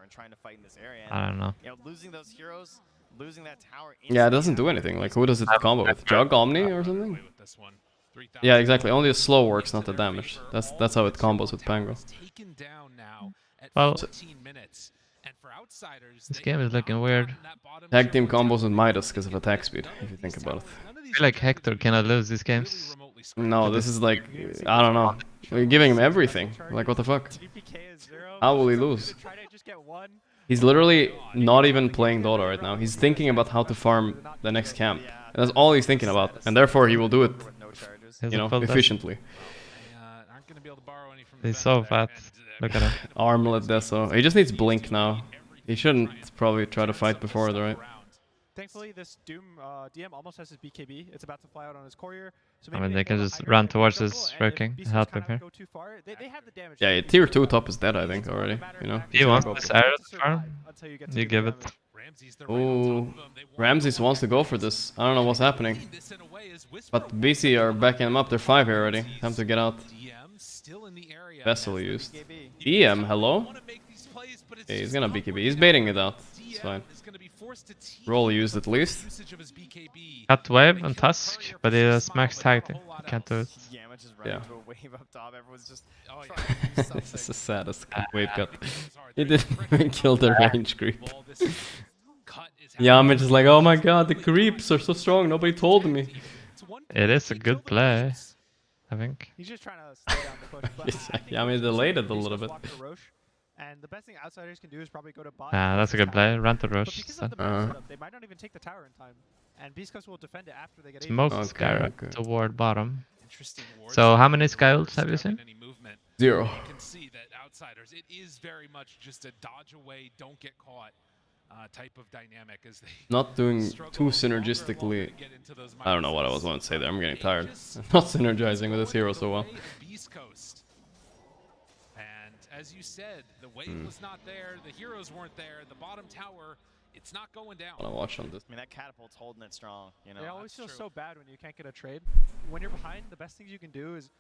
Speaker 3: I don't know.
Speaker 14: You know, losing those heroes, losing that tower.
Speaker 1: yeah, it doesn't do anything. Like, who does it combo with? Jug, Omni, or something? Yeah, exactly. Only the slow works, not the damage. That's how it combos with Pango.
Speaker 3: Well, this game is looking weird.
Speaker 1: Tag team combos with Midas because of attack speed, if you think about it.
Speaker 3: I feel like Hector cannot lose these games.
Speaker 1: No, this is like, I don't know. We're giving him everything. Like, what the fuck? How will he lose? He's literally not even playing Dota right now. He's thinking about how to farm the next camp. And that's all he's thinking about. And therefore he will do it, you know, efficiently.
Speaker 3: He's so fat. Look at him.
Speaker 1: Armlet Deso. He just needs Blink now. He shouldn't probably try to fight before, right?
Speaker 13: Thankfully, this Doom DM almost has his BKB. It's about to fly out on his courier. So
Speaker 3: I mean, they can just run towards this working, help him here.
Speaker 1: Yeah, tier 2 top is dead, I think, already. You know?
Speaker 3: He wants this arrow to farm. You give it.
Speaker 1: Ooh, Ramses wants to go for this. I don't know what's happening. But BC are backing him up. They're 5 here already. Time to get out. Vessel used. EM, hello? Yeah, he's gonna BKB. He's baiting it out. It's fine. Roll used at least.
Speaker 3: Cut wave on Tusk, but he has max tag team. He can't do it.
Speaker 1: Yeah.
Speaker 14: Oh,
Speaker 1: This is the saddest wave cut. He didn't even kill the range creep. Yamich is like, oh my god, the creeps are so strong, nobody told me.
Speaker 3: It is a good play, I think.
Speaker 13: He's just trying to slow down the push. But
Speaker 1: Yeah, I mean, delayed it a little bit.
Speaker 13: And the best thing outsiders can do is probably go to bot.
Speaker 3: Yeah, that's a good play. Run to Roche.
Speaker 13: Because of the map setup, they might not even take the tower in time. And Beast Coast will defend it after they get
Speaker 3: Smoke
Speaker 1: Okay,
Speaker 3: Skyrock
Speaker 1: okay.
Speaker 3: toward bottom. So how many Sky ults have you seen?
Speaker 1: 0.
Speaker 4: You can see that outsiders, it is very much just a dodge away, don't get caught type of dynamic as they
Speaker 1: Not doing too synergistically. I don't know what I was going to say there. I'm getting tired. I'm not synergizing with this hero so well.
Speaker 4: Beast Coast. And as you said, the wave was not there, the heroes weren't there, the bottom tower, it's not going down.
Speaker 1: I want to watch on this.
Speaker 14: I mean, that catapult's holding it strong. You know,
Speaker 13: It always feels so bad when you can't get a trade. When you're behind, the best things you can do is,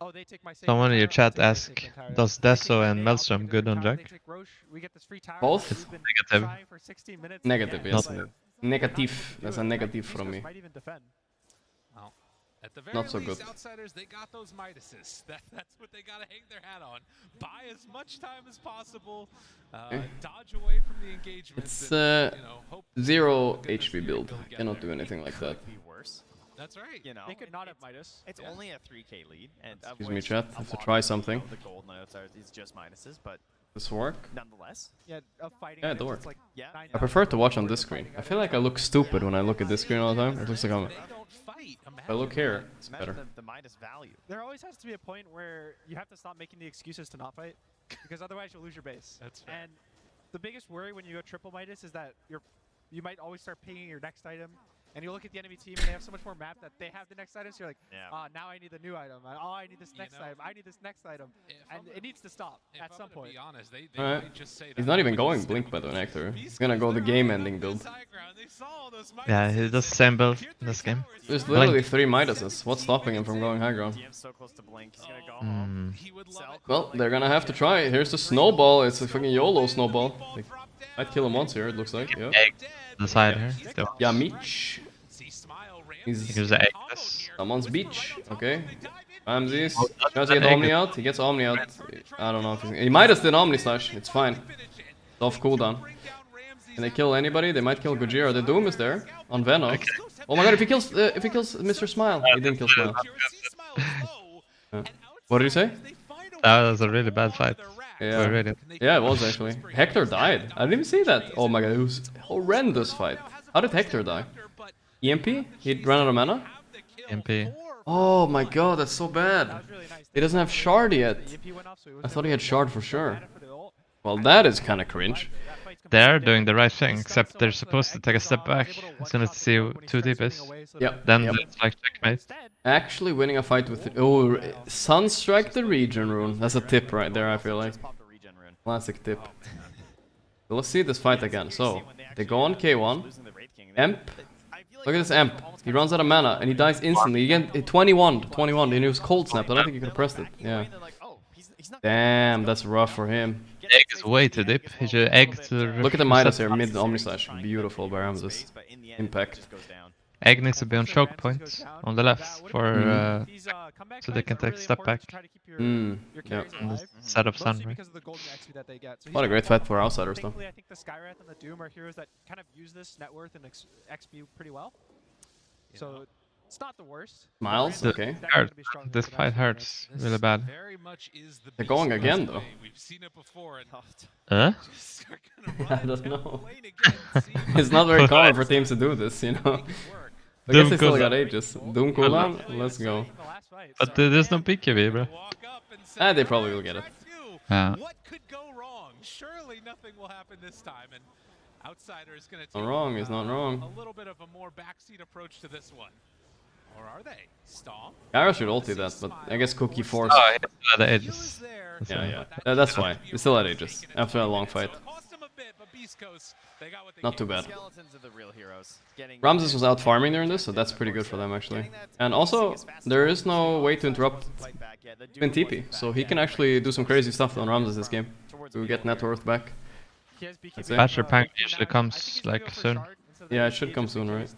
Speaker 13: oh, they take my save.
Speaker 3: Someone in your chat asked, does Deso and Maelstrom good on Jug?
Speaker 1: Both?
Speaker 3: It's negative.
Speaker 1: Negative, yes.
Speaker 3: Not-
Speaker 1: Negative. That's a negative from me.
Speaker 4: Well, at the very
Speaker 1: Not so
Speaker 4: least,
Speaker 1: good.
Speaker 4: outsiders, they got those Midases. That's what they got to hang their hat on. Buy as much time as possible. Dodge away from the engagement.
Speaker 1: It's
Speaker 4: and, you know, hope
Speaker 1: 0 HP build. Cannot do anything like that.
Speaker 14: be worse.
Speaker 4: That's right.
Speaker 14: You know,
Speaker 13: They could not have Midas.
Speaker 14: it's only a 3k lead, and of
Speaker 1: Excuse me,
Speaker 14: which
Speaker 1: chat.
Speaker 14: a
Speaker 1: Have to
Speaker 14: lot
Speaker 1: try
Speaker 14: of,
Speaker 1: something.
Speaker 14: the gold on outsiders is just minuses, but
Speaker 1: This work?
Speaker 14: nonetheless,
Speaker 13: Yeah, of fighting.
Speaker 1: Yeah,
Speaker 13: against,
Speaker 1: it'll
Speaker 13: it's
Speaker 1: work.
Speaker 13: like
Speaker 14: Yeah.
Speaker 13: 9
Speaker 1: I prefer to watch on this screen. I feel like I look stupid when I look at this screen all the time. It looks like I'm... If I look here, it's
Speaker 14: imagine
Speaker 1: better.
Speaker 14: the Midas value.
Speaker 13: There always has to be a point where you have to stop making the excuses to not fight, because otherwise you'll lose your base.
Speaker 4: That's fair.
Speaker 13: And the biggest worry when you go triple Midas is that you might always start pinging your next item, and you look at the enemy team and they have so much more map that they have the next item, so you're like, now I need the new item. Oh, I need this next item. I need this next item. And it needs to stop at some point.
Speaker 1: Alright. He's not even going Blink by the way, Nectar. He's gonna go the game-ending build.
Speaker 3: Yeah, he does the same build in this game.
Speaker 1: There's literally 3 Midases. What's stopping him from going high ground? Well, they're gonna have to try it. Here's the snowball. It's a fucking YOLO snowball. Like, I'd kill him once here, it looks like. Yeah.
Speaker 3: Egg the side here.
Speaker 1: Yeah, Mitch.
Speaker 3: He's the egg.
Speaker 1: Someone's beach. Okay. Ramses. Tries to get Omni out. He gets Omni out. I don't know if he might have did Omni Slash. It's fine. It's off cooldown. Can they kill anybody? They might kill Gorgc. The Doom is there on Venom. Oh my god! If he kills Mr. Smile, he didn't kill Smile. What did you say?
Speaker 3: That was a really bad fight.
Speaker 1: Yeah, yeah, it was actually. Hector died. I didn't even see that. Oh my god, it was a horrendous fight. How did Hector die? EMP? He ran out of mana?
Speaker 3: EMP.
Speaker 1: Oh my god, that's so bad. He doesn't have Shard yet. I thought he had Shard for sure. Well, that is kind of cringe.
Speaker 3: They're doing the right thing, except they're supposed to take a step back as soon as they see who 2 deep is.
Speaker 1: Yep.
Speaker 3: Then it's like checkmate.
Speaker 1: Actually winning a fight with... Oh, Sunstrike the regen rune. That's a tip right there, I feel like. Classic tip. So let's see this fight again. So, they go on K1. Emp. Look at this Emp. He runs out of mana and he dies instantly. Again, 21, and he was cold snapped. I don't think he could have pressed it. Yeah. Damn, that's rough for him.
Speaker 3: Egg is way too deep. He should egg to...
Speaker 1: Look at the Midas here, mid Omni Slash. Beautiful by Ramses. Impact.
Speaker 3: Egg needs to be on choke point on the left for so they can take a step back.
Speaker 1: Yeah.
Speaker 3: Set up Sun.
Speaker 1: What a great fight for outsiders though.
Speaker 13: I think the Skyrath and the Doom are heroes that kind of use this net worth and XP pretty well. So it's not the worst.
Speaker 1: Miles, okay.
Speaker 3: This fight hurts really bad.
Speaker 1: They're going again though.
Speaker 3: Huh?
Speaker 1: I don't know. It's not very common for teams to do this, you know. I guess they still got Aegis. Doom cooldown? Let's go.
Speaker 3: But there's no BKB, bro.
Speaker 1: Ah, they probably will get it.
Speaker 3: Yeah.
Speaker 4: What could go wrong? Surely nothing will happen this time, and Outsider is going to
Speaker 1: Not
Speaker 4: take
Speaker 1: wrong, he's not wrong.
Speaker 4: a little bit of a more backseat approach to this one. Or are they? Stomp?
Speaker 1: Gyro should ulti that, but I guess Cookie forced.
Speaker 3: Oh, he still had Aegis.
Speaker 1: Yeah. That's why. They still had Aegis after a long fight. Not too bad. Ramses was out farming during this, so that's pretty good for them actually. And also, there is no way to interrupt Twin TP, so he can actually do some crazy stuff on Ramses this game to get net worth back.
Speaker 3: Patcher Pang usually comes like soon.
Speaker 1: Yeah, it should come soon, right?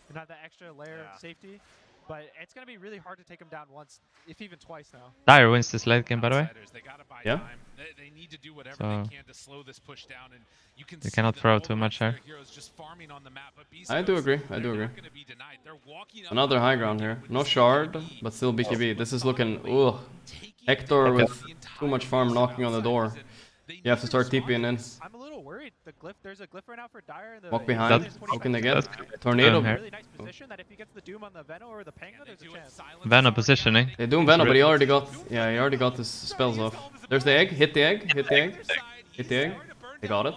Speaker 13: And have that extra layer of safety, but it's gonna be really hard to take him down once, if even twice now.
Speaker 3: Dire wins this late game, by the way.
Speaker 1: Yeah.
Speaker 4: They need to do whatever
Speaker 3: So
Speaker 4: they can to slow this push down, and you can
Speaker 3: you cannot throw too much here.
Speaker 1: I do agree. Another high ground here. No shard, but still BKB. This is looking... Ugh. Hector with too much farm knocking on the door. You have to start TPing in.
Speaker 13: I'm a little worried. The glyph, there's a glyph right now for Dire.
Speaker 1: Walk behind. How can they get? Tornado.
Speaker 13: Really nice position that if he gets the Doom on the Veno or the Penga, there's a chance.
Speaker 3: Veno positioning.
Speaker 1: They Doom Veno, but he already got... Yeah, he already got his spells off. There's the egg. Hit the egg. Hit the egg. Hit the egg. They got it.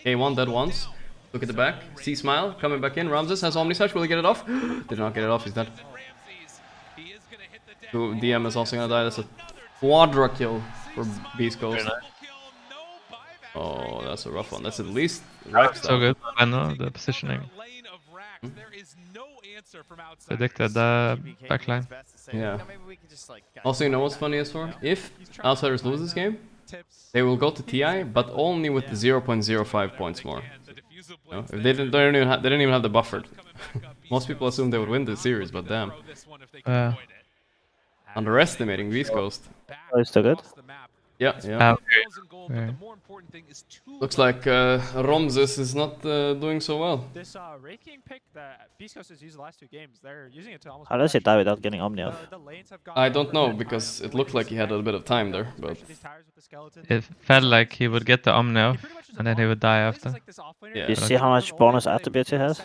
Speaker 1: K1 dead once. Look at the back. See Smile coming back in. Ramses has Omni Slash. Will he get it off? Did not get it off. He's dead. DM is also gonna die. That's a quadra kill for Beast Ghost. Oh, that's a rough one. That's at least Rex.
Speaker 3: So good. Veno, the positioning. Predicted the backline.
Speaker 1: Yeah. Also, you know what's funny as for? If Outsiders lose this game, they will go to TI, but only with 0.05 points more. You know, if they didn't even have the buffered. Most people assume they would win this series, but damn. Underestimating Beast Coast.
Speaker 2: Oh, it's still good?
Speaker 1: Yeah. Looks like Ramses is not doing so well.
Speaker 13: This Wraith King pick that Beast Coast has used the last 2 games, they're using it to almost...
Speaker 2: How does he die without getting Omni off?
Speaker 1: I don't know, because it looked like he had a bit of time there, but...
Speaker 3: It felt like he would get the Omni off, and then he would die after.
Speaker 1: Yeah.
Speaker 2: You see how much bonus attributes he has?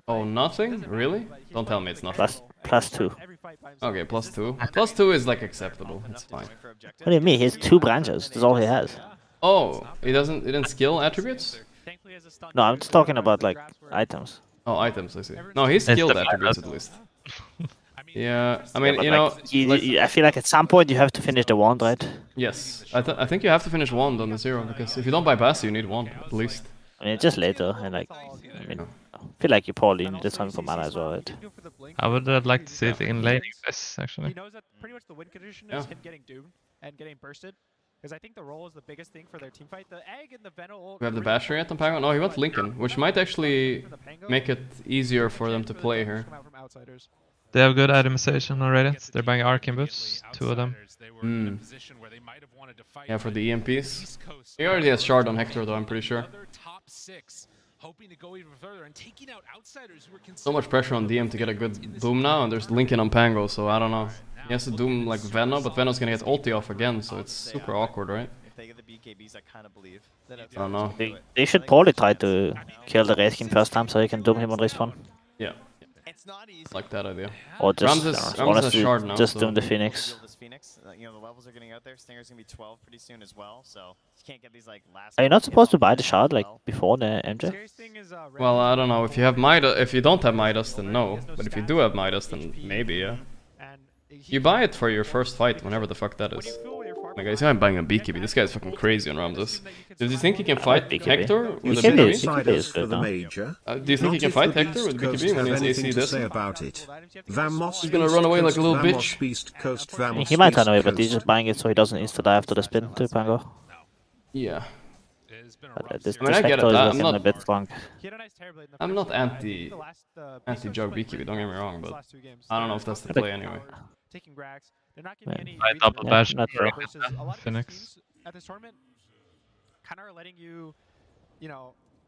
Speaker 13: Oh,
Speaker 1: nothing? Really? Don't tell me it's nothing.
Speaker 2: +2.
Speaker 1: Okay, +2. +2 is like acceptable. It's fine.
Speaker 2: What do you mean? He has 2 branches. That's all he has.
Speaker 1: Oh, he didn't skill attributes?
Speaker 2: No, I'm just talking about like items.
Speaker 1: Oh, items, I see. No, he's
Speaker 3: It's
Speaker 1: skilled
Speaker 3: the
Speaker 1: attributes at
Speaker 3: virus.
Speaker 1: least. Yeah, I mean,
Speaker 2: but
Speaker 1: you
Speaker 2: like,
Speaker 1: know...
Speaker 2: I feel like at some point you have to finish the wand, right?
Speaker 1: Yes, I think you have to finish wand on the 0, because if you don't buy Bass, you need wand, at least.
Speaker 2: I mean, just later, and like, I mean, I feel like you probably need something for mana as well, right?
Speaker 3: I would like to see it in laning this, actually.
Speaker 13: He knows that pretty much the win condition is him getting doomed and getting bursted. Because I think the roll is the biggest thing for their team fight. The egg and the Venom.
Speaker 1: We have the Basher yet on Pango? No, he wants Lincoln, which might actually make it easier for them to play here.
Speaker 3: They have good itemization already. They're buying Arcane boots, 2 of them.
Speaker 1: Yeah, for the EMPs. He already has Shard on Hector though, I'm pretty sure. So much pressure on DM to get a good Doom now, and there's Lincoln on Pango, so I don't know. He has to Doom like Venom, but Venom's gonna get ulti off again, so it's super awkward, right?
Speaker 14: If they get the BKBs, I kind of believe that
Speaker 1: I don't know.
Speaker 2: They should probably try to kill the Wraith King first time so he can doom him on respawn.
Speaker 1: Yeah. Like that idea.
Speaker 2: Or just,
Speaker 1: Ramses
Speaker 2: honestly,
Speaker 1: has Shard now,
Speaker 2: just
Speaker 1: so.
Speaker 2: doom the Phoenix.
Speaker 14: You know, the levels are getting out there. Stinger's gonna be 12 pretty soon as well, so you can't get these like last.
Speaker 2: Are you not supposed to buy the shard like before the MJ?
Speaker 1: Well, I don't know. If you have Midas, if you don't have Midas, then no. But if you do have Midas, then maybe, yeah. You buy it for your first fight, whenever the fuck that is. Like, guys, I'm buying a BKB. This guy's fucking crazy on Ramses. Do you think he can fight Hector with a BKB? Do you think he can fight Hector with BKB when he's AC this? He's gonna run away like a little bitch.
Speaker 2: He might run away, but he's just buying it so he doesn't insta-die after the spin to Pango.
Speaker 1: Yeah.
Speaker 2: This
Speaker 1: I mean, I get it.
Speaker 2: a bit strong.
Speaker 1: I'm not anti-jug BKB, don't get me wrong, but I don't know if that's the play anyway.
Speaker 3: I double bash
Speaker 13: Phoenix at this tournament kind of are letting you,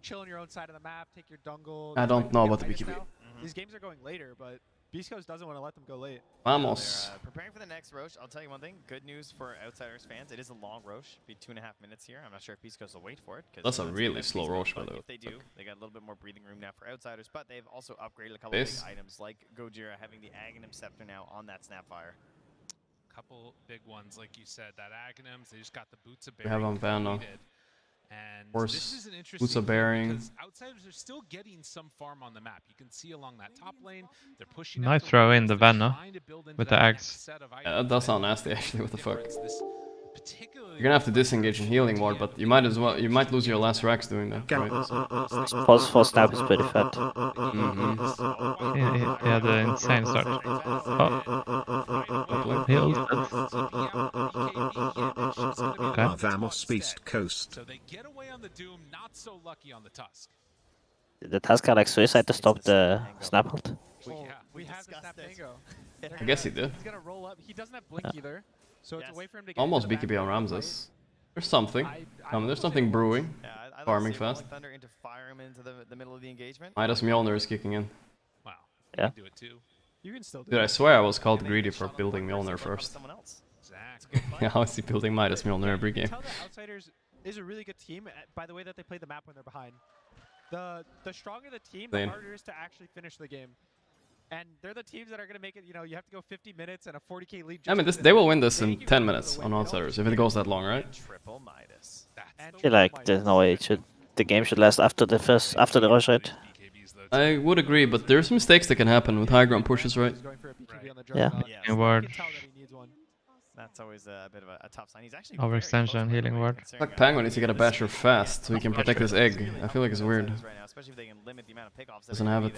Speaker 13: chill on your own side of the map, take your jungle.
Speaker 1: I don't know about the BKB.
Speaker 13: These games are going later, but Beast Coast doesn't want to let them go late.
Speaker 1: Vamos.
Speaker 14: Preparing for the next Roche, I'll tell you one thing. Good news for Outsiders fans. It is a long Roche. Be 2.5 minutes here. I'm not sure if Beast Coast will wait for it.
Speaker 1: That's a really slow Roche, by the way.
Speaker 14: If they do, they got a little bit more breathing room now for Outsiders, but they've also upgraded a couple of big items, like Gorgc having the Aghanim Scepter now on that Snapfire.
Speaker 4: Couple big ones, like you said, that Aghanims, they just got the Boots of
Speaker 1: We have on Vano.
Speaker 4: And
Speaker 1: of course,
Speaker 4: this is an interesting
Speaker 1: Boots of Bearing.
Speaker 4: Outsiders are still getting some farm on the map. You can see along that top lane, they're pushing.
Speaker 3: Might throw in the Vano with the Axe.
Speaker 1: Yeah, that does sound nasty actually, what the fuck. You're gonna have to disengage in healing ward, but you might as well. You might lose your last racks doing that. Right? So.
Speaker 2: Pulse for snap is pretty fat.
Speaker 3: Yeah, the insane start. Healed. Okay.
Speaker 12: Vamos Beast Coast.
Speaker 4: So they get away on the Doom, not so lucky on the Tusk.
Speaker 2: Did the Tusk like suicide to stop the snap ult?
Speaker 13: We have the snap tango.
Speaker 1: I guess he did.
Speaker 13: He's gonna roll up. He doesn't have blink either. So it's a way for him to get
Speaker 1: almost BKB on Ramses. There's something. There's something brewing. Farming fast.
Speaker 14: Thunder into fire him into the middle of the engagement.
Speaker 1: Midas Mjolnir is kicking in.
Speaker 4: Wow.
Speaker 2: Yeah.
Speaker 4: Do it too.
Speaker 13: You can still do
Speaker 1: Dude, I swear I was called greedy for building Mjolnir first. Yeah, how is he building Midas Mjolnir every game?
Speaker 13: Tell the Outsiders is a really good team by the way that they play the map when they're behind. The stronger the team, the harder it is to actually finish the game. And they're the teams that are going to make it, you have to go 50 minutes and a 40k lead.
Speaker 1: I mean, they will win this in 10 minutes on Outsiders, if it goes that long, right?
Speaker 14: Triple Midas.
Speaker 2: I feel like there's no way the game should last after the rush, right?
Speaker 1: I would agree, but there's mistakes that can happen with high ground pushes, right?
Speaker 2: Yeah.
Speaker 3: Ward.
Speaker 14: That's always a bit of a tough sign. He's actually
Speaker 3: Overextension, healing ward.
Speaker 1: Like Pango needs to get a basher fast so he can protect his egg. I feel like it's weird. Doesn't have it.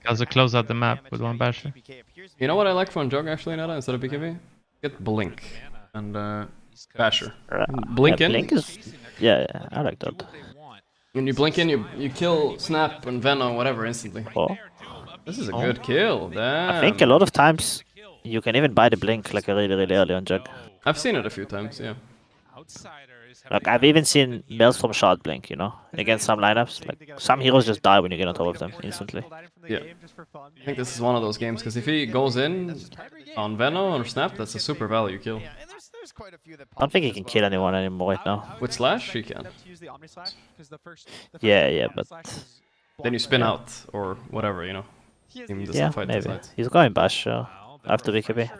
Speaker 3: Also close out the map with one basher.
Speaker 1: You know what I like from Jug actually, Nada, instead of BKB? Get Blink and Basher. Blink in.
Speaker 2: Blink is, yeah, I like that.
Speaker 1: When you blink in, you kill Snap and Venom, whatever, instantly.
Speaker 2: Oh.
Speaker 1: This is a good kill, damn.
Speaker 2: I think a lot of times you can even buy the blink like really early on Jug.
Speaker 1: I've seen it a few times, yeah.
Speaker 2: Like I've even seen Maelstrom shard blink, against some lineups. Like some heroes just die when you get on top of them instantly.
Speaker 1: Yeah. I think this is one of those games because if he goes in on Venom or Snap, that's a super value kill.
Speaker 2: I don't think he can kill anyone anymore right now.
Speaker 1: With Slash, he can.
Speaker 2: Yeah, but
Speaker 1: then you spin out or whatever, Yeah,
Speaker 2: maybe. He's going bash after BKB.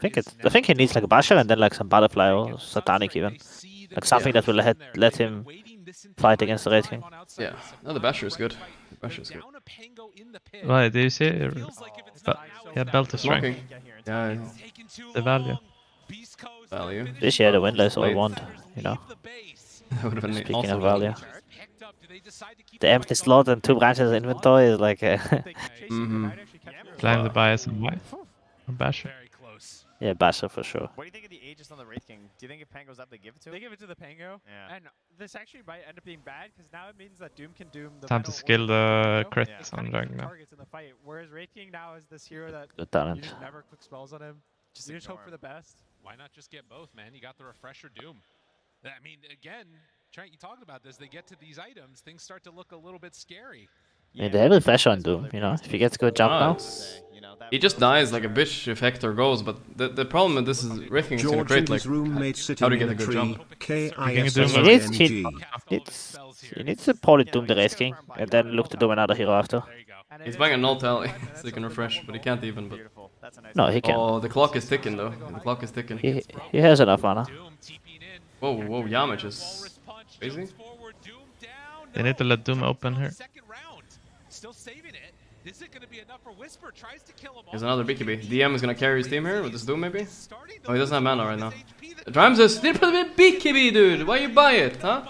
Speaker 2: I think he needs like a basher and then like some butterfly or satanic even. Like something that will let him fight against the Wraith King.
Speaker 1: Yeah, no, the basher is good. The basher is good.
Speaker 3: Right, do you see it? Yeah, belt is strength.
Speaker 1: Smoking. Yeah.
Speaker 3: The value.
Speaker 1: Value.
Speaker 2: Wish he had a windlass all I want, you know.
Speaker 1: That would have been
Speaker 2: Speaking
Speaker 1: awesome.
Speaker 2: of value. The empty slot and 2 branches inventory is like
Speaker 3: Climb the bias and wife. Or basher.
Speaker 2: Yeah, basher for sure.
Speaker 14: What do you think of the Aegis on the Wraith King? Do you think if Pan goes up, they give it to him?
Speaker 13: They give it to the Pango.
Speaker 14: Yeah.
Speaker 13: And this actually might end up being bad because now it means that Doom can doom the
Speaker 3: Time to
Speaker 13: metal
Speaker 3: skill
Speaker 13: or
Speaker 3: the
Speaker 13: Pango.
Speaker 3: crit
Speaker 13: It's
Speaker 3: on
Speaker 13: kinda
Speaker 3: Dragon
Speaker 13: easy
Speaker 3: now.
Speaker 13: targets in the fight, whereas Wraith King now is this hero that
Speaker 2: Good talent.
Speaker 13: you just never click spells on him. You just hope for the best.
Speaker 4: Why not just get both, man? You got the Refresher Doom. I mean, again, Trent, you talked about this. They get to these items, things start to look a little bit scary.
Speaker 2: I mean, they have a pressure on Doom, you know. If he gets a good jump now.
Speaker 1: He just dies like a bitch if Hector goes, but the problem with this is Wraith King is gonna
Speaker 12: George
Speaker 1: create
Speaker 12: and
Speaker 1: like
Speaker 12: his roommate sitting
Speaker 1: how to
Speaker 12: in
Speaker 1: get
Speaker 12: a
Speaker 1: a good
Speaker 12: tree.
Speaker 1: jump.
Speaker 2: He needs to poly Doom the Wraith King and then look to Doom another hero after.
Speaker 1: He's buying a null tally so he can refresh, but he can't even. But
Speaker 2: No, he can.
Speaker 1: Oh, the clock is ticking though. The clock is ticking.
Speaker 2: He has enough mana.
Speaker 1: Whoa, whoa, Yamich is crazy.
Speaker 3: They need to let Doom open here.
Speaker 4: Still saving it. Is it going to be enough for Whisper? Tries to kill him.
Speaker 1: Here's another BKB. DM is gonna carry his team here with this Doom maybe? Oh, he doesn't have mana right now. Drimes is still put a BKB, dude. Why you buy it, huh?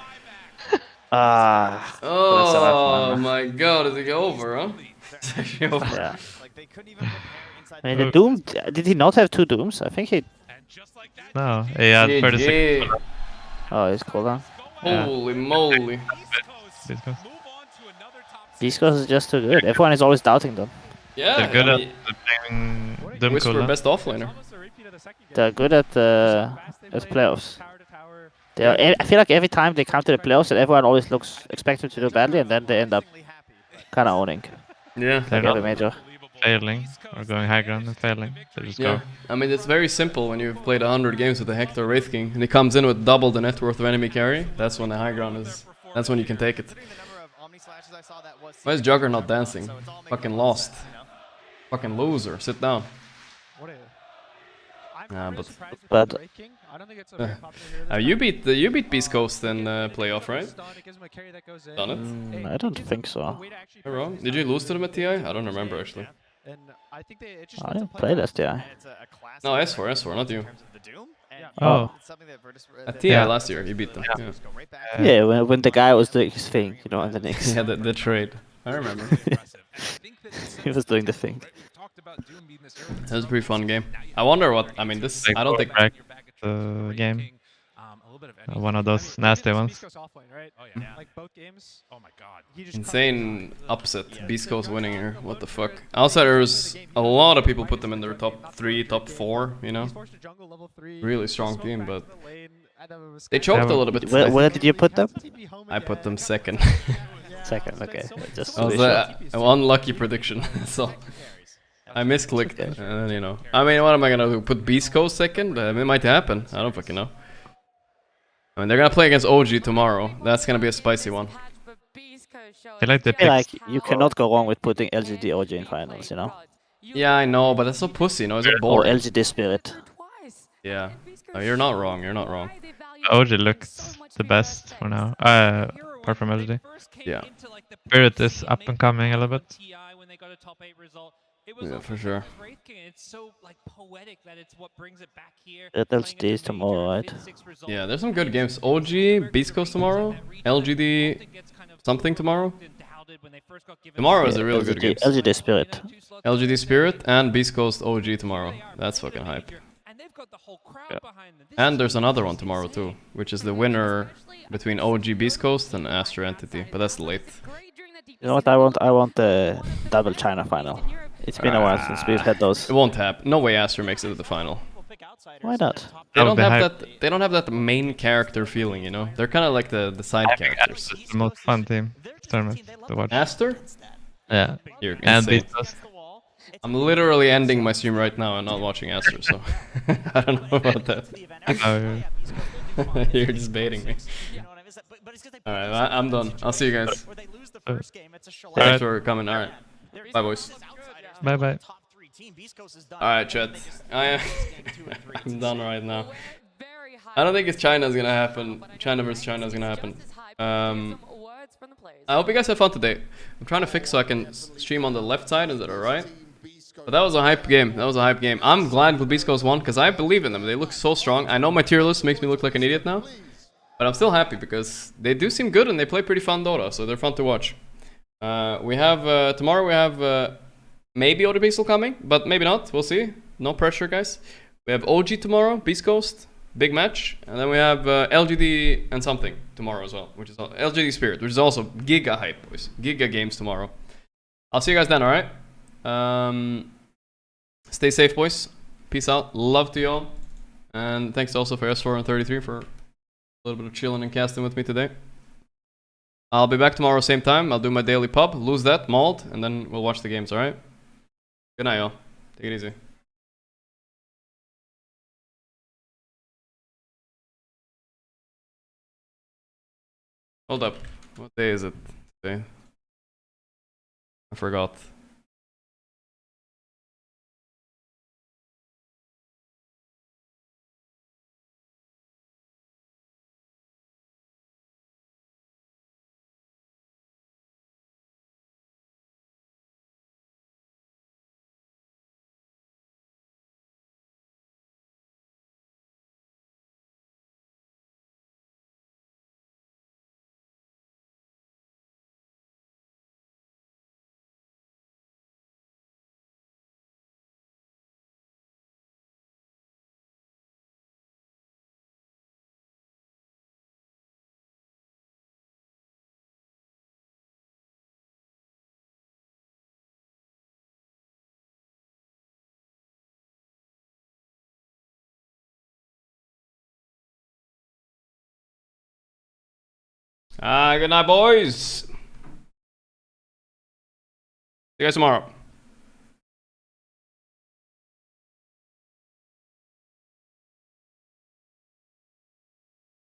Speaker 1: Oh my god, is it over, huh? It's actually over.
Speaker 2: Yeah. I mean, the Doom. Did he not have 2 Dooms? I think he.
Speaker 3: No, he had
Speaker 1: GG.
Speaker 3: 36.
Speaker 2: Oh, he's cooldown.
Speaker 1: Holy moly.
Speaker 2: These guys is just too good. Everyone is always doubting them.
Speaker 1: Yeah,
Speaker 3: They're good
Speaker 1: I
Speaker 3: at
Speaker 1: mean,
Speaker 3: playing Doom
Speaker 1: Whisper
Speaker 3: cooldown.
Speaker 1: best offlaner.
Speaker 2: They're good at playoffs. They are, I feel like every time they come to the playoffs, that everyone always looks expected to do badly, and then they end up kind of owning.
Speaker 1: Yeah.
Speaker 2: Like every major.
Speaker 3: Failing or going high ground and failing. They just
Speaker 1: Yeah,
Speaker 3: go.
Speaker 1: I mean it's very simple when you've played 100 games with the Hector Wraith King and he comes in with double the net worth of enemy carry. That's when the high ground is. That's when you can take it. Why is Juggernaut dancing? Fucking lost. Fucking loser. Sit down. Nah, but you beat Beast Coast in playoff, right? Done it?
Speaker 2: I don't think so.
Speaker 1: You're wrong. Did you lose to them at TI? I don't remember actually.
Speaker 2: I didn't play this TI.
Speaker 1: No, S4, not you.
Speaker 2: Oh.
Speaker 1: At TI last year, you beat them. Yeah,
Speaker 2: Yeah, when the guy was doing his thing, you know, on the Knicks.
Speaker 1: yeah the trade. I remember.
Speaker 2: He was doing the thing.
Speaker 1: That was a pretty fun game. I wonder what. I mean, this. I don't think.
Speaker 3: The game. One of those nasty ones.
Speaker 1: Insane upset. Beast Coast winning here. What the fuck? Outsiders. A lot of people put them in their top 3, top 4. You know. Really strong team, but they choked a little bit.
Speaker 2: Where did you put them?
Speaker 1: I put them second.
Speaker 2: Second, okay. Just
Speaker 1: That was an unlucky prediction. So I misclicked, and you know. I mean, what am I gonna do? Put Beast Coast second? It might happen. I don't fucking know. I mean, they're gonna play against OG tomorrow. That's gonna be a spicy one.
Speaker 3: I like the
Speaker 2: I feel
Speaker 3: picks.
Speaker 2: like you cannot go wrong with putting LGD OG in finals, you know?
Speaker 1: Yeah, I know, but that's so pussy, you know? It's so
Speaker 2: Or
Speaker 1: boring.
Speaker 2: LGD Spirit.
Speaker 1: Yeah. No, you're not wrong. You're not wrong.
Speaker 3: OG looks the best for now. Apart from LGD.
Speaker 1: Yeah.
Speaker 3: Spirit is up and coming a little bit.
Speaker 1: Yeah, for sure.
Speaker 6: It's so like poetic that it's what brings it back here.
Speaker 2: That LGD is tomorrow, right?
Speaker 1: Yeah, there's some good games. OG, Beast Coast tomorrow, LGD, something tomorrow. Tomorrow is a really good game.
Speaker 2: LGD Spirit.
Speaker 1: LGD Spirit and Beast Coast OG tomorrow. That's fucking hype. And there's another one tomorrow too, which is the winner between OG Beast Coast and Astro Entity, but that's late.
Speaker 2: You know what I want? I want the double China final. It's been a while since we've had those.
Speaker 1: It won't happen. No way Astro makes it to the final.
Speaker 2: Why not?
Speaker 1: They don't have that. They don't have that main character feeling, you know. They're kind of like the side characters.
Speaker 3: It's the most fun team tournament to watch.
Speaker 1: Aster?
Speaker 3: Yeah.
Speaker 1: You're
Speaker 3: And
Speaker 1: insane.
Speaker 3: Beast Coast.
Speaker 1: I'm literally ending my stream right now and not watching Aster, so I don't know about that. You're just baiting me. Alright, I'm done. I'll see you guys. Thanks for coming. Alright. Bye, boys.
Speaker 3: Bye bye.
Speaker 1: Alright, chat. I'm done right now. I don't think it's China's gonna happen. China versus China is gonna happen.
Speaker 8: words from the players.
Speaker 1: I hope you guys have fun today. I'm trying to fix so I can stream on the left side. Is that alright? But that was a hype game. That was a hype game. I'm glad Beast Coast won because I believe in them. They look so strong. I know my tier list makes me look like an idiot now. But I'm still happy because they do seem good and they play pretty fun Dota. So they're fun to watch. We have... tomorrow we have... maybe other Beast coming. But maybe not. We'll see. No pressure, guys. We have OG tomorrow. Beast Coast. Big match. And then we have LGD and something tomorrow as well. Which is LGD Spirit. Which is also giga hype, boys. Giga games tomorrow. I'll see you guys then, alright? Stay safe, boys. Peace out. Love to y'all. And thanks also for S433 for a little bit of chilling and casting with me today. I'll be back tomorrow same time. I'll do my daily pub. Lose that, mauled, and then we'll watch the games, alright? Good night, y'all. Take it easy. Hold up. What day is it today? I forgot. Good night, boys. See you guys tomorrow.